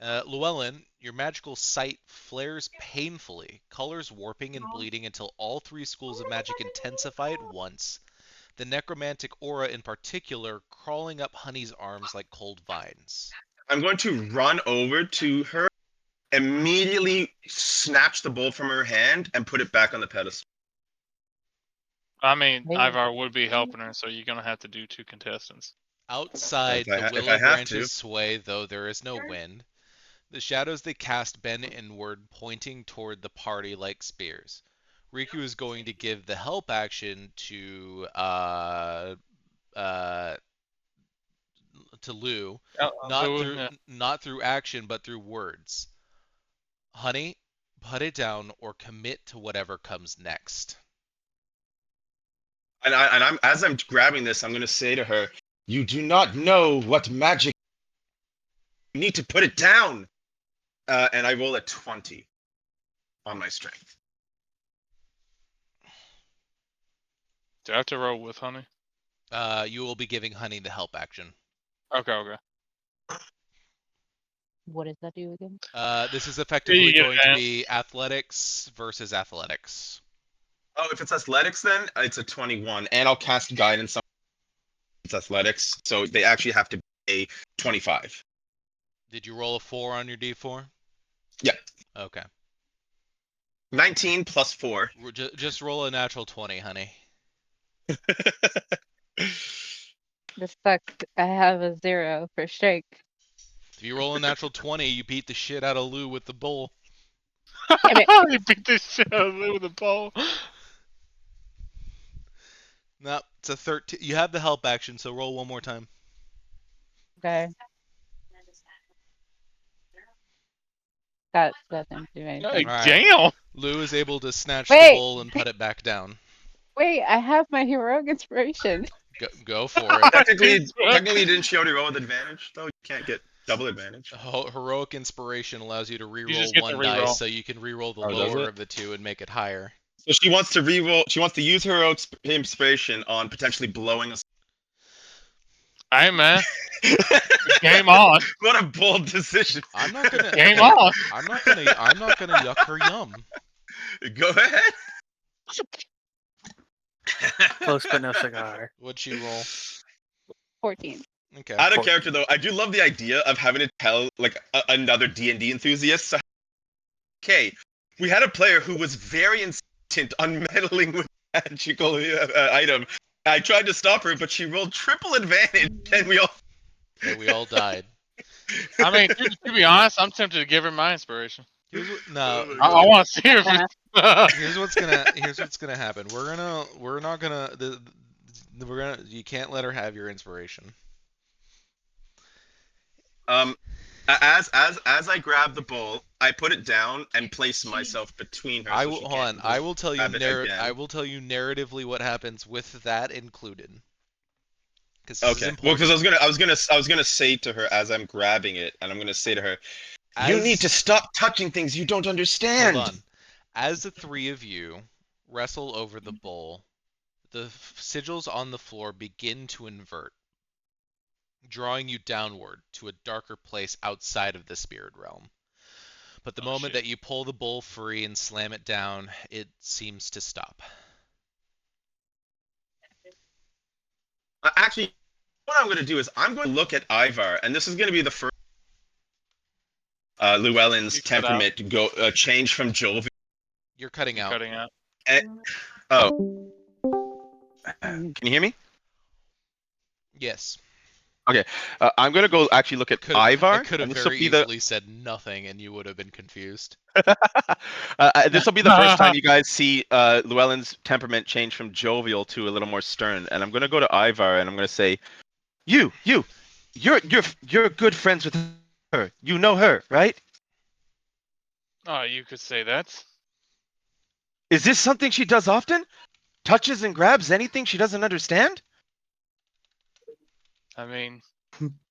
Llewellyn, your magical sight flares painfully, colors warping and bleeding until all three schools of magic intensify at once, the necromantic aura in particular crawling up Honey's arms like cold vines. I'm going to run over to her, immediately snatch the bowl from her hand, and put it back on the pedestal. I mean, Hey. Ivar would be helping her, so you're gonna have to do 2 contestants. Outside, If I the ha- if willow I have branches to. sway, though there is no wind. The shadows they cast bend inward, pointing toward the party like spears. Riku is going to give the help action to Lou, Lou, yeah. not through action but through words. Honey, put it down or commit to whatever comes next. And I'm as I'm grabbing this, I'm going to say to her, "You do not know what magic. You need to put it down." And I roll a 20 on my strength. Do I have to roll with Honey? You will be giving Honey the help action. Okay. What does that do again? This is effectively You get going to advanced. be athletics versus athletics. Oh, if it's athletics, then it's a 21, and I'll cast guidance on it's athletics, so they actually have to be a 25. Did you roll a 4 on your d4? Yeah. Okay. 19 plus 4. Just roll a natural 20, honey. This sucks. I have a 0 for strength. If you roll a natural 20, you beat the shit out of Lou with the bowl. Damn it. You beat this shit out of me with a ball. No, it's a 13. You have the help action, so roll one more time. Okay. That doesn't do Hey, anything. Alright. damn. Lou is able to snatch Wait. the bowl and put it back down. Wait, I have my heroic inspiration. Go for it. Technically, didn't she already roll with advantage, though? You can't get double advantage. Heroic inspiration allows you to You reroll just get to one reroll. dice, so you can reroll the Oh, does lower it? of the two and make it higher. So she wants to reroll. She wants to use her inspiration on potentially blowing us. Hey, man. Game on. What a bold decision. I'm not gonna. Game hey, on. I'm not gonna yuck her yum. Go ahead. Close but no cigar. What'd she roll? 14. Okay. Out of character, though, I do love the idea of having to tell like another D&D enthusiast. So, okay, we had a player who was very insistent on meddling with magical item. I tried to stop her, but she rolled triple advantage, and we all died. I mean, to be honest, I'm tempted to give her my inspiration. Here's what. No. I want to see her. Here's what's gonna happen. You can't let her have your inspiration. As I grab the bowl, I put it down and place myself between her. I so will she hold can't on. I will tell you grab it again. I will tell you narratively what happens with that included. Okay. Well, because I was gonna say to her as I'm grabbing it, and I'm gonna say to her, "You need to stop touching things you don't understand." Hold on. As the three of you wrestle over the bowl, the sigils on the floor begin to invert, drawing you downward to a darker place outside of the spirit realm. But the moment that you pull the bowl free and slam it down, it seems to stop. Actually, what I'm going to do is I'm going to look at Ivar, and this is going to be the first Llewellyn's temperament to go change from jovial. You're cutting out. Cutting out. Oh. Can you hear me? Yes. Okay. I'm going to go actually look at Ivar. I could have very easily said nothing, and you would have been confused. This will be the first time you guys see Llewellyn's temperament change from jovial to a little more stern. And I'm going to go to Ivar, and I'm going to say, you're good friends with her. You know her, right? Oh, you could say that. Is this something she does often? Touches and grabs anything she doesn't understand? I mean,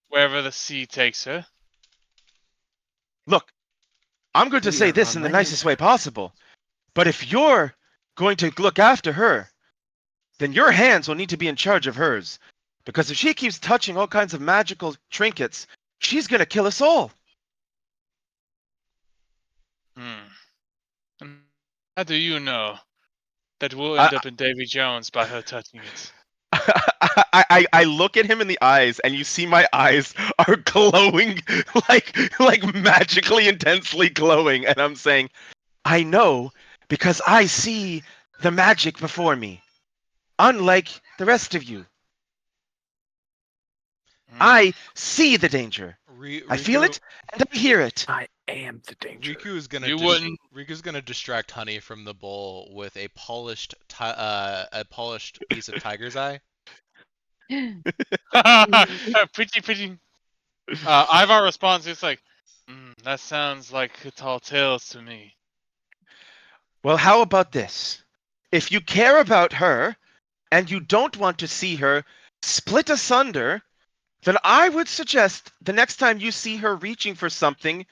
wherever the sea takes her. Look, I'm going to say this in the nicest way possible. But if you're going to look after her, then your hands will need to be in charge of hers. Because if she keeps touching all kinds of magical trinkets, she's going to kill us all. And how do you know that we'll end up in Davy Jones by her touching it? I look at him in the eyes, and you see my eyes are glowing, like magically intensely glowing, and I'm saying, I know because I see the magic before me, unlike the rest of you. I see the danger. I feel it, and I hear it. I am the danger. Riku's gonna distract Honey from the bowl with a polished piece of tiger's eye. Pretty. Ivar responds, it's like, that sounds like tall tales to me. Well, how about this? If you care about her, and you don't want to see her split asunder, then I would suggest the next time you see her reaching for something,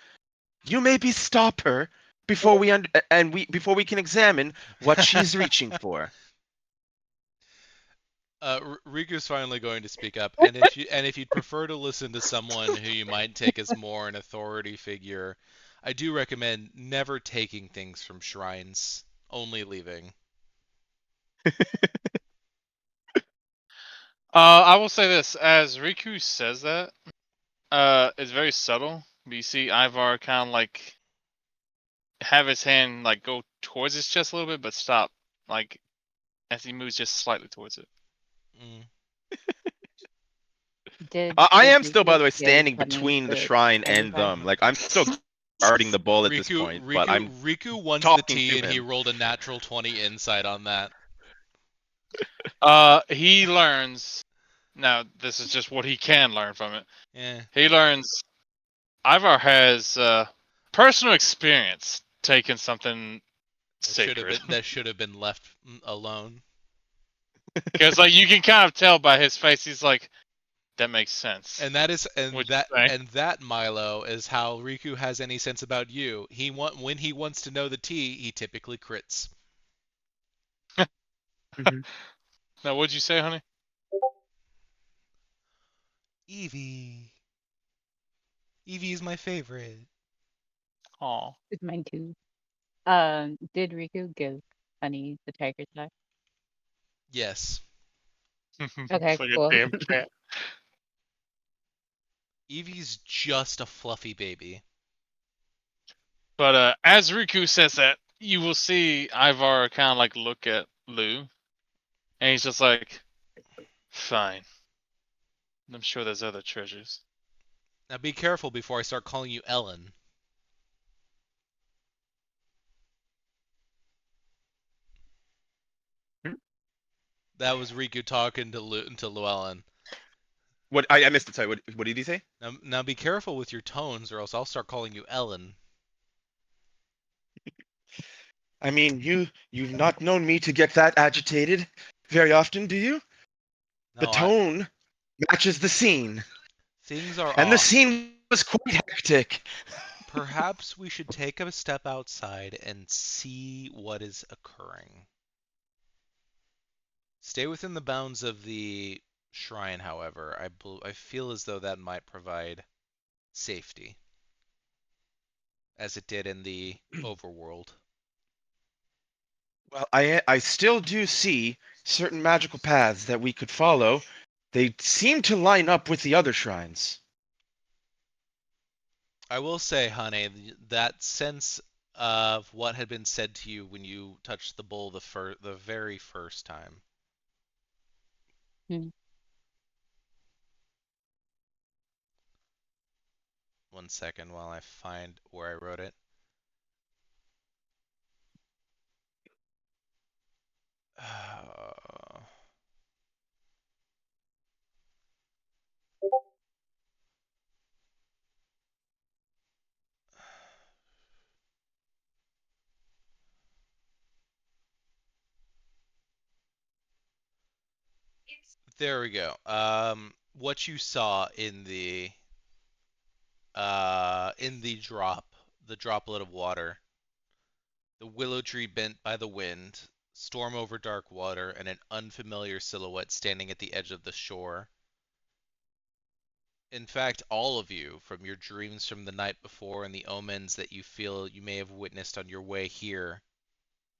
you maybe stop her before we can examine what she's reaching for. Riku's finally going to speak up, and if you'd prefer to listen to someone who you might take as more an authority figure, I do recommend never taking things from shrines, only leaving. I will say this: as Riku says that, it's very subtle. But you see Ivar kind of like have his hand like go towards his chest a little bit, but stop like as he moves just slightly towards it. Mm. I Did am still, by Riku the way, give standing Honey between the the shrine tiger and eye? them. Like I'm still guarding the bull at this point, but I'm Riku wants the talking tea, to and he him. rolled a natural 20 insight on that. He learns. Now, this is just what he can learn from it. Yeah, He learns Ivar has personal experience taking something sacred. that should have been left alone. Because like you can kind of tell by his face, he's like, that makes sense. And that is What you say? and that Milo is how Riku has any sense about you. When he wants to know the tea, he typically crits. Mhm. Now, what'd you say, honey? Evie. Evie is my favorite. Aw. It's mine too. Did Riku give Honey the tiger's eye? Yes. Okay, It's like a cool. damn cat. Evie's just a fluffy baby. But as Riku says that, you will see Ivar kind of like look at Lou, and he's just like, fine. I'm sure there's other treasures. Now be careful before I start calling you Ellen. That was Riku talking to Llewellyn. What I missed it. Sorry. What did he say? Now be careful with your tones, or else I'll start calling you Ellen. I mean, you've not known me to get that agitated very often, do you? The No, tone matches the scene, things are and the off. scene was quite hectic. Perhaps we should take a step outside and see what is occurring. Stay within the bounds of the shrine, however. I feel as though that might provide safety, as it did in the overworld. Well, I still do see certain magical paths that we could follow. They seem to line up with the other shrines. I will say, honey, that sense of what had been said to you when you touched the bowl the very first time. Hmm. One second while I find where I wrote it. There we go. What you saw in the droplet of water, the willow tree bent by the wind, storm over dark water, and an unfamiliar silhouette standing at the edge of the shore. In fact, all of you, from your dreams from the night before and the omens that you feel you may have witnessed on your way here,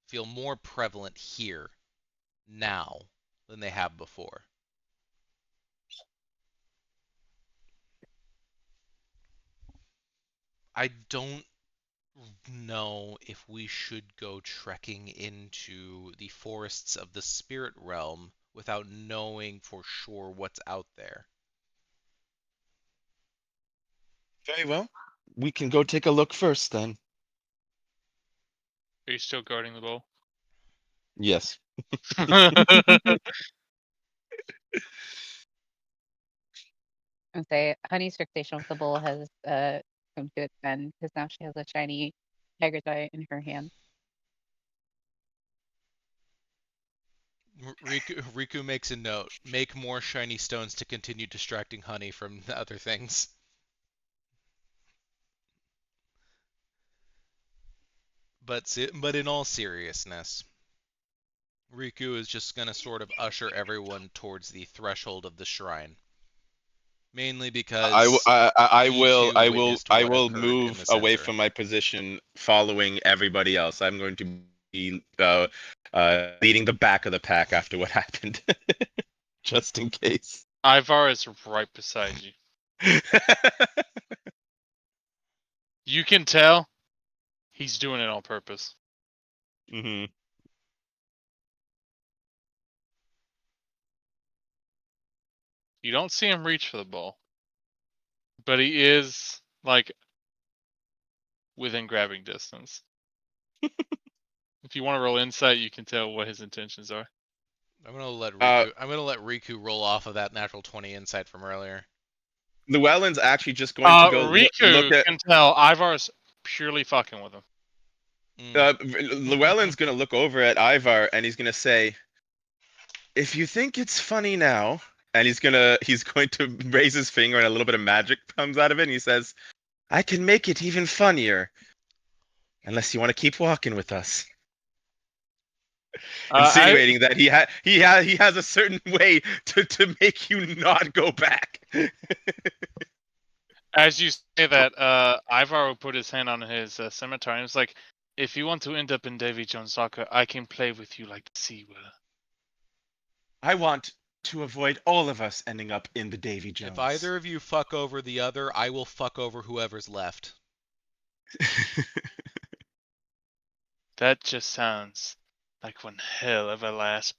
feel more prevalent here now than they have before. I don't know if we should go trekking into the forests of the spirit realm without knowing for sure what's out there. Very well. We can go take a look first, then. Are you still guarding the bowl? Yes. And say Honey's fixation with the bowl has come to its end because now she has a shiny tiger's eye in her hand. Riku makes a note. Make more shiny stones to continue distracting Honey from the other things. But in all seriousness, Riku is just gonna sort of usher everyone towards the threshold of the shrine. Mainly because he too witnessed I what will occurred in move the away center. from my position, following everybody else. I'm going to be leading the back of the pack after what happened, just in case. Ivar is right beside you. You can tell he's doing it on purpose. hmm You don't see him reach for the ball, but he is like within grabbing distance. If you want to roll insight, you can tell what his intentions are. I'm gonna let Uh, Riku. I'm gonna let Riku roll off of that natural 20 insight from earlier. Llewellyn's actually just going to go look Riku at. can tell Ivar's purely fucking with him. Llewellyn's going to look over at Ivar and he's going to say, "If you think it's funny now," and he's going to raise his finger and a little bit of magic comes out of it, and he says, "I can make it even funnier, unless you want to keep walking with us." Insinuating that he has a certain way to make you not go back. As you say that, Ivar will put his hand on his scimitar and it's like, if you want to end up in Davy Jones' soccer, I can play with you like the sea will. I want to avoid all of us ending up in the Davy Jones. If either of you fuck over the other, I will fuck over whoever's left. That just sounds like one hell of a last,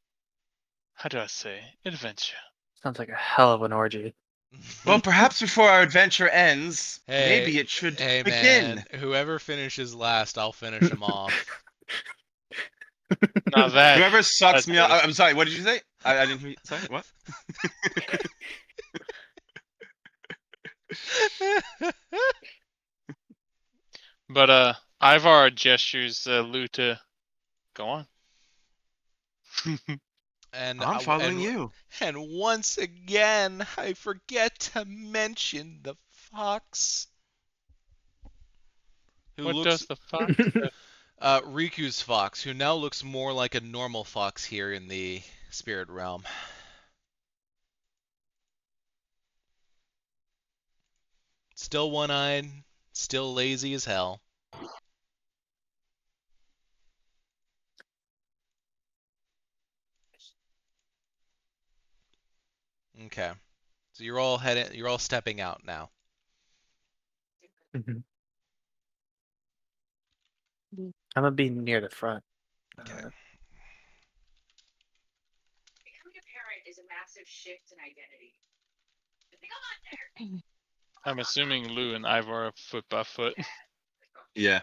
how do I say, adventure. Sounds like a hell of an orgy. Well, perhaps before our adventure ends, Hey, maybe it should hey begin. man, whoever finishes last, I'll finish him off. Now that Whoever sucks that's me up. good. I'm sorry. What did you say? I didn't hear you. Sorry. What? But Ivar gestures Lou to go on. And I'm following you. And once again, I forget to mention the fox. Who What looks does the fox do? Riku's fox, who now looks more like a normal fox here in the spirit realm. Still one-eyed, still lazy as hell. Okay. So you're all stepping out now. I'm gonna be near the front. Okay. Becoming a parent is a massive shift in identity. I'm assuming Lou and Ivar are foot by foot. Yeah.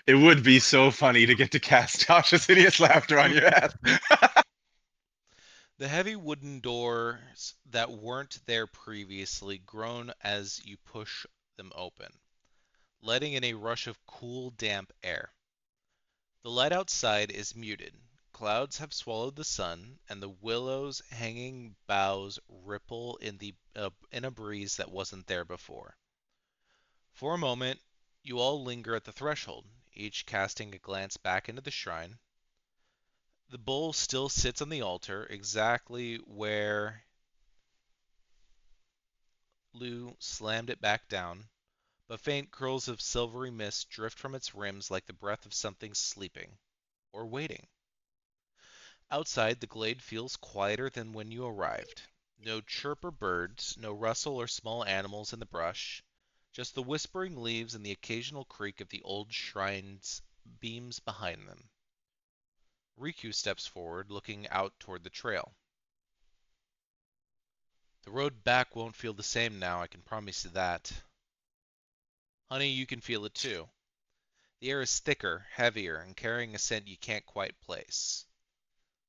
It would be so funny to get to cast Josh's hideous laughter on your ass. The heavy wooden doors that weren't there previously groan as you push them open, letting in a rush of cool, damp air. The light outside is muted. Clouds have swallowed the sun, and the willow's hanging boughs ripple in a breeze that wasn't there before. For a moment, you all linger at the threshold, each casting a glance back into the shrine. The bowl still sits on the altar, exactly where Lou slammed it back down, but faint curls of silvery mist drift from its rims like the breath of something sleeping or waiting. Outside, the glade feels quieter than when you arrived. No chirp or birds, no rustle or small animals in the brush, just the whispering leaves and the occasional creak of the old shrine's beams behind them. Riku steps forward, looking out toward the trail. The road back won't feel the same now, I can promise you that. Honey, you can feel it too. The air is thicker, heavier, and carrying a scent you can't quite place.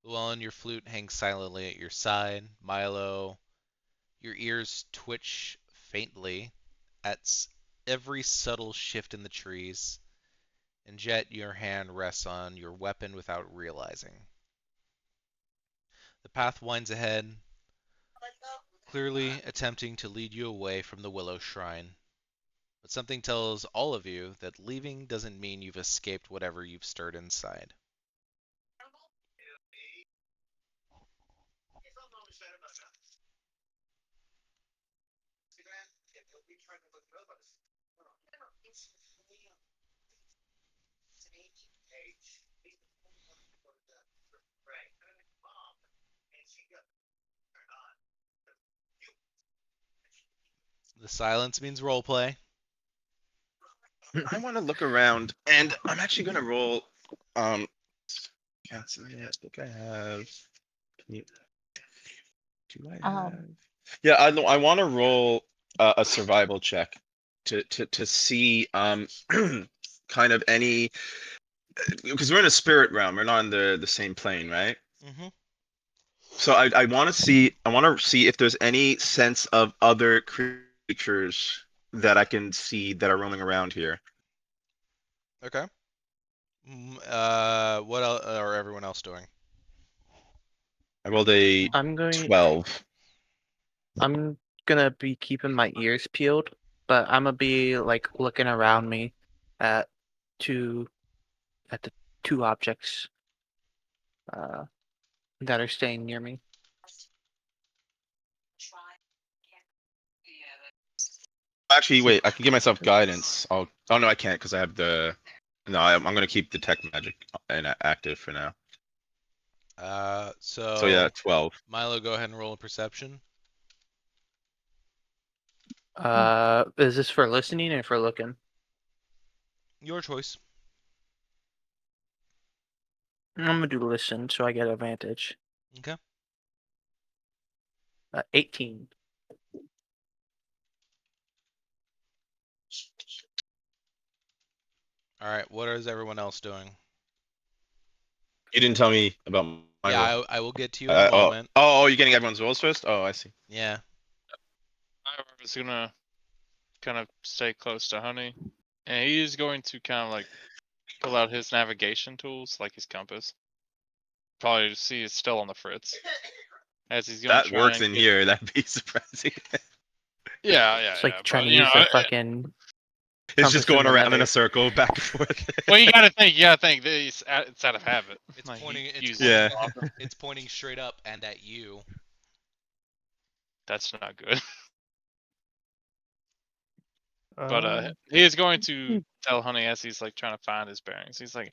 Llewellyn, your flute hangs silently at your side. Milo, your ears twitch faintly at every subtle shift in the trees. And Jet, your hand rests on your weapon without realizing. The path winds ahead, clearly attempting to lead you away from the Willow Shrine. But something tells all of you that leaving doesn't mean you've escaped whatever you've stirred inside. The silence means roleplay. I want to look around, and I'm actually gonna roll. Can't say I think I have. Can you, do I have? Yeah, I want to roll a survival check to see kind of any, because we're in a spirit realm. We're not in the same plane, right? Mm-hmm. So I want to see if there's any sense of other creatures that I can see that are roaming around here. Okay. What are everyone else doing? I rolled a I'm 12. gonna be keeping my ears peeled, but I'm gonna be like looking around me at two at the two objects uh that are staying near me. Actually, wait, I can give myself guidance. Oh no, I can't because I have the. No, I'm gonna keep detect magic active for now. So yeah, 12. Milo, go ahead and roll a perception. Is this for listening or for looking? Your choice. I'm gonna do listen, so I get advantage. Okay. 18. All right. What is everyone else doing? You didn't tell me about my roll. I will get to you in a moment. Oh, you're getting everyone's rolls first? Oh, I see. Yeah. I was gonna kind of stay close to Honey, and he is going to kind of like pull out his navigation tools, like his compass. Probably to see it's still on the fritz, as he's gonna That try works and in get. here. That'd be surprising. Yeah. It's like trying But to you use know, the fucking It's just compass in going the around in nether. a circle, back and forth. well, you gotta think. It's out of habit. It's Like, he pointing. It's uses pointing. it Yeah. often. It's pointing straight up and at you. That's not good. Uh, But he is going to tell Honey as he's like trying to find his bearings. He's like,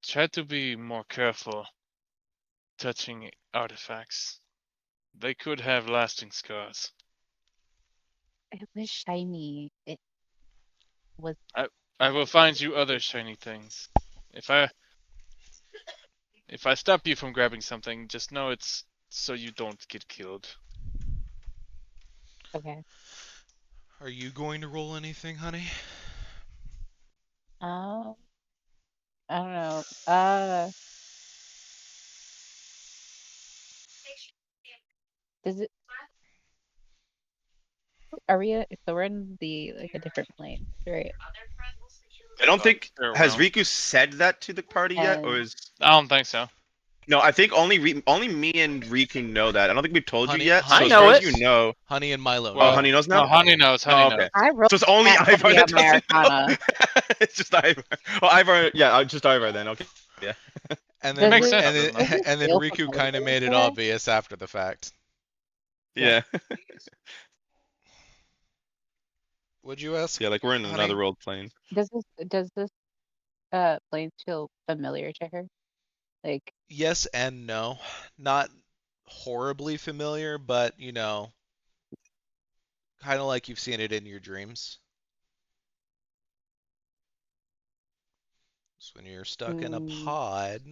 try to be more careful touching artifacts. They could have lasting scars. It was shiny. It was. I will find you other shiny things. If I stop you from grabbing something, just know it's so you don't get killed. Okay. Are you going to roll anything, honey? Um, I don't know. Does it? Are we? So we're in the like a different plane, right? I don't think Spirit has realm. Riku said that to the party yet, or And is I don't think so. no? I think only me and Riku know that. I don't think we've told you Honey, yet. honey So I as far know as it. you know, Honey and Milo Well, Honey knows now. No, Honey knows. Honey Oh, knows. okay. I rolled So it's only at Ivar heavy that doesn't Americana. know. It's just Ivar. Oh, Ivar. Yeah, just Ivar then. Okay. Yeah. And Does then Makes it? sense. and Doesn't Does then it? it and then feel Riku kind of familiar made it to her? obvious after the fact. Yeah. Would you ask, Yeah. Like we're in honey? another world plane. Does this plane feel familiar to her? Like, Yes and no. Not horribly familiar, but kind of like you've seen it in your dreams. So when you're stuck in a mm, pod,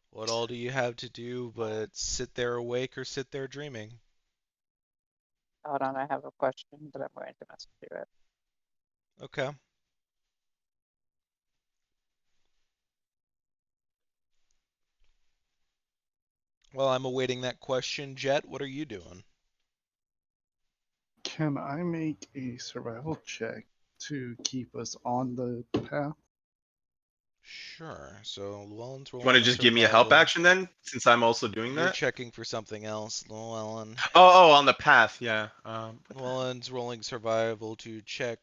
what all do you have to do but sit there awake or sit there dreaming? hold on, I have a question, but I'm going to mess through it. Okay. Well, I'm awaiting that question. Jet, what are you doing? can I make a survival check to keep us on the path? Sure. So Llewellyn's You want rolling to a just give me a help survival. action then, since I'm also doing You're that? checking for something else, Llewellyn. Oh, on the path. Yeah. Llewellyn's rolling survival to check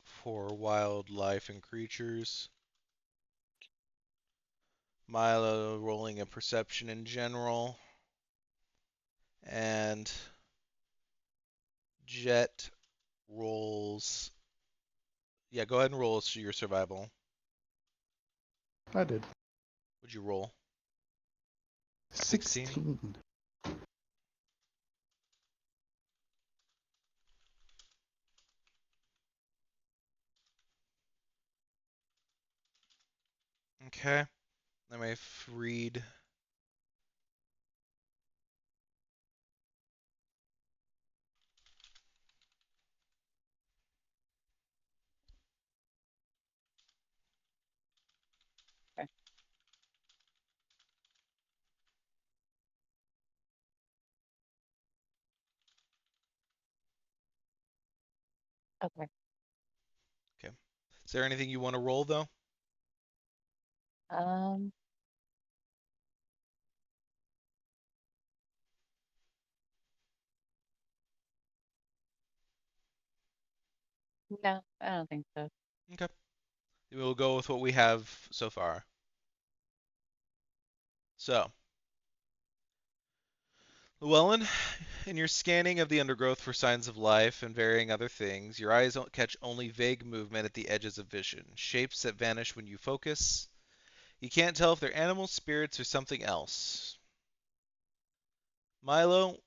for wildlife and creatures. Milo rolling a perception in general. And Jet rolls. Yeah, go ahead and roll your survival. I did. Would you roll? 16. Okay. Let me read. Okay. Okay. Okay. Is there anything you want to roll though? Um. No, I don't think so. Okay. We'll go with what we have so far. So, Llewellyn, in your scanning of the undergrowth for signs of life and varying other things, your eyes catch only vague movement at the edges of vision, shapes that vanish when you focus. You can't tell if they're animal spirits or something else. Milo,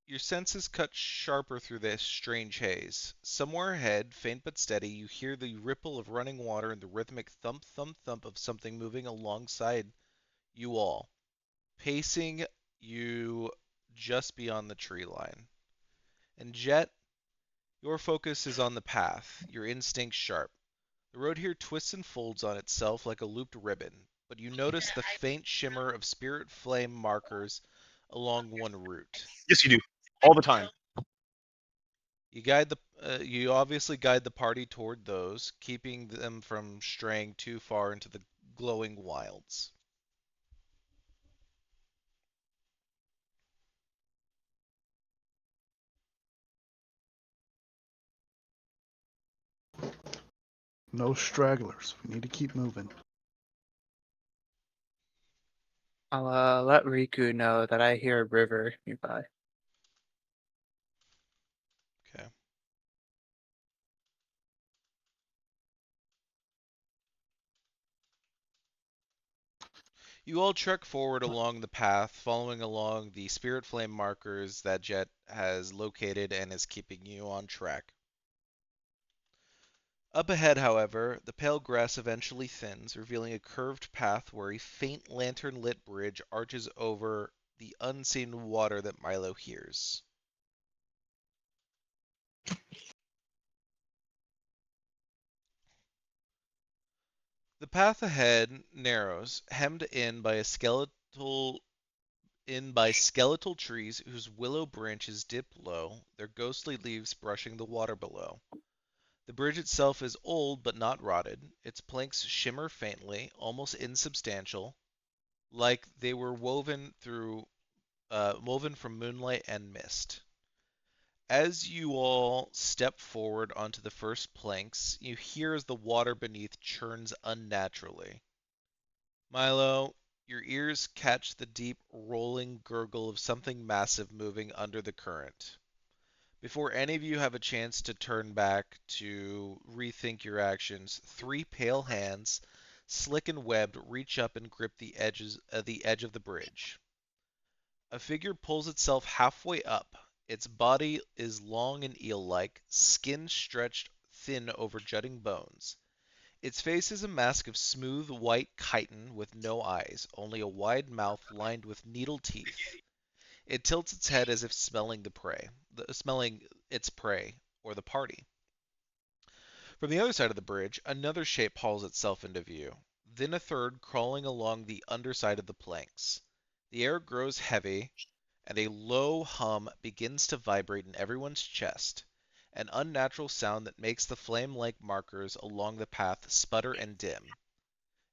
your senses cut sharper through this strange haze. Somewhere ahead, faint but steady, you hear the ripple of running water and the rhythmic thump, thump, thump of something moving alongside you all, pacing you just beyond the tree line. And Jet, your focus is on the path, your instincts sharp. The road here twists and folds on itself like a looped ribbon, but you notice the faint shimmer of spirit flame markers along one route. Yes, you do. All the time. You obviously guide the party toward those, keeping them from straying too far into the glowing wilds. No stragglers. We need to keep moving. I'll let Riku know that I hear a river nearby. Okay. You all trek forward along the path, following along the spirit flame markers that Jet has located and is keeping you on track. Up ahead, however, the pale grass eventually thins, revealing a curved path where a faint lantern-lit bridge arches over the unseen water that Milo hears. The path ahead narrows, hemmed in by skeletal trees whose willow branches dip low, their ghostly leaves brushing the water below. The bridge itself is old but not rotted. Its planks shimmer faintly, almost insubstantial, like they were woven from moonlight and mist. As you all step forward onto the first planks, you hear as the water beneath churns unnaturally. Milo, your ears catch the deep, rolling gurgle of something massive moving under the current. Before any of you have a chance to turn back to rethink your actions, three pale hands, slick and webbed, reach up and grip the edge of the bridge. A figure pulls itself halfway up. Its body is long and eel-like, skin stretched thin over jutting bones. Its face is a mask of smooth white chitin with no eyes, only a wide mouth lined with needle teeth. It tilts its head as if smelling its prey, or the party. From the other side of the bridge, another shape hauls itself into view, then a third crawling along the underside of the planks. The air grows heavy, and a low hum begins to vibrate in everyone's chest, an unnatural sound that makes the flame-like markers along the path sputter and dim.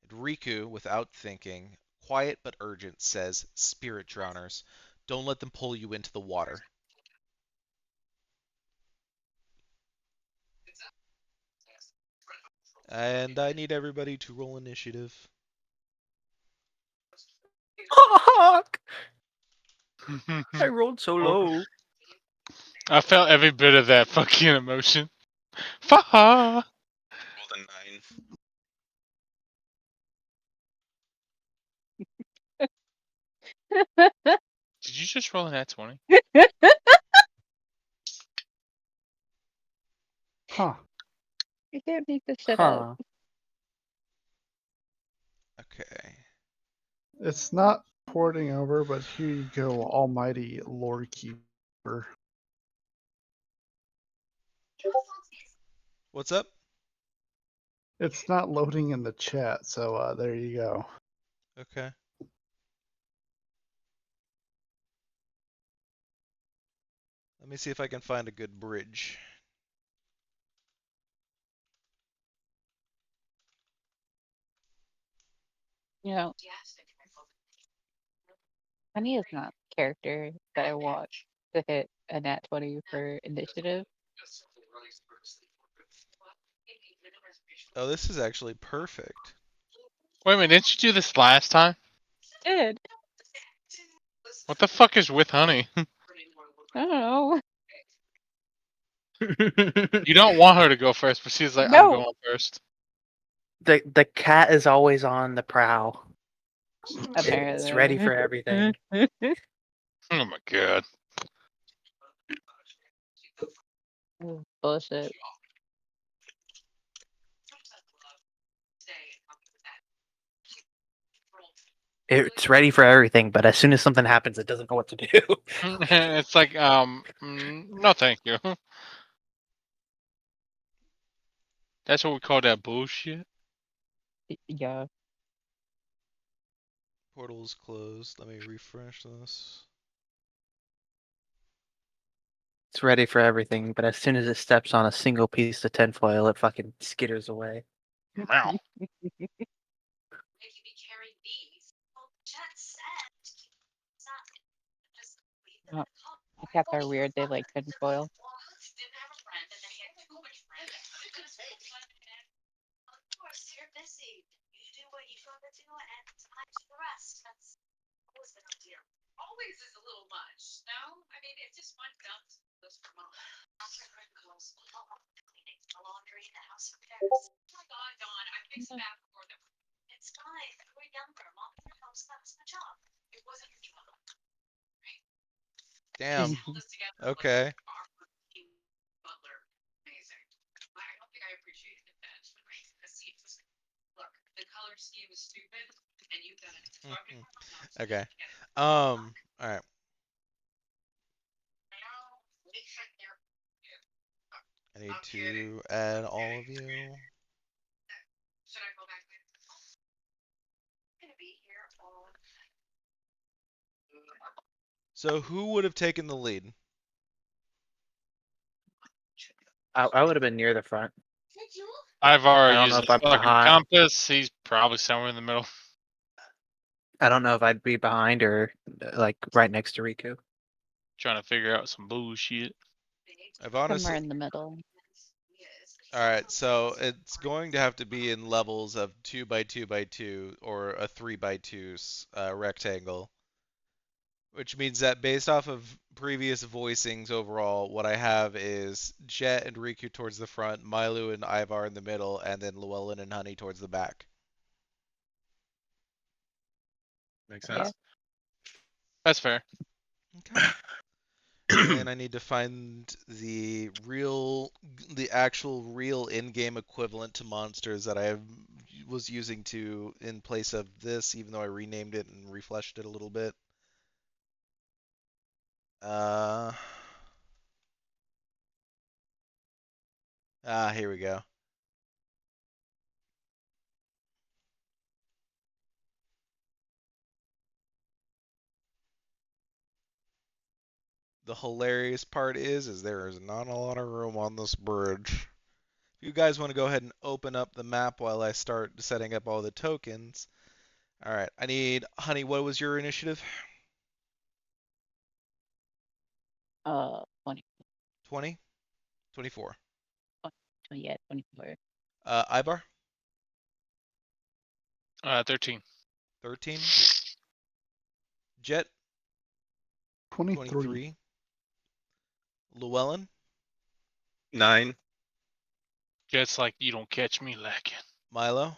And Riku, without thinking, quiet but urgent, says, "Spirit drowners, don't let them pull you into the water." And I need everybody to roll initiative. Fuck! I rolled so low. I felt every bit of that fucking emotion. Fuck! Rolled a 9. Did you just roll an at 20? Huh. You can't make this shit up. Huh. Okay. It's not porting over, but here you go, almighty Lord Keeper. What's up? It's not loading in the chat, so there you go. Okay. Let me see if I can find a good bridge. You know, Honey is not the character that I want to hit a nat 20 for initiative. Oh, this is actually perfect. Wait a minute, didn't you do this last time? Did. What the fuck is with Honey? I don't know. You don't want her to go first, but she's like, I'm No. going first. The cat is always on the prowl. Apparently. It's ready for everything. Oh my god. Bullshit. It's ready for everything, but as soon as something happens, it doesn't know what to do. It's like, no thank you. That's what we call that bullshit. Yeah. Portal is closed. Let me refresh this. It's ready for everything, but as soon as it steps on a single piece of tinfoil, it fucking skitters away. Meow. Oh, cats are weird. They like tinfoil. Damn. Okay. Okay. All right. I need to add all of you. So who would have taken the lead? I would have been near the front. I've I already don't know used if the I'm fucking behind. compass. He's probably somewhere in the middle. I don't know if I'd be behind or like right next to Riku. Trying to figure out some bullshit. I've Somewhere honestly. in the middle. Alright, so it's going to have to be in levels of 2 by 2 by 2 or a 3 by 2 rectangle. Which means that based off of previous voicings overall, what I have is Jet and Riku towards the front, Milu and Ivar in the middle, and then Llewellyn and Honey towards the back. Makes Yeah. sense. That's fair. Okay. And I need to find the actual real in-game equivalent to monsters that I was using in place of this, even though I renamed it and refleshed it a little bit. Here we go. The hilarious part is there is not a lot of room on this bridge. If you guys want to go ahead and open up the map while I start setting up all the tokens. Alright, I need, Honey, what was your initiative? 20. 20? 24. Yeah, 24. Ibar? 13. 13. Jet? 23. 23. Llewellyn? 9. Just like you don't catch me lacking. Milo?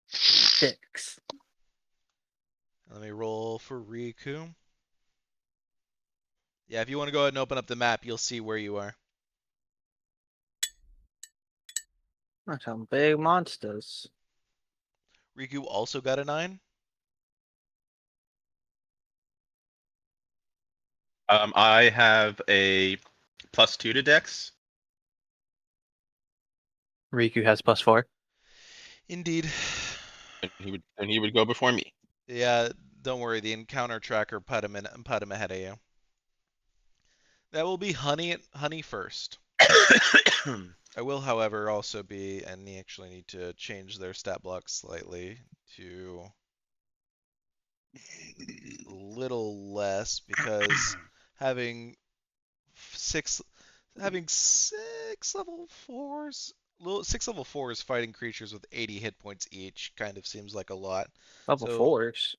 6. Let me roll for Riku. Yeah, if you want to go ahead and open up the map, you'll see where you are. That's some big monsters. Riku also got a 9. I have a +2 to Dex. Riku has +4. Indeed. And he would go before me. Yeah, don't worry. The encounter tracker put him ahead of you. That will be honey first. I will, however, also be, and they actually need to change their stat block slightly to a little less because having six level 4s, six level 4s fighting creatures with 80 hit points each kind of seems like a lot. Level So 4s.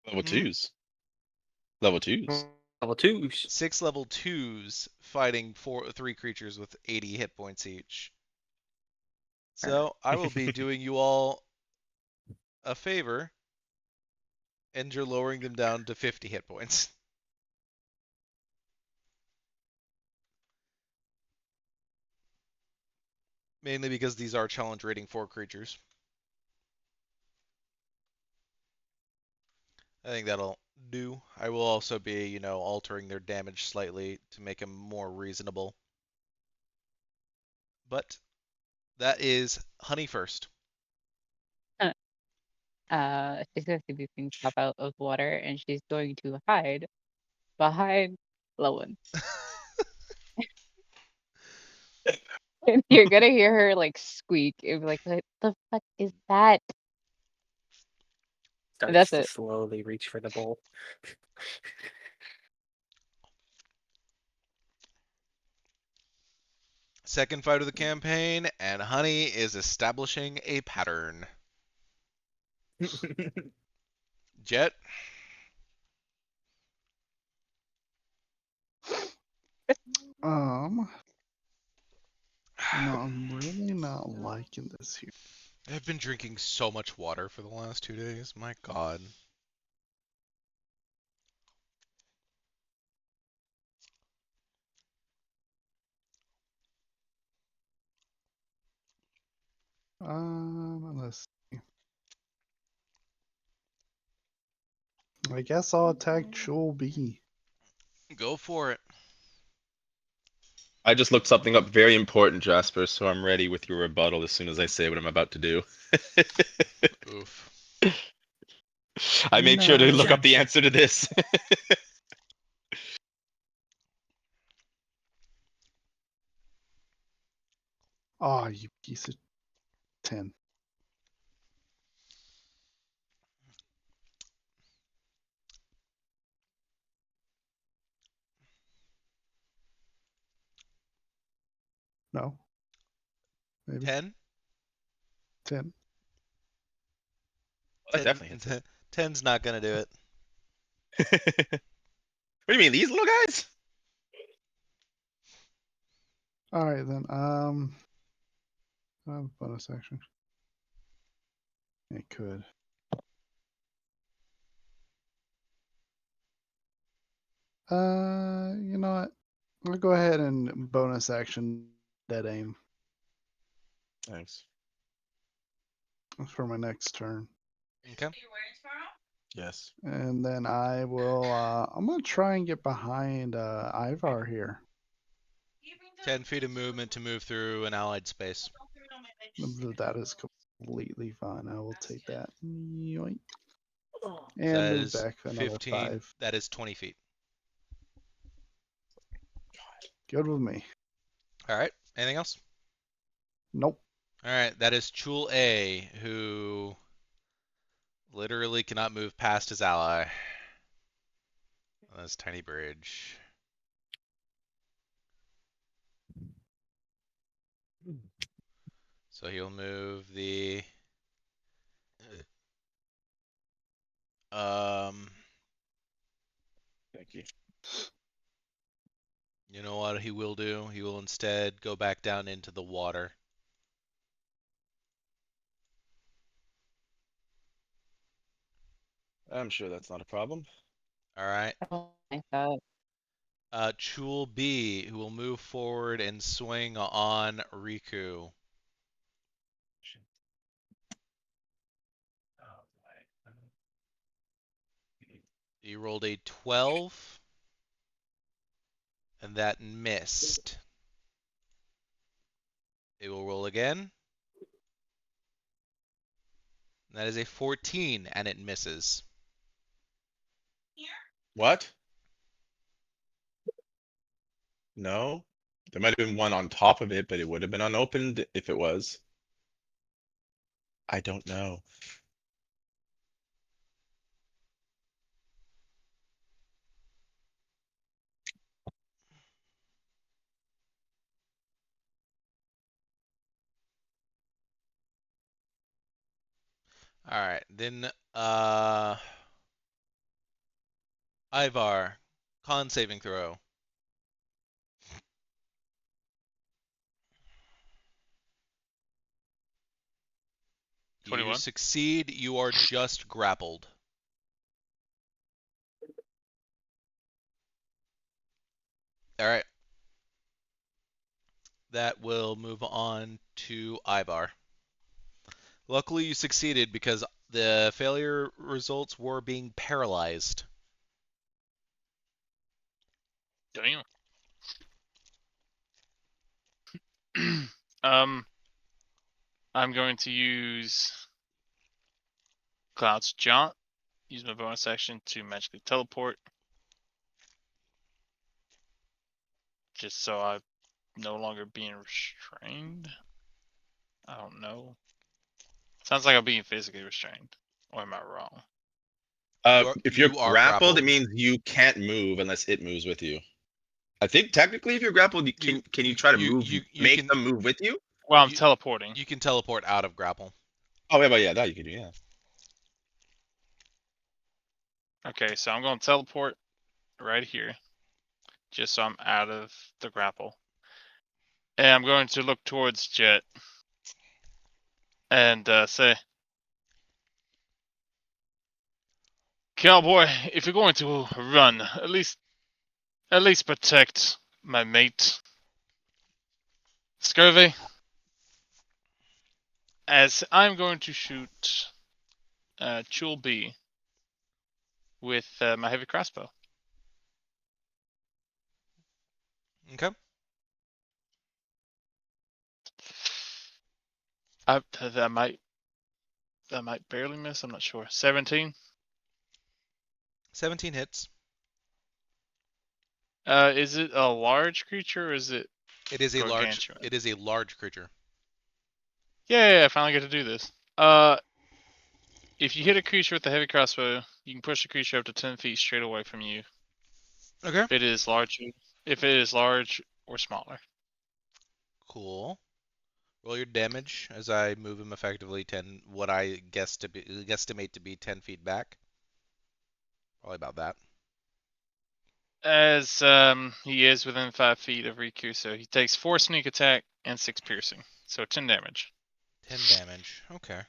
Level Hmm? 2s. Level 2s. Level 2s. 6 level 2s fighting 3 creatures with 80 hit points each. So I will be doing you all a favor, and you're lowering them down to 50 hit points. Mainly because these are challenge rating 4 creatures. I think that'll do. I will also be, altering their damage slightly to make them more reasonable. But that is honey first. She's going to see these things pop out of water, and she's going to hide behind Lowen. And you're gonna hear her like squeak and be like, "What the fuck is that?" And Starts that's to it. slowly reach for the bowl. Second fight of the campaign, and honey is establishing a pattern. Jet? I'm really not liking this here. I've been drinking so much water for the last 2 days. My God. Let's see. I guess I'll attack Jewel B. Go for it. I just looked something up very important, Jasper, so I'm ready with your rebuttal as soon as I say what I'm about to do. Oof. I made sure to look up the Judge. answer to this. Oh, you piece of 10. No, maybe 10? 10. That definitely hits it. 10's not gonna do it. What do you mean, these little guys? All right then. I have a bonus action. It could. You know what? I'll go ahead and bonus action dead aim Thanks. for my next turn. Okay. Are you wearing tomorrow? Yes. And then I will I'm gonna try and get behind Ivar here. 10 feet of movement to move through an allied space. That is completely fine. I will take that. Yoink. So And that move is back another 15. 5. That is 20 feet. Good with me. All right. Anything else? Nope. All right. That is Chul A, who literally cannot move past his ally on this tiny bridge. So he'll move the Thank you. you know what he will do? He will instead go back down into the water. I'm sure that's not a problem. All right. I thought, Chul B, who will move forward and swing on Riku. You rolled a 12, and that missed. It will roll again. That is a 14, and it misses. What? No. There might have been one on top of it, but it would have been unopened if it was. I don't know. All right, then Ivar, con saving throw. You 21. succeed. You are just grappled. All right. That will move on to Ivar. Luckily, you succeeded because the failure results were being paralyzed. Damn. um, I'm going to use Cloud's Jaunt. Use my bonus action to magically teleport. Just so I'm no longer being restrained. I don't know. Sounds like I'm being physically restrained. Or am I wrong? If you're You are grappled, it grappled. means you can't move unless it moves with you. I think technically, if you're grappled, can you try to move, you make can them move with you? Well, I'm you, teleporting. you can teleport out of grapple. Oh, yeah, but yeah, that you can do, yeah. Okay, so I'm going to teleport right here. Just so I'm out of the grapple. And I'm going to look towards Jet. And say, Cowboy, if you're going to run, at least protect my mate. Scurvy. As I'm going to shoot Chul B with my heavy crossbow. Okay. That might barely miss. I'm not sure. 17. 17 hits. Is it a large creature or is it It is a large. gargantuan? It is a large creature. Yeah, I finally get to do this. If you hit a creature with a heavy crossbow, you can push the creature up to 10 feet straight away from you. Okay. If it is large or smaller. Cool. Roll your damage as I move him effectively 10. What I guesstimate to be 10 feet back. Probably about that. As he is within 5 feet of Riku, so he takes 4 sneak attack and 6 piercing, so 10 damage. 10 damage. Okay.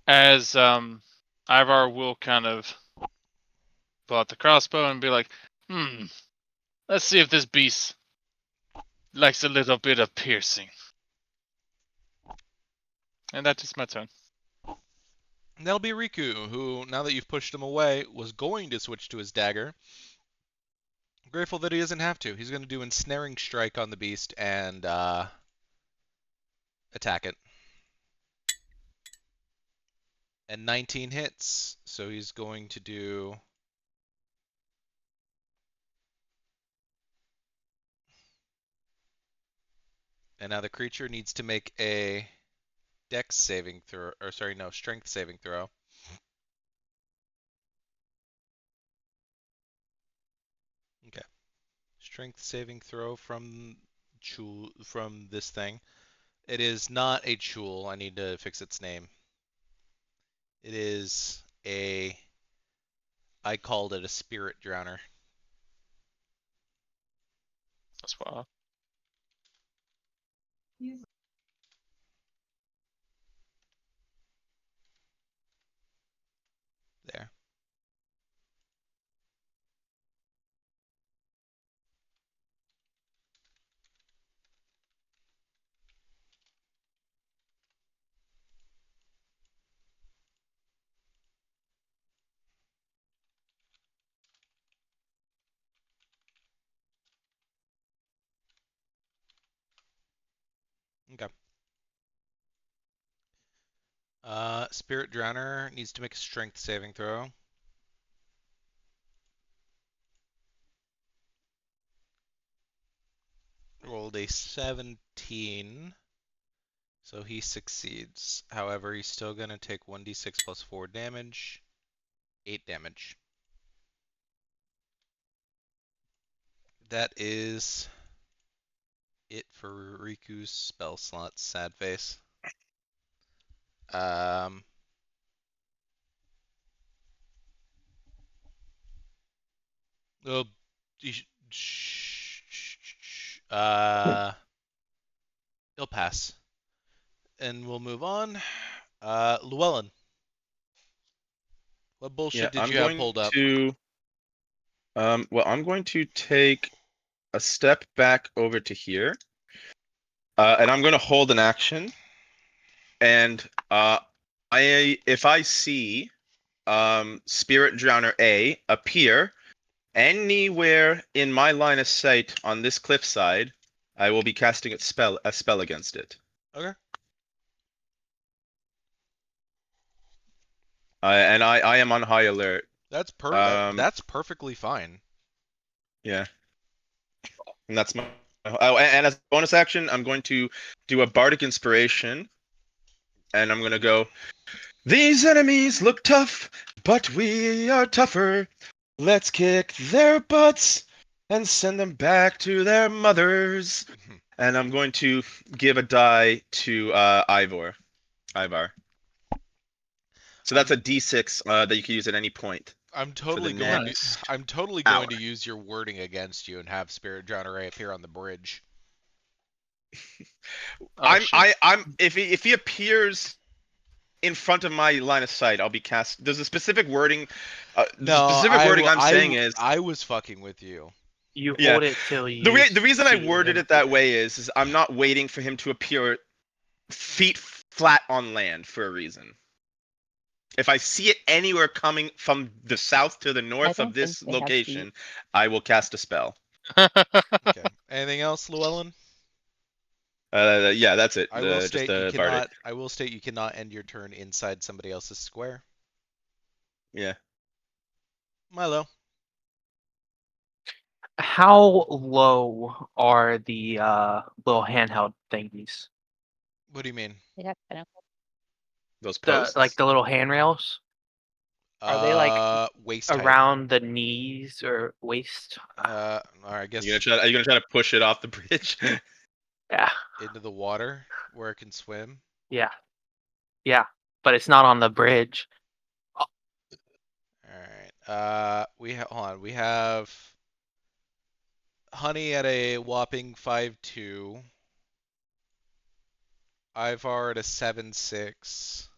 As Ivar will kind of pull out the crossbow and be like, let's see if this beast likes a little bit of piercing. And that is my turn. And that'll be Riku, who, now that you've pushed him away, was going to switch to his dagger. Grateful that he doesn't have to. He's going to do Ensnaring Strike on the beast and attack it. And 19 hits, so he's going to do... And now the creature needs to make a Dex saving throw, or sorry, no, Strength saving throw. Okay. Strength saving throw from this thing. It is not a Chul. I need to fix its name. It is a... I called it a Spirit Drowner. That's wild. There. Okay. Spirit Drowner needs to make a strength saving throw. Rolled a 17, so he succeeds. However, he's still going to take 1d6 plus 4 damage. 8 damage. That is it for Riku's spell slots. Sad face. Oh, he'll pass, and we'll move on. Llewellyn, what bullshit Yeah, did I'm you have going pulled up? to. Well, I'm going to take a step back over to here, and I'm going to hold an action. And if I see Spirit Drowner A appear anywhere in my line of sight on this cliffside, I will be casting a spell against it. Okay. And I am on high alert. That's Um, that's perfectly fine. Yeah. And that's my. Oh, and as a bonus action, I'm going to do a bardic inspiration, and I'm gonna go. These enemies look tough, but we are tougher. Let's kick their butts and send them back to their mothers. And I'm going to give a die to Ivar. So that's a D6 that you can use at any point. I'm For the totally going to next I'm totally hour. going to use your wording against you and have Spirit Drowner A appear on the bridge. Oh, shit. If he appears in front of my line of sight, I'll be cast. There's a specific wording. The specific wording I'm saying is I was fucking with you. You Yeah. hold it till the you. the reason I see worded him it that appear. way is I'm not waiting for him to appear feet flat on land for a reason. If I see it anywhere coming from the south to the north don't of think this they have location, I will cast a spell. Okay. Anything else, Llewellyn? Yeah, that's it. I will Just state you the bardic. cannot. I will state you cannot end your turn inside somebody else's square. Yeah. Milo. How low are the little handheld thingies? What do you mean? They have pinnacles. Those The posts. the little handrails? Are they like waist height? around the knees or waist? Or I guess Are you gonna try to push it off the bridge? Yeah, into the water where it can swim. yeah, yeah. But it's not on the bridge. All right. Hold on. We have Honey at a whopping 5'2". Ivar at a 7'6".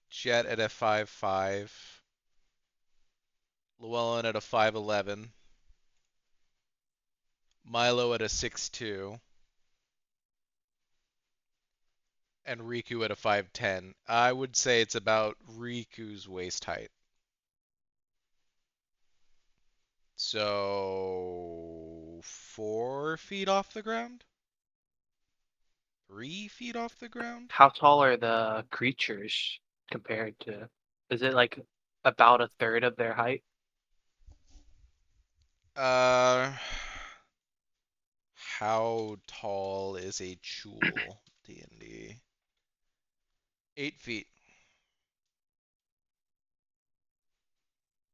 Jet at a 5'5". Llewellyn at a 5'11". Milo at a 6'2". And Riku at a 5'10". I would say it's about Riku's waist height. So 4 feet off the ground? 3 feet off the ground? How tall are the creatures compared to? Is it like about a third of their height? How tall is a Chul? D&D. 8 feet.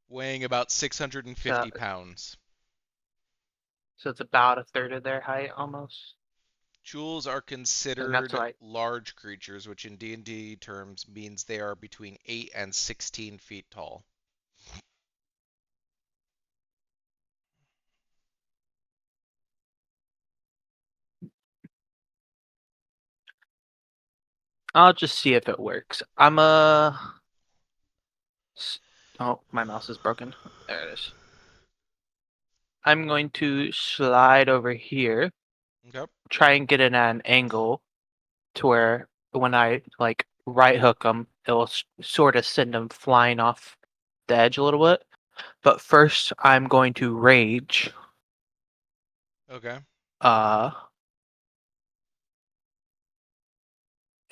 Weighing about 650 pounds. So it's about a third of their height almost. Chuls are considered large creatures, which in D&D terms means they are between 8 and 16 feet tall. I'll just see if it works. Oh, my mouse is broken. There it is. I'm going to slide over here. Okay. Try and get it at an angle to where when I like right hook them, it'll sort of send them flying off the edge a little bit. But first, I'm going to rage. Okay.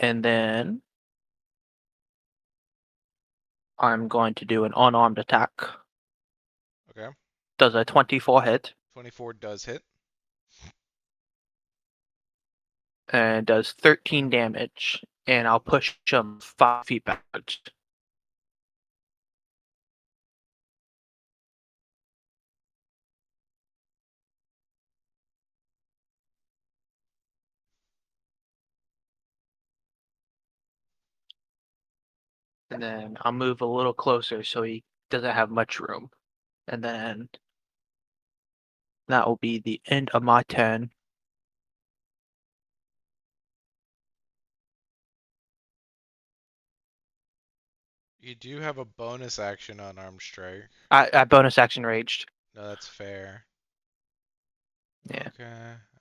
And then I'm going to do an unarmed attack. Okay. Does a 24 hit 24 does hit. and does 13 damage. And I'll push him 5 feet backwards. And then I'll move a little closer so he doesn't have much room. And then that will be the end of my turn. You do have a bonus action on arm strike. I bonus action raged. No, that's fair. Yeah. Okay.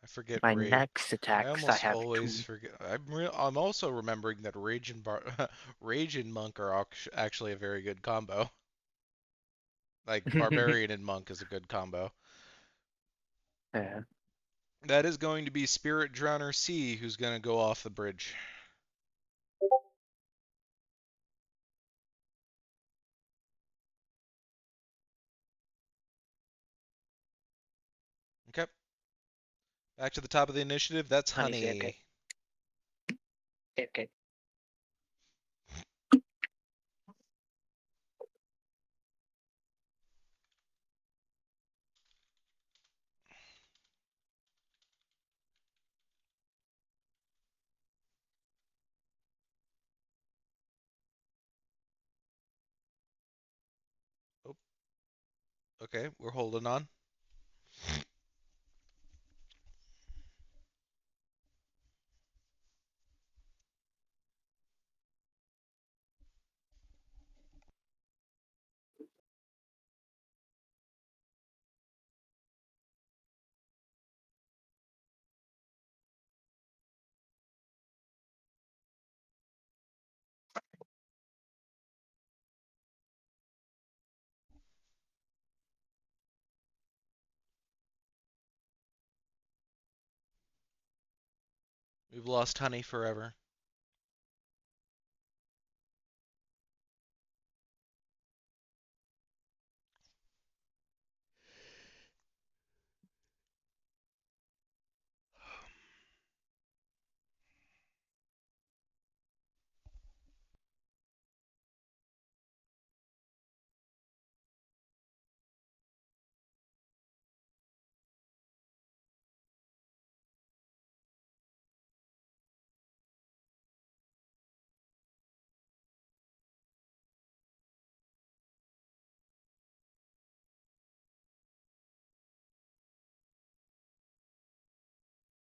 I forget My rage. next I attacks, I almost have always 2. forget. I'm also remembering that rage and rage and monk are actually a very good combo. Like barbarian and monk is a good combo. Yeah. That is going to be Spirit Drowner C, who's going to go off the bridge. Okay. Back to the top of the initiative. That's Honey's Honey. okay. Okay. Oh, okay, we're holding on. We've lost Honey forever.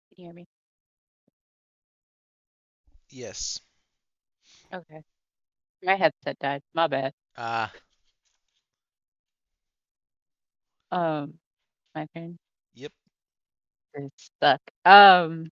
Can you hear me? Yes. Okay. My headset died. My bad. Ah, My turn. yep. It's stuck. On.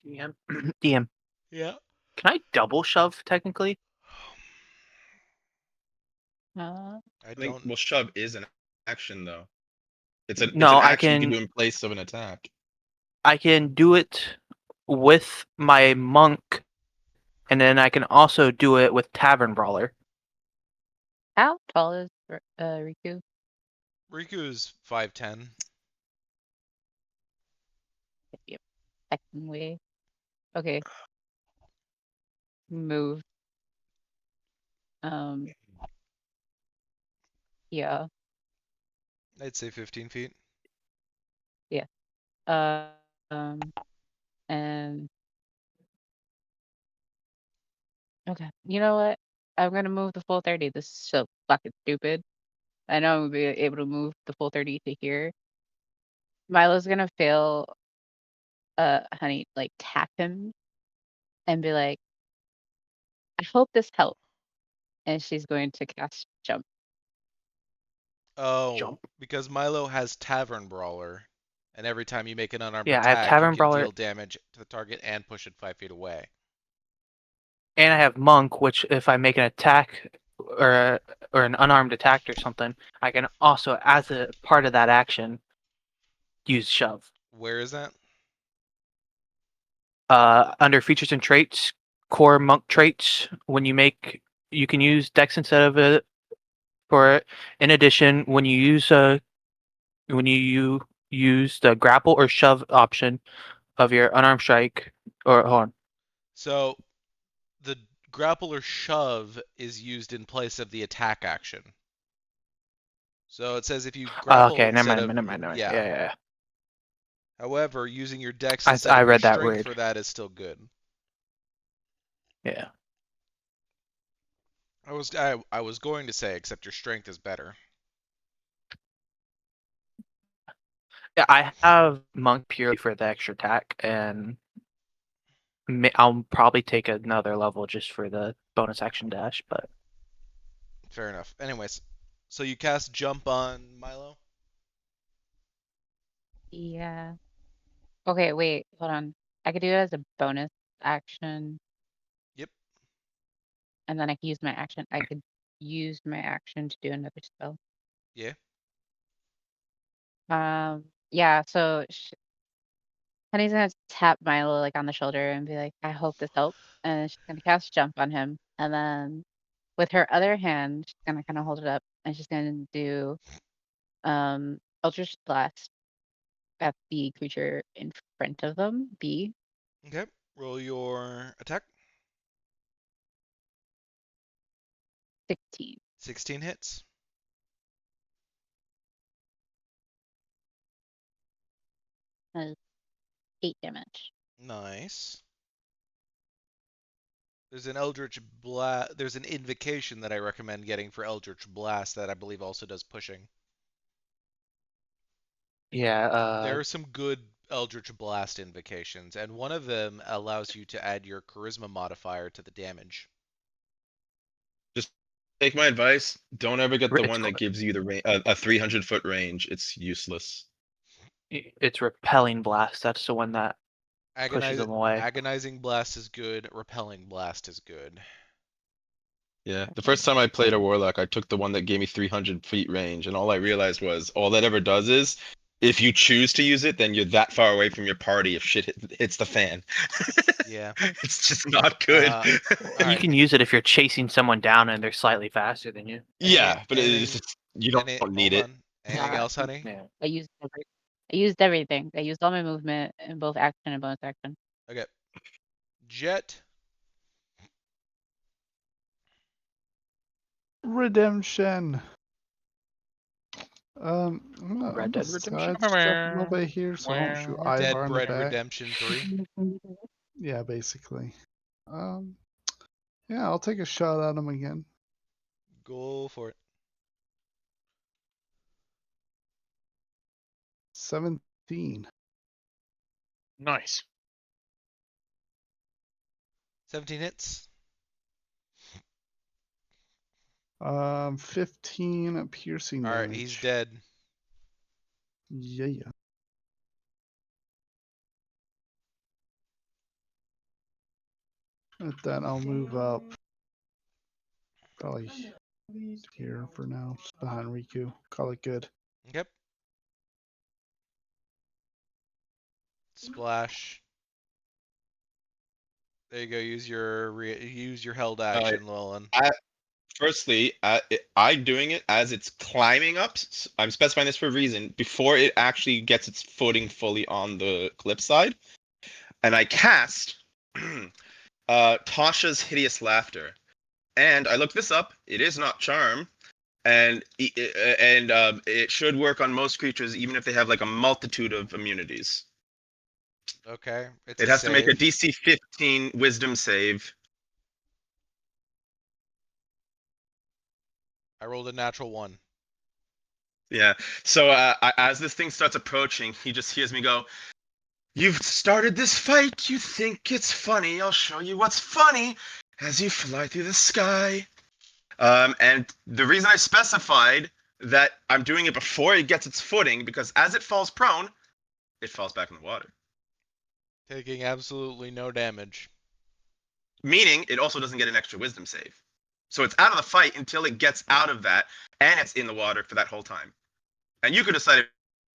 DM. DM. Yeah. Can I double shove technically? Uh, I I think don't. well, shove is an action though. It's an No, I action you can can do in place of an attack. do it with my monk, and then I can also do it with Tavern Brawler. how tall is Riku? Riku's 5'10". Yep. Second way. Okay. Move. Um. Yeah. I'd say 15 feet. Yeah. Uh, um. And okay. You know what? I'm gonna move the full 30. This is so fucking stupid. I know I'm gonna be able to move the full 30 to here. Milo's gonna fail. Honey, like tap him and be like, I hope this helps. And she's going to cast jump. Oh, Jump. because Milo has Tavern Brawler, and every time you make an unarmed Yeah, I have attack, you Tavern can Brawler. deal damage to the target and push it 5 feet away. and I have monk, which if I make an attack or an unarmed attack or something, I can also, as a part of that action, use shove. Where is that? Under features and traits, core monk traits. When you make, you can use dex instead of it for it. In addition, when you use the grapple or shove option of your unarmed strike, or hold on. So the grapple or shove is used in place of the attack action. So it says if you grapple Okay, never instead mind, of never mind, never mind. yeah. Yeah. However, using your dex I instead of your read that strength weird. for that is still good. Yeah. I was going to say except your strength is better. Yeah, I have monk purely for the extra attack, and I'll probably take another level just for the bonus action dash. But Fair enough. Anyways, so you cast jump on Milo? Yeah. Okay, wait, hold on. I could do it as a bonus action, Yep. and then I could use my action. I could use my action to do another spell. Yeah. Yeah. So Honey's gonna tap Milo like on the shoulder and be like, "I hope this helps," and she's gonna cast jump on him, and then with her other hand, she's gonna kind of hold it up, and she's gonna do Eldritch Blast at the creature in front of them. B. Okay. Roll your attack. 16. 16 hits. That's 8 damage. Nice. There's an Eldritch Blast. There's an invocation that I recommend getting for Eldritch Blast that I believe also does pushing. yeah, There are some good Eldritch Blast invocations, and one of them allows you to add your Charisma modifier to the damage. Just take my advice. Don't ever get the it's one that gives you a 300-foot range. It's useless. it's repelling blast. That's the one that pushes Agonize, them away. Agonizing Blast is good. Repelling Blast is good. Yeah, the first time I played a warlock, I took the one that gave me 300 feet range, and all I realized was all that ever does is, if you choose to use it, then you're that far away from your party if shit hits the fan. Yeah. It's just not good. You Alright. can use it if you're chasing someone down and they're slightly faster than you. Yeah, but it's Anything, just, you don't need hold it. on. Anything else, honey? Yeah. I used everything. I used all my movement in both action and bonus action. Okay. Jet. Redemption. I'm Red gonna Dead Redemption. sidestep a little bit here, so I don't shoot Dead Ivar in the Bread back. Redemption 3. Yeah, basically. Yeah, I'll take a shot at him again. Go for it. 17. Nice. 17 hits. 15 piercing Alright, damage. he's dead. Yeah. With that, I'll move up. Probably here for now, just behind Riku. Call it good. Yep. Splash. There you go. Use your held action, Llewellyn. Firstly, I doing it as it's climbing up. I'm specifying this for a reason. Before it actually gets its footing fully on the cliffside, and I cast Tasha's Hideous Laughter. And I looked this up. It is not charm, and it should work on most creatures, even if they have like a multitude of immunities. Okay. It's It a has to make a save. DC 15 Wisdom save. I rolled a natural 1. Yeah. So as this thing starts approaching, he just hears me go, "You've started this fight. You think it's funny. I'll show you what's funny as you fly through the sky." And the reason I specified that I'm doing it before it gets its footing, because as it falls prone, it falls back in the water. Taking absolutely no damage. meaning it also doesn't get an extra wisdom save. So it's out of the fight until it gets out of that, and it's in the water for that whole time. And you could decide if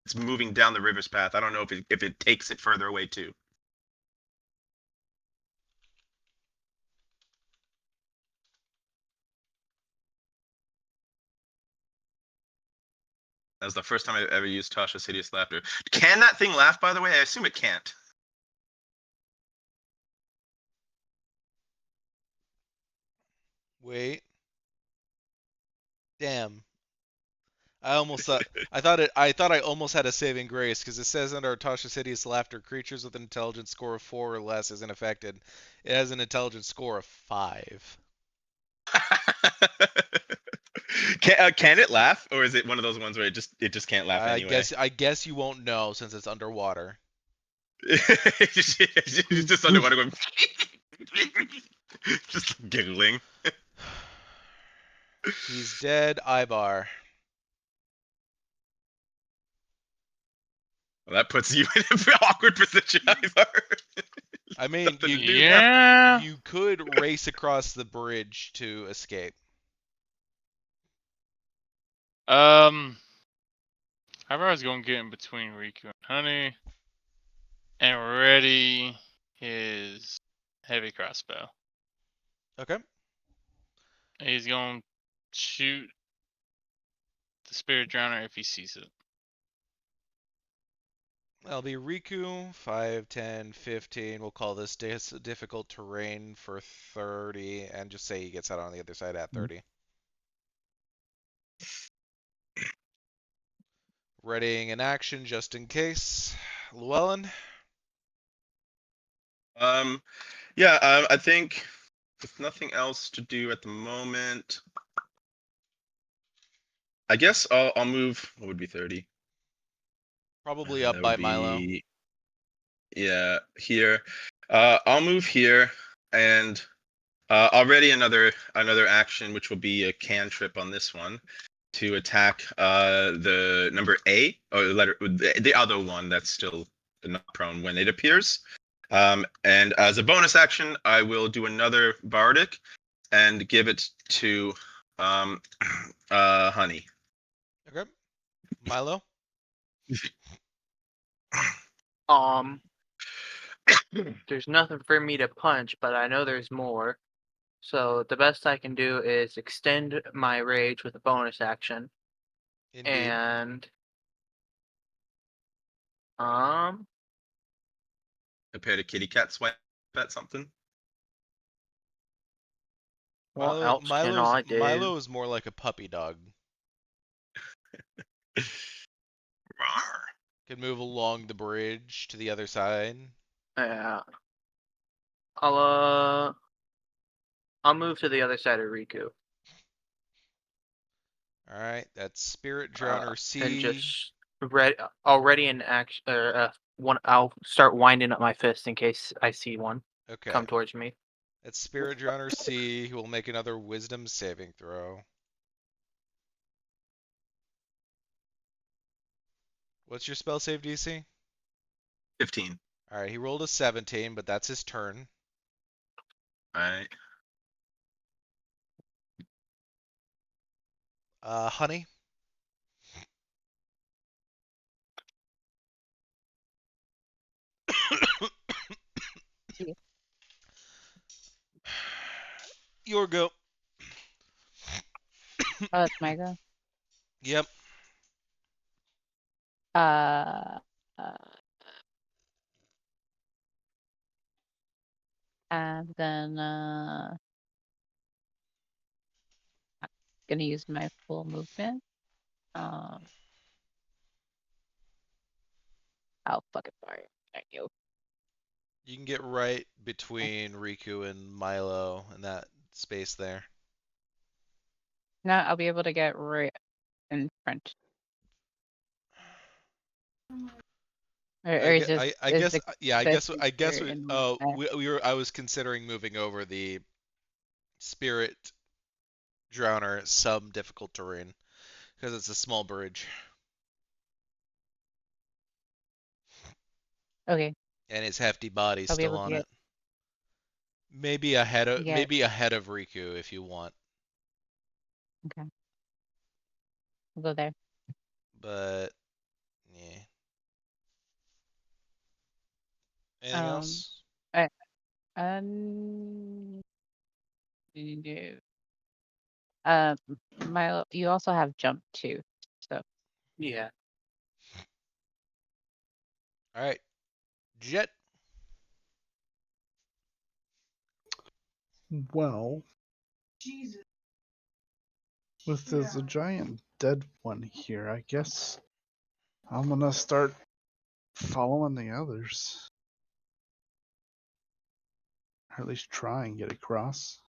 it's moving down the river's path. I don't know if it takes it further away too. That was the first time I've ever used Tasha's Hideous Laughter. Can that thing laugh, by the way? I assume it can't. Wait. Damn. I thought I almost had a saving grace because it says under Tasha's Hideous Laughter, creatures with an intelligence score of 4 or less isn't affected. It has an intelligence score of 5. Can it laugh, or is it one of those ones where it just can't laugh I anyway? guess you won't know since it's underwater. It's just underwater going, just giggling. He's dead, Ibar. Well, that puts you in an awkward position, Ivar. I mean, Nothing to do. Yeah. you could race across the bridge to escape. Ivar's gonna get in between Riku and Honey and ready his heavy crossbow. Okay. He's gonna shoot the spirit drowner if he sees it. That'll be Riku, 5, 10, 15. We'll call this difficult terrain for 30, and just say he gets out on the other side at 30. Readying an action just in case. Llewellyn? Yeah, I think with nothing else to do at the moment, I guess I'll move. What would be 30? Probably up That by would Milo. be, yeah, here. I'll move here, and already another action, which will be a cantrip on this one, to attack the number A, or the other one that's still not prone when it appears. And as a bonus action, I will do another bardic and give it to Honey. Okay. Milo? There's nothing for me to punch, but I know there's more. So the best I can do is extend my rage with a bonus action, Indeed. and Prepare to kitty cat swipe at something. what else can I do? Milo is more like a puppy dog. Rawr. Can move along the bridge to the other side. Yeah. I'll move to the other side of Riku. Alright, that's Spirit Drowner C. And just already in action. I'll start winding up my fist in case I see one Okay. come towards me. That's Spirit Drowner C, who will make another Wisdom saving throw. What's your spell save DC? 15. Alright, he rolled a 17, but that's his turn. Alright. Honey? Yeah. Your go. Oh, that's my go. Yep. Uh, and then I'm gonna use my full movement. Oh, fucking sorry. Thank you. You can get right between Riku and Milo in that space there. No, I'll be able to get right in front. Or is this? I is guess the yeah, I guess creature in my- I was considering moving over the Spirit Drowner some difficult terrain because it's a small bridge Okay, and his hefty body's I'll be still able to on get- it. Maybe ahead of Yeah. Riku if you want, Okay. We'll go there. but yeah. Anything Um. else? I, um. No. Um. Milo, you also have jump too. So Yeah. All right, Jet. Well, Jesus. with there's a giant dead one here, I guess I'm gonna start following the others. Or at least try and get across.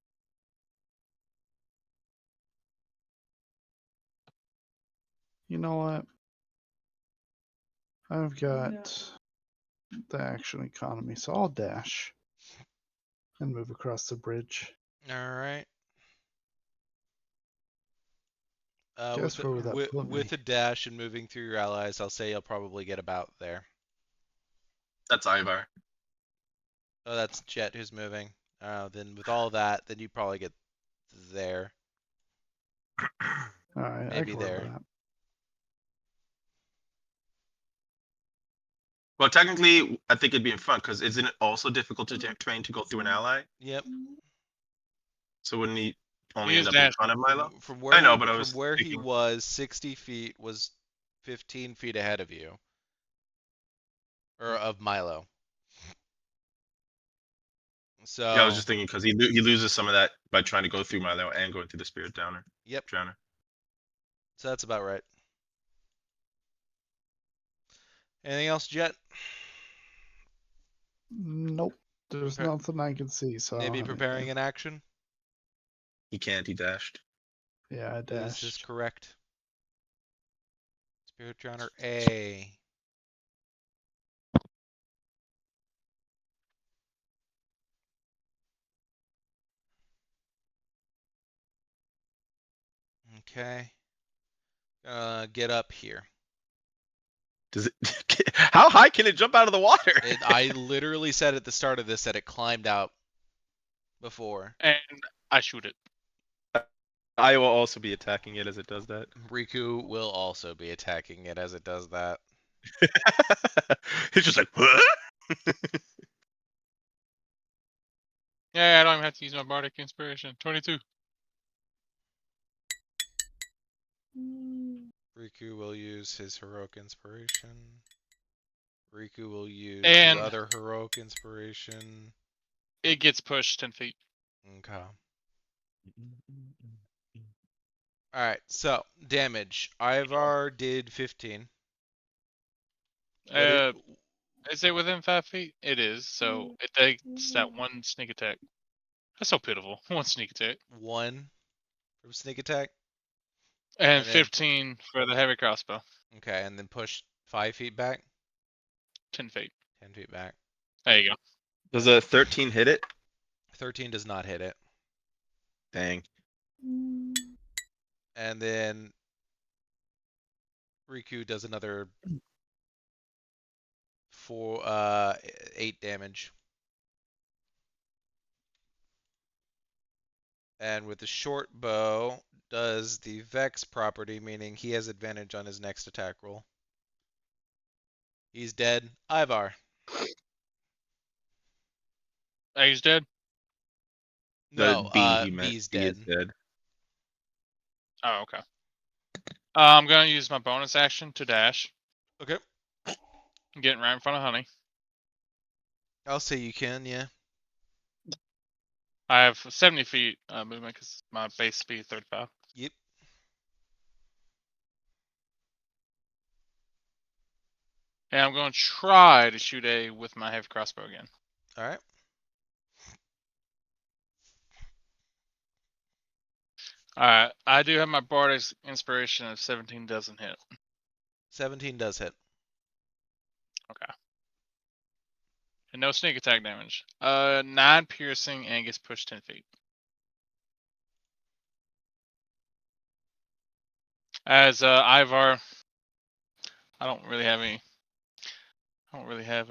You know what? I've got the action economy, so I'll dash and move across the bridge. All right. Guess where would that put me? With a dash and moving through your allies, I'll say you'll probably get about there. That's Ivar. Oh, that's Jet who's moving. Then with all that, then you probably get there, Alright, I maybe can work with there. that. Well, technically, I think it'd be in front because isn't it also difficult to train to go through an ally? Yep. So wouldn't he only He end is up in dash. front of Milo? From I know, but I was where he thinking. was, 60 feet was 15 feet ahead of you, or of Milo. So Yeah, I was just thinking because he loses some of that by trying to go through Milo and going through the Spirit Drowner. Yep. Drowner. So that's about right. Anything else, Jet? Nope. There's Prepare- nothing I can see, so I don't Maybe have preparing anything. an action? He can't. He dashed. Yeah, I Is this dashed. correct? Spirit Drowner A. Okay. Get up here. Does it? How high can it jump out of the water? I literally said at the start of this that it climbed out before. And I shoot it. I will also be attacking it as it does that. Riku will also be attacking it as it does that. It's just like, what? Yeah, I don't even have to use my bardic inspiration. 22. Riku will use his heroic inspiration. Riku will use his And other heroic inspiration. it gets pushed 10 feet. Okay. Alright, so damage. Ivar did 15. What it, Is it within 5 feet? It is. So it takes that one sneak attack. That's so pitiful. One sneak attack. 1 from sneak attack. And And then 15 for the heavy crossbow. okay, and then push 5 feet back. 10 feet. 10 feet back. There you go. Does a 13 hit it? 13 does not hit it. Dang. And then Riku does another 8 damage. And with the short bow, does the Vex property, meaning he has advantage on his next attack roll. He's dead. Ivar. Are you dead? No, B, he meant. B's B is dead. dead. Oh, okay. I'm going to use my bonus action to dash. Okay. I'm getting right in front of Honey. I'll say you can, yeah. I have 70 feet movement because my base speed is 35. Yep. And I'm going to try to shoot A with my heavy crossbow again. Alright. Alright, I do have my bardic inspiration of 17 doesn't hit. 17 does hit. Okay. And no sneak attack damage. 9 piercing and gets pushed 10 feet. As Ivar, I don't really have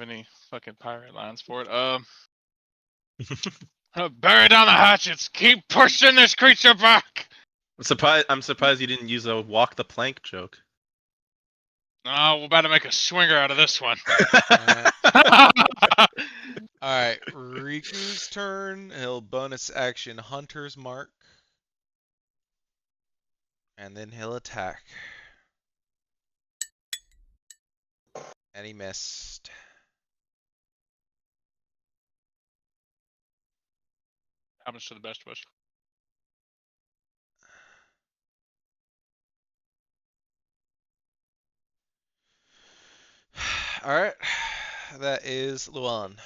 any fucking pirate lines for it. Bury down the hatchets. Keep pushing this creature back. I'm surprised you didn't use a walk the plank joke. Oh, we're about to make a swinger out of this one. Alright. Alright, Riku's turn. He'll bonus action Hunter's Mark. And then he'll attack. And he missed. Happens to the best of us. Alright. That is Luan.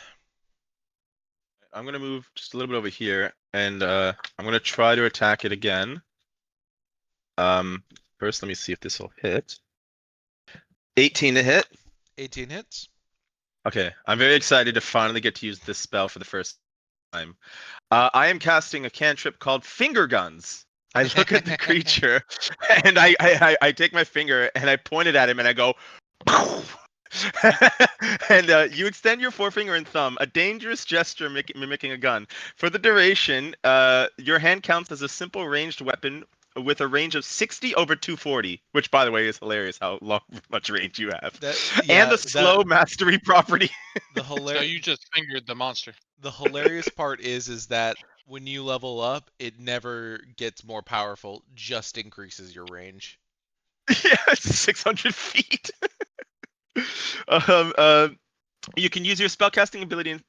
I'm gonna move just a little bit over here, and I'm gonna try to attack it again. First, let me see if this will hit. 18 to hit. 18 hits. Okay, I'm very excited to finally get to use this spell for the first time. I am casting a cantrip called Finger Guns. I look at the creature, and I take my finger and I point it at him, and I go, and you extend your forefinger and thumb, a dangerous gesture mimicking a gun. For the duration, your hand counts as a simple ranged weapon with a range of 60 over 240, which, by the way, is hilarious how much range you have. And the slow mastery property. So you just fingered the monster. The hilarious part is that when you level up, it never gets more powerful, just increases your range. Yeah, it's 600 feet. You can use your spellcasting ability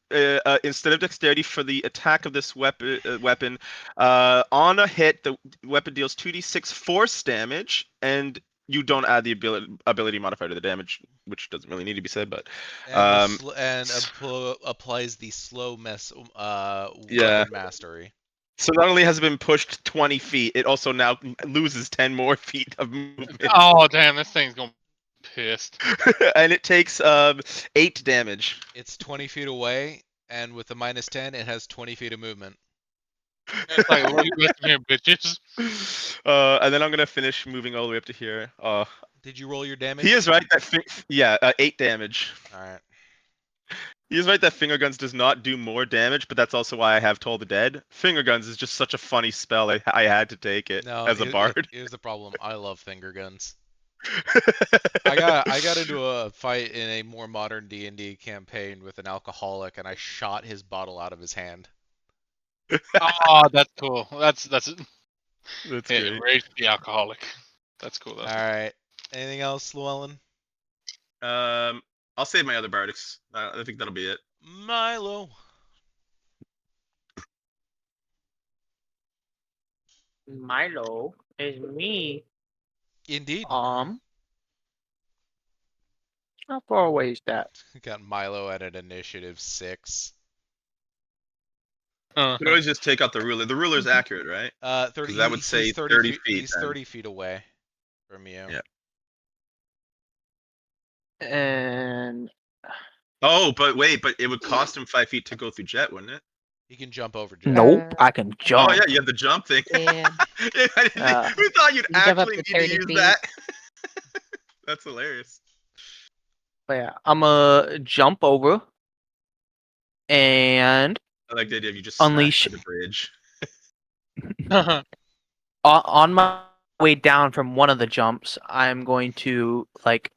instead of dexterity for the attack of this weapon. On a hit, the weapon deals 2d6 force damage, and you don't add the ability modifier to the damage, which doesn't really need to be said. But applies the slow Yeah. weapon mastery. So not only has it been pushed 20 feet, it also now loses 10 more feet of movement. Oh damn, this thing's going pissed. And it takes 8 damage. It's 20 feet away, and with a -10, it has 20 feet of movement. It's like, what are you listening here, bitches? And then I'm gonna finish moving all the way up to here. Did you roll your damage? He is right that 8 damage. All right. He is right that Finger Guns does not do more damage, but that's also why I have Toll the Dead. Finger Guns is just such a funny spell. I had to take it as a bard. Here's the problem. I love finger guns. I got into a fight in a more modern D&D campaign with an alcoholic, and I shot his bottle out of his hand. Oh, that's cool. That's great. Rage the alcoholic. That's cool. All right. Anything else, Llewellyn? I'll save my other bardics. I think that'll be it. Milo. Milo is me. Indeed. How far away is that? Got Milo at an initiative 6. You can always just take out the ruler. The ruler's accurate, right? 30. That would say 30 feet. He's 30 feet away from you. Yeah. And Oh, but wait, but it would cost him 5 feet to go through Jet, wouldn't it? He can jump over Jet. nope, I can jump. Oh yeah, you have the jump thing. Yeah. We thought you'd you jump up actually to need to 30 use feet. that. That's hilarious. But yeah, I'm gonna jump over and I like the idea of you just Unleash- smash the bridge. on my way down from one of the jumps, I'm going to like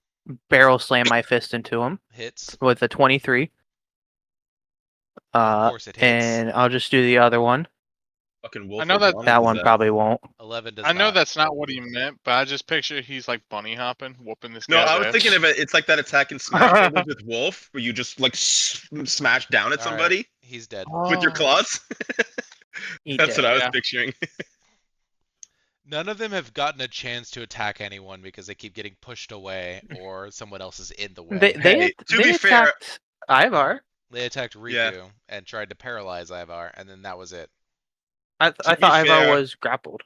barrel slam my fist into him Hits. with a 23. Of course it hits. And I'll just do the other one. Fucking wolf. I know that- That one probably won't. 11 does I know not. that's not what he meant, but I just picture he's like bunny hopping, whooping this No, guy's I was ass. thinking of it. It's like that attack in Smash Brothers with Wolf, where you just like smash down at All right, somebody he's dead. with your claws. He That's did. what I was Yeah. picturing. None of them have gotten a chance to attack anyone because they keep getting pushed away or someone else is in the way. They Hey, to they be fair- attacked Ivar. They attacked Riku Yeah. and tried to paralyze Ivar, and then that was it. I To thought be Ivar fair- was grappled.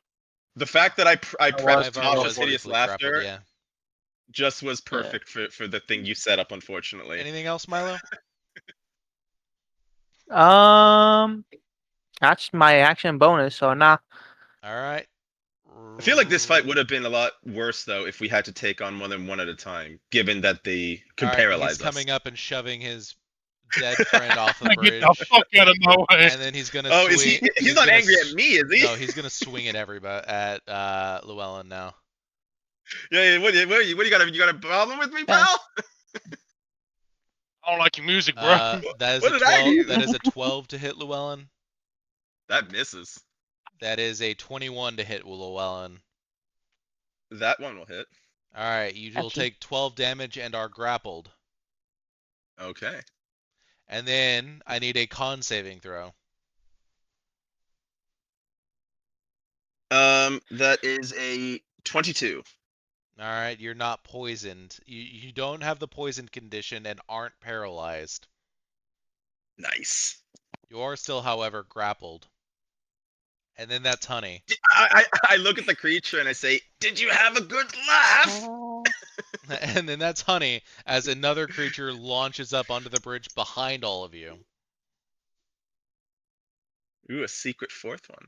The fact that I pressed Ivar off was his hideous briefly grappled, laughter yeah. just was perfect for the thing you set up, unfortunately. Anything else, Milo? That's my action bonus. So nah. All right. I feel like this fight would have been a lot worse though if we had to take on more than one at a time, given that they could All right, paralyze he's us. coming up and shoving his dead friend off the Get bridge, the fuck out of my way. and then he's gonna Oh, swing. is he? He's not gonna angry at me, is he? No, he's gonna swing at everybody at Llewellyn now. Yeah. What you got? You got a problem with me, Yeah. pal? I don't like your music, bro. That is What a did I 12. do? That is a 12 to hit Llewellyn. That misses. That is a 21 to hit Llewellyn. That one will hit. All right, you will Ouchie. take 12 damage and are grappled. Okay. And then I need a con saving throw. That is a 22. All right, you're not poisoned. You don't have the poison condition and aren't paralyzed. Nice. You are still, however, grappled. And then that's Honey. I look at the creature and I say, "Did you have a good laugh?" And then that's Honey as another creature launches up onto the bridge behind all of you. Ooh, a secret fourth one.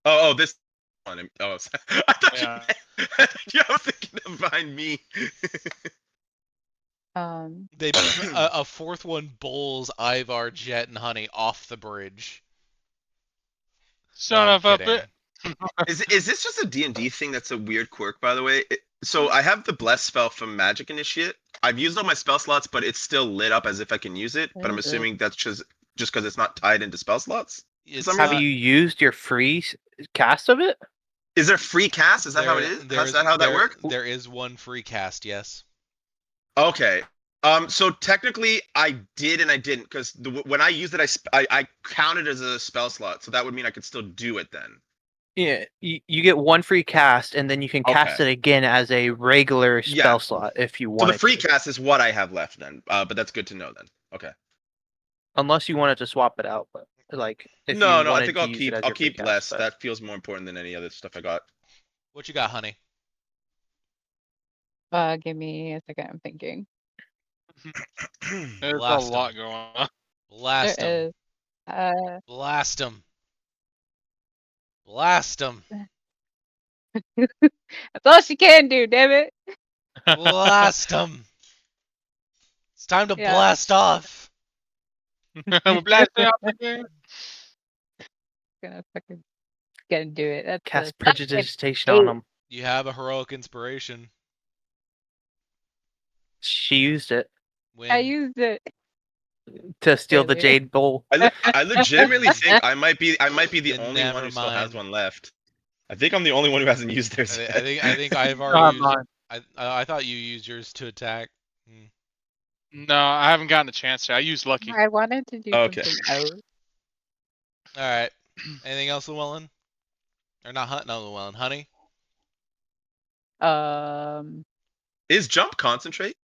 Oh, this one. Oh, I thought Yeah. you. I was thinking of behind me. They a fourth one bowls Ivar, Jet, and Honey off the bridge. Son No, I'm of a kidding. bit. Is this just a D&D thing that's a weird quirk, by the way? So I have the bless spell from Magic Initiate. I've used all my spell slots, but it's still lit up as if I can use it. But I'm assuming that's just because it's not tied into spell slots. It's some Have not- you used your free cast of it? Is there free cast? Is that how it is? Is that how that works? There is one free cast, yes. Okay. So technically, I did and I didn't because when I used it, I counted as a spell slot, so that would mean I could still do it then. Yeah, you get one free cast, and then you can cast it again as a regular Yeah. spell slot if you So want. the free cast is what I have left then. But that's good to know then. Okay. Unless you wanted to swap it out, but like if No, you no, I wanted think to I'll use keep it as I'll your free keep cast, less. but- That feels more important than any other stuff I got. What you got, Honey? Give me a second. I'm thinking. There's Blast a lot 'em. going on. Blast There him. is. Blast him. Blast him. That's all she can do. Damn it. Blast him. It's time to Yeah. blast off. We're blasting out the game. Gonna fucking gonna do it. That's Cast a fucking prestidigitation on eight. them. You have a heroic inspiration. She used it When I used it. to steal the Really? jade bowl. I legitimately think I might be the Then only one never who still has mind. one left. I think I'm the only one who hasn't used theirs. I think Ivar Oh, used. mine. I thought you used yours to attack. No, I haven't gotten a chance to. I used Lucky. I wanted to do Okay. something else. All right. Anything else, Llewellyn? Or not Llewellyn. Honey. Is jump concentrate?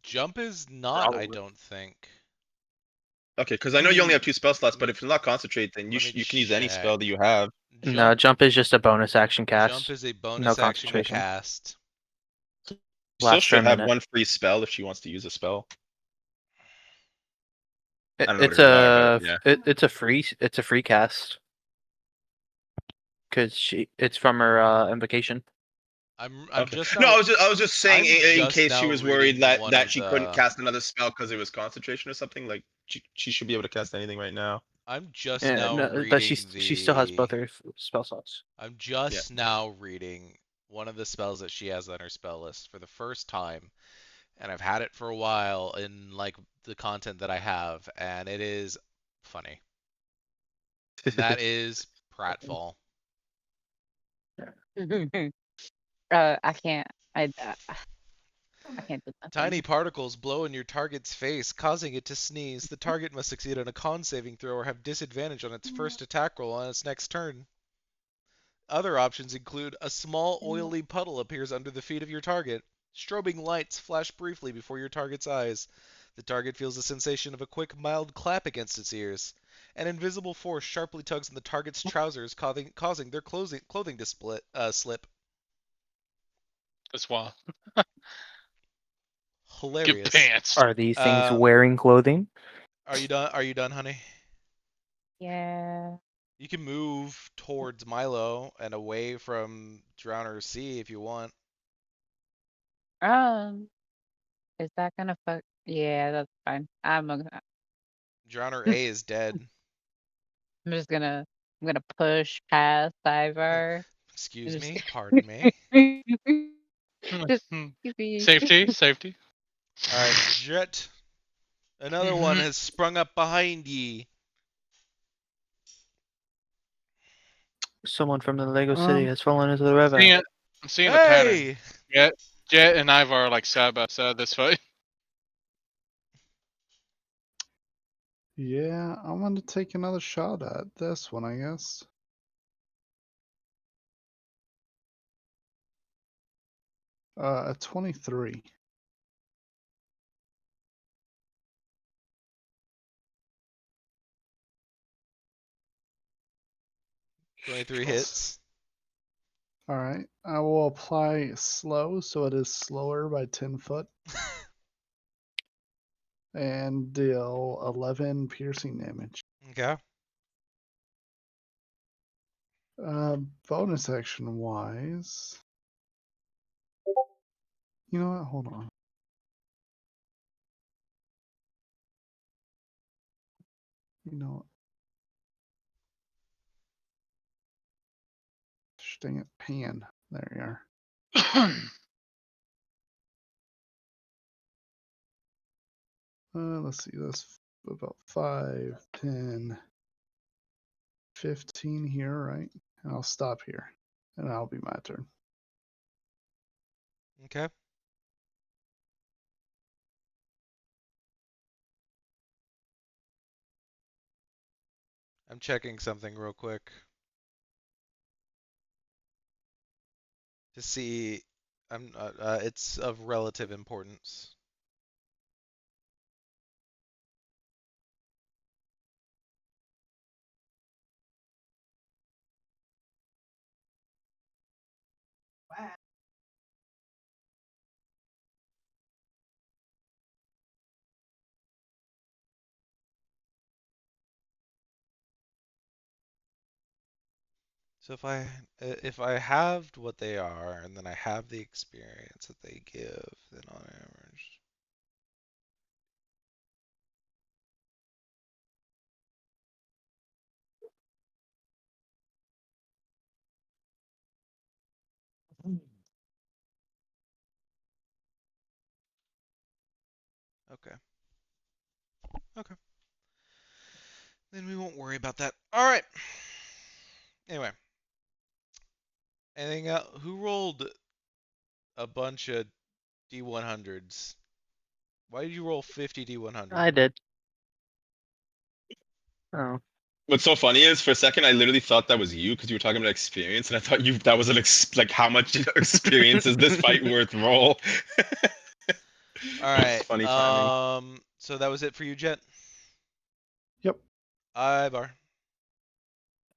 Jump is not. I Probably. don't think. Okay, because I know you only have 2 spell slots, but if it's not concentrate, then you Let me you can use any check. spell that you have. No, jump is just a bonus action cast. Jump is a bonus No action concentration. cast. Still Lasts for a should have minute. one free spell if she wants to use a spell. It- don't know what it's hers a are, but yeah. it's a free cast because it's from her invocation. I'm Okay. just No, now, I was just saying I'm in just case she now was worried reading that one that of she the- couldn't cast another spell because it was concentration or something. Like she should be able to cast anything right now. I'm just Yeah, now no, reading but she still has both her spell slots. I'm just now reading one of the spells that she has on her spell list for the first time, and I've had it for a while in like the content that I have, and it is funny. And that is Pratfall. I can't. I can't do nothing. Tiny particles blow in your target's face, causing it to sneeze. The target must succeed on a con saving throw or have disadvantage on its first attack roll on its next turn. Other options include a small oily puddle appears under the feet of your target. Strobing lights flash briefly before your target's eyes. The target feels the sensation of a quick, mild clap against its ears. An invisible force sharply tugs on the target's trousers, causing their clothing to slip. That's wild. Hilarious. Get pants. Are these things wearing clothing? Are you done? Are you done, honey? Yeah. You can move towards Milo and away from Drowner Sea if you want. Is that gonna Yeah, that's fine. I'm Genre A is dead. just gonna push past Ivar. Excuse Just me. Pardon me. just easy. Safety. All right, Jet. Another one has sprung up behind ye. Someone from the Lego City has fallen into the river. I'm seeing a pattern. Hey! Jet and Ivar are like side by side this fight. Yeah, I want to take another shot at this one, I guess. A 23. '23 hits. All right, I will apply slow, so it is slower by 10 foot, and deal 11 piercing damage. Okay. Bonus action wise, you know what? Hold on. You know what? Dang it, pan. There you are. Let's see, that's about 5, 10, 15 here, right? And I'll stop here, and that'll be my turn. Okay. I'm checking something real quick to see. It's of relative importance. Wow. So if I halved what they are, and then I have the experience that they give, then on average. Okay. Okay. Then we won't worry about that. All right. Anyway, anything else? Who rolled a bunch of D100s? Why did you roll 50 D100? I did. Oh. What's so funny is for a second I literally thought that was you because you were talking about experience, and I thought that was like how much experience is this fight worth? Roll. All right. Funny timing. So that was it for you, Jet. Yep. Ivar.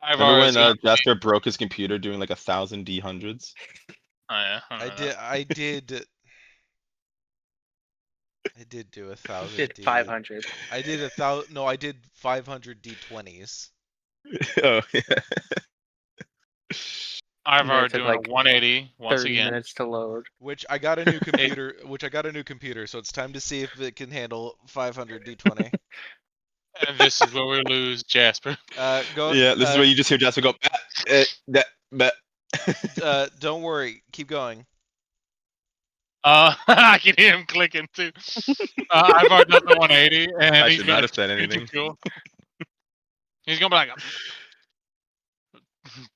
Remember Ivar when is gonna. Jasper broke his computer doing like 1,000 D100s? Oh yeah, I I remember did. that. I did. I did do You 1,000 did D. 500. I did 1,000. No, I did 500 D20s. Oh yeah. And then Ivar it took doing a like 180 once 30 again. minutes to load. Which I got a new computer. So it's time to see if it can handle 500 D20. And this is where we lose Jasper. Go. Yeah, this is where you just hear Jasper go, Don't worry. Keep going. I can hear him clicking too. Ivar does the 180, and I he's should gonna not have said change the anything. fuel. He's gonna be like,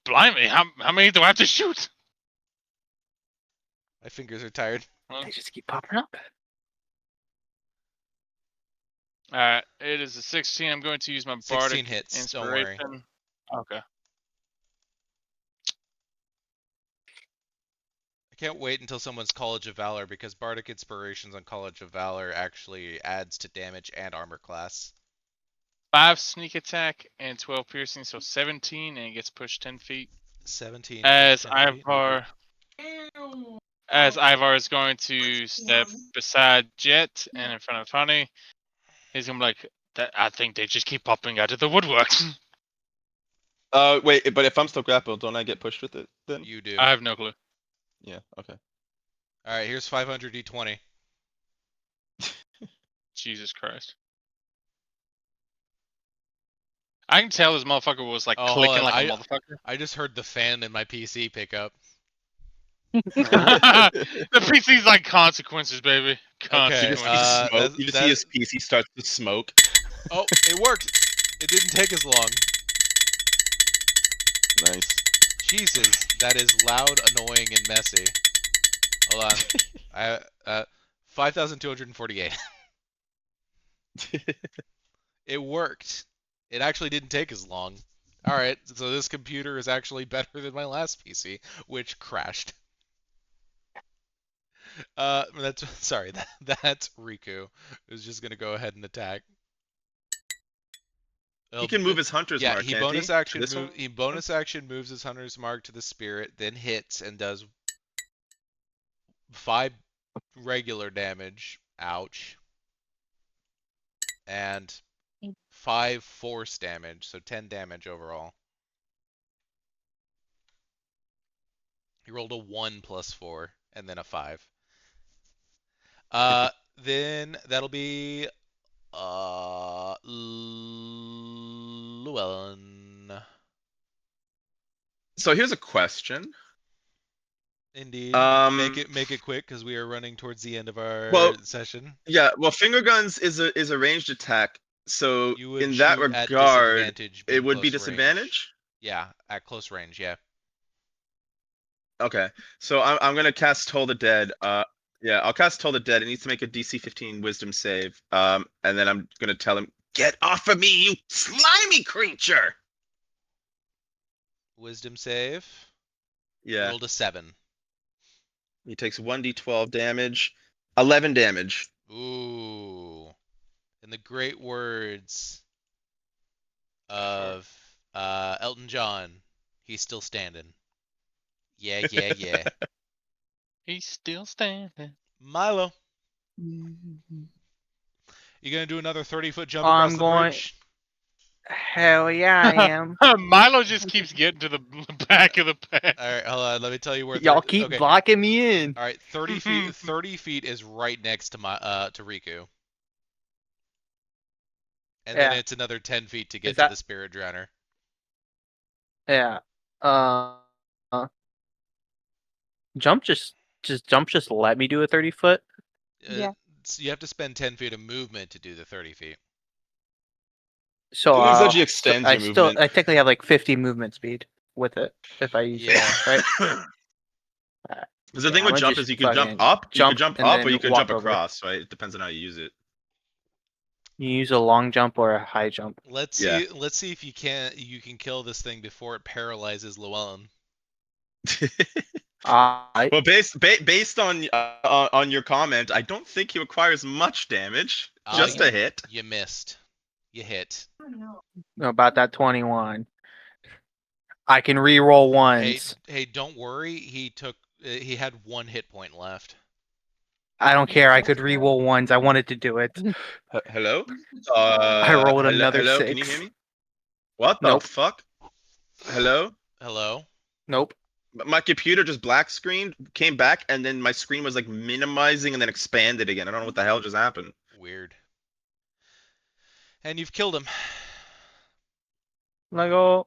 "Blimey, how many do I have to shoot?" My fingers are tired. They just keep popping up. Alright, it is a 16. I'm going to use my 16 bardic hits. Don't inspiration. worry. Okay. I can't wait until someone's College of Valor because Bardic Inspirations on College of Valor actually adds to damage and armor class. 5 sneak attack and 12 piercing, so 17, and it gets pushed 10 feet. 17 As 10 feet. Ivar, Ew. as Ivar is going to step beside Jet and in front of Honey, he's gonna be like, I think they just keep popping out of the woodwork. Wait, but if I'm still grappled, don't I get pushed with it then? You do. I have no clue. Yeah, okay. Alright, here's 500 D20. Jesus Christ. I can tell this motherfucker was like Oh, hold clicking on. like a motherfucker. I just heard the fan in my PC pick up. The PC's like consequences, baby. Okay, You Consequences. just see smoke. that- You just that- see his PC starts to smoke. Oh, it worked. It didn't take as long. Nice. Jesus, that is loud, annoying, and messy. Hold on. 5,248. It worked. It actually didn't take as long. Alright, so this computer is actually better than my last PC, which crashed. Sorry, that's Riku, who's just gonna go ahead and attack. He can move his hunter's Yeah, mark, he can't bonus he? action This move. one? He bonus action moves his hunter's mark to the spirit, then hits and does 5 regular damage. Ouch. And 5 force damage, so 10 damage overall. He rolled a 1 plus 4, and then a 5. Then that'll be Llewellyn. So here's a question. Indeed. Make it quick because we are running towards the end of our session. Yeah, well, finger guns is a ranged attack. So You would in that shoot at regard, disadvantage being it would be close range. disadvantage. Yeah, at close range. Yeah. Okay, so I'm gonna cast Toll the Dead. Yeah, I'll cast Toll the Dead. It needs to make a DC 15 Wisdom save. And then I'm gonna tell him, "Get off of me, you slimy creature!" Wisdom save. Yeah, Rolled a 7. he takes 1d12 damage, 11 damage. Ooh. In the great words of Elton John, he's still standing. Yeah, yeah, yeah. He's still standing. Milo, Mm-hmm. you gonna do another 30-foot jump across the bridge? Hell yeah, I am. Milo just keeps getting to the back of the pack. All right, hold on. Let me tell you where. Y'all keep okay. blocking me in. All right, 30 feet. 30 feet is right next to to Riku, and then Yeah. it's another 10 feet to get Is to that- the spirit drowner. Yeah. Jump just let me do a 30-foot. Yeah. So you have to spend 10 feet of movement to do the 30 feet. So It actually extends I your movement. I technically have like 50 movement speed with it if I use Yeah. it, right? Because the Yeah, thing I'm with gonna jump just is you can jump fucking up, you can jump jump and up, or then you can walk jump over. across, right? It depends on how you use it. You use a long jump or a high jump. Let's Yeah. see. Let's see if you can kill this thing before it paralyzes Llewellyn. Well, based on your comment, I don't think he requires much damage. Just you, a hit. You missed. You hit. Oh no. About that 21. I can re-roll ones. Hey, don't worry. He had 1 hit point left. I don't care. I could re-roll ones. I wanted to do it. Hello? I rolled another hello? 6. Can you hear me? What the Nope. fuck? Hello? Hello? Nope. My computer just black screened, came back, and then my screen was like minimizing and then expanded again. I don't know what the hell just happened. Weird. And you've killed him. Lego.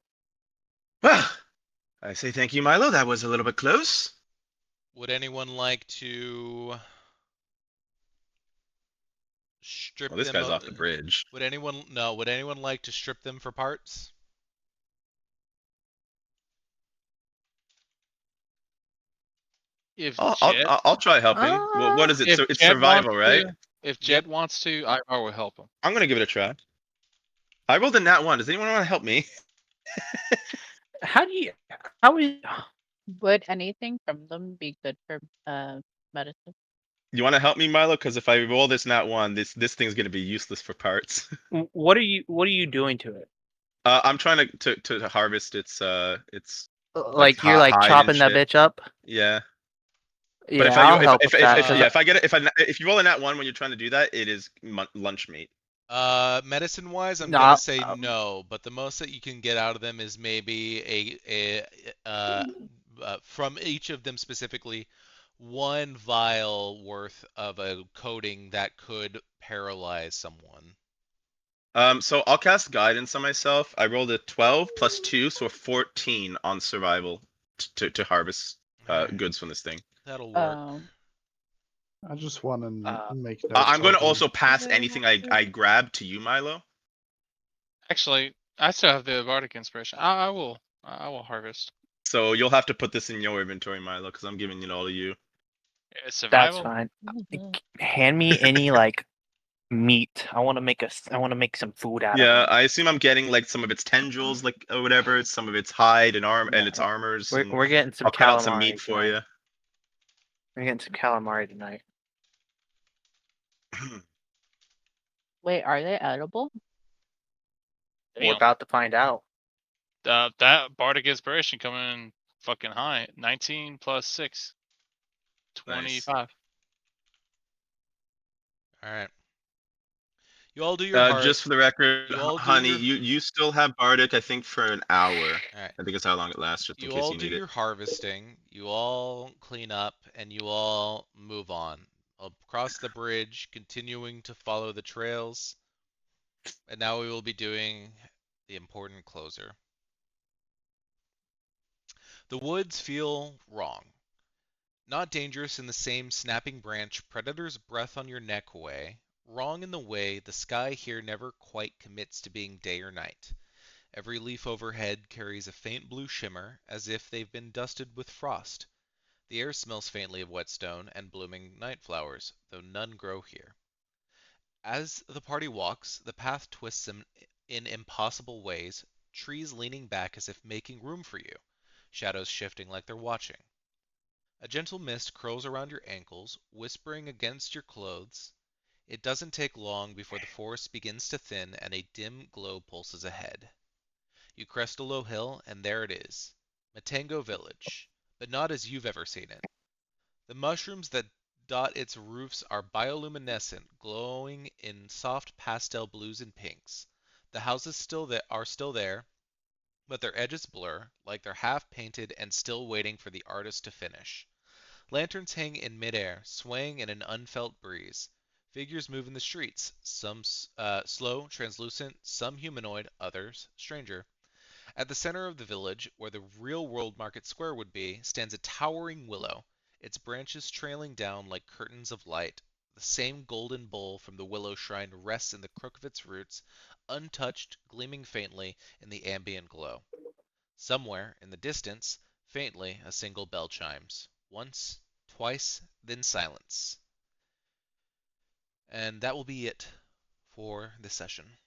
Well, I say thank you, Milo. That was a little bit close. Would anyone like to strip Well, this them guy's off the bridge. Would anyone like to strip them for parts? If I'll try helping. What is it? if It's Jet survival, wants right? to- if Jet wants to, I will help him. I'm gonna give it a try. I rolled a nat 1. Does anyone want to help me? How is Would anything from them be good for medicine? You want to help me, Milo? Because if I roll this nat 1, this thing's gonna be useless for parts. what are you doing to it? I'm trying to harvest its Like you're like hide and chopping that shit. bitch up? Yeah. Yeah, But if I'll I help with that. if you roll a nat 1 when you're trying to do that, it is lunch meat. Medicine wise, I'm No, gonna say um, no, but the most that you can get out of them is maybe from each of them specifically 1 vial worth of a coating that could paralyze someone. So I'll cast guidance on myself. I rolled a 12 plus 2, so a 14 on survival to harvest Alright, goods from this thing. that'll work. I just want to Uh, make note. I'm going to Toby. also pass anything I grab to you, Milo. Actually, I still have the bardic inspiration. I will. I will harvest. So you'll have to put this in your inventory, Milo, because I'm giving it all to you. Yeah, That's survival. fine. Mhm. Hand me any like meat. I want to make I want to make some food out Yeah, of it. I assume I'm getting like some of its tendrils, like or whatever, some of its hide and and its Yeah. armors, We're and we're getting some I'll cut out some meat calamari for tonight. We're getting some calamari tonight. you. Wait, are they edible? We're Damn. about to find out. That bardic inspiration coming in fucking high. 19 plus 6. Nice. 25. Alright. You all do your Just for the record, You all do honey, your you still have Bardic, I think, for an hour. Alright. I think it's how long it lasts, just in You case all you do need it. your harvesting, you all clean up, and you all move on. Across the bridge, continuing to follow the trails. And now we will be doing the important closer. The woods feel wrong. Not dangerous in the same snapping branch predator's breath on your neck way. Wrong in the way the sky here never quite commits to being day or night. Every leaf overhead carries a faint blue shimmer, as if they've been dusted with frost. The air smells faintly of whetstone and blooming night flowers, though none grow here. As the party walks, the path twists in impossible ways, trees leaning back as if making room for you, shadows shifting like they're watching. A gentle mist curls around your ankles, whispering against your clothes. It doesn't take long before the forest begins to thin and a dim glow pulses ahead. You crest a low hill, and there it is, Matango Village, but not as you've ever seen it. The mushrooms that dot its roofs are bioluminescent, glowing in soft pastel blues and pinks. The houses are still there, but their edges blur, like they're half painted and still waiting for the artist to finish. Lanterns hang in midair, swaying in an unfelt breeze. Figures move in the streets, some slow, translucent, some humanoid, others stranger. At the center of the village, where the real-world market square would be, stands a towering willow, its branches trailing down like curtains of light. The same golden bowl from the willow shrine rests in the crook of its roots, untouched, gleaming faintly in the ambient glow. Somewhere, in the distance, faintly, a single bell chimes. Once, twice, then silence. And that will be it for this session.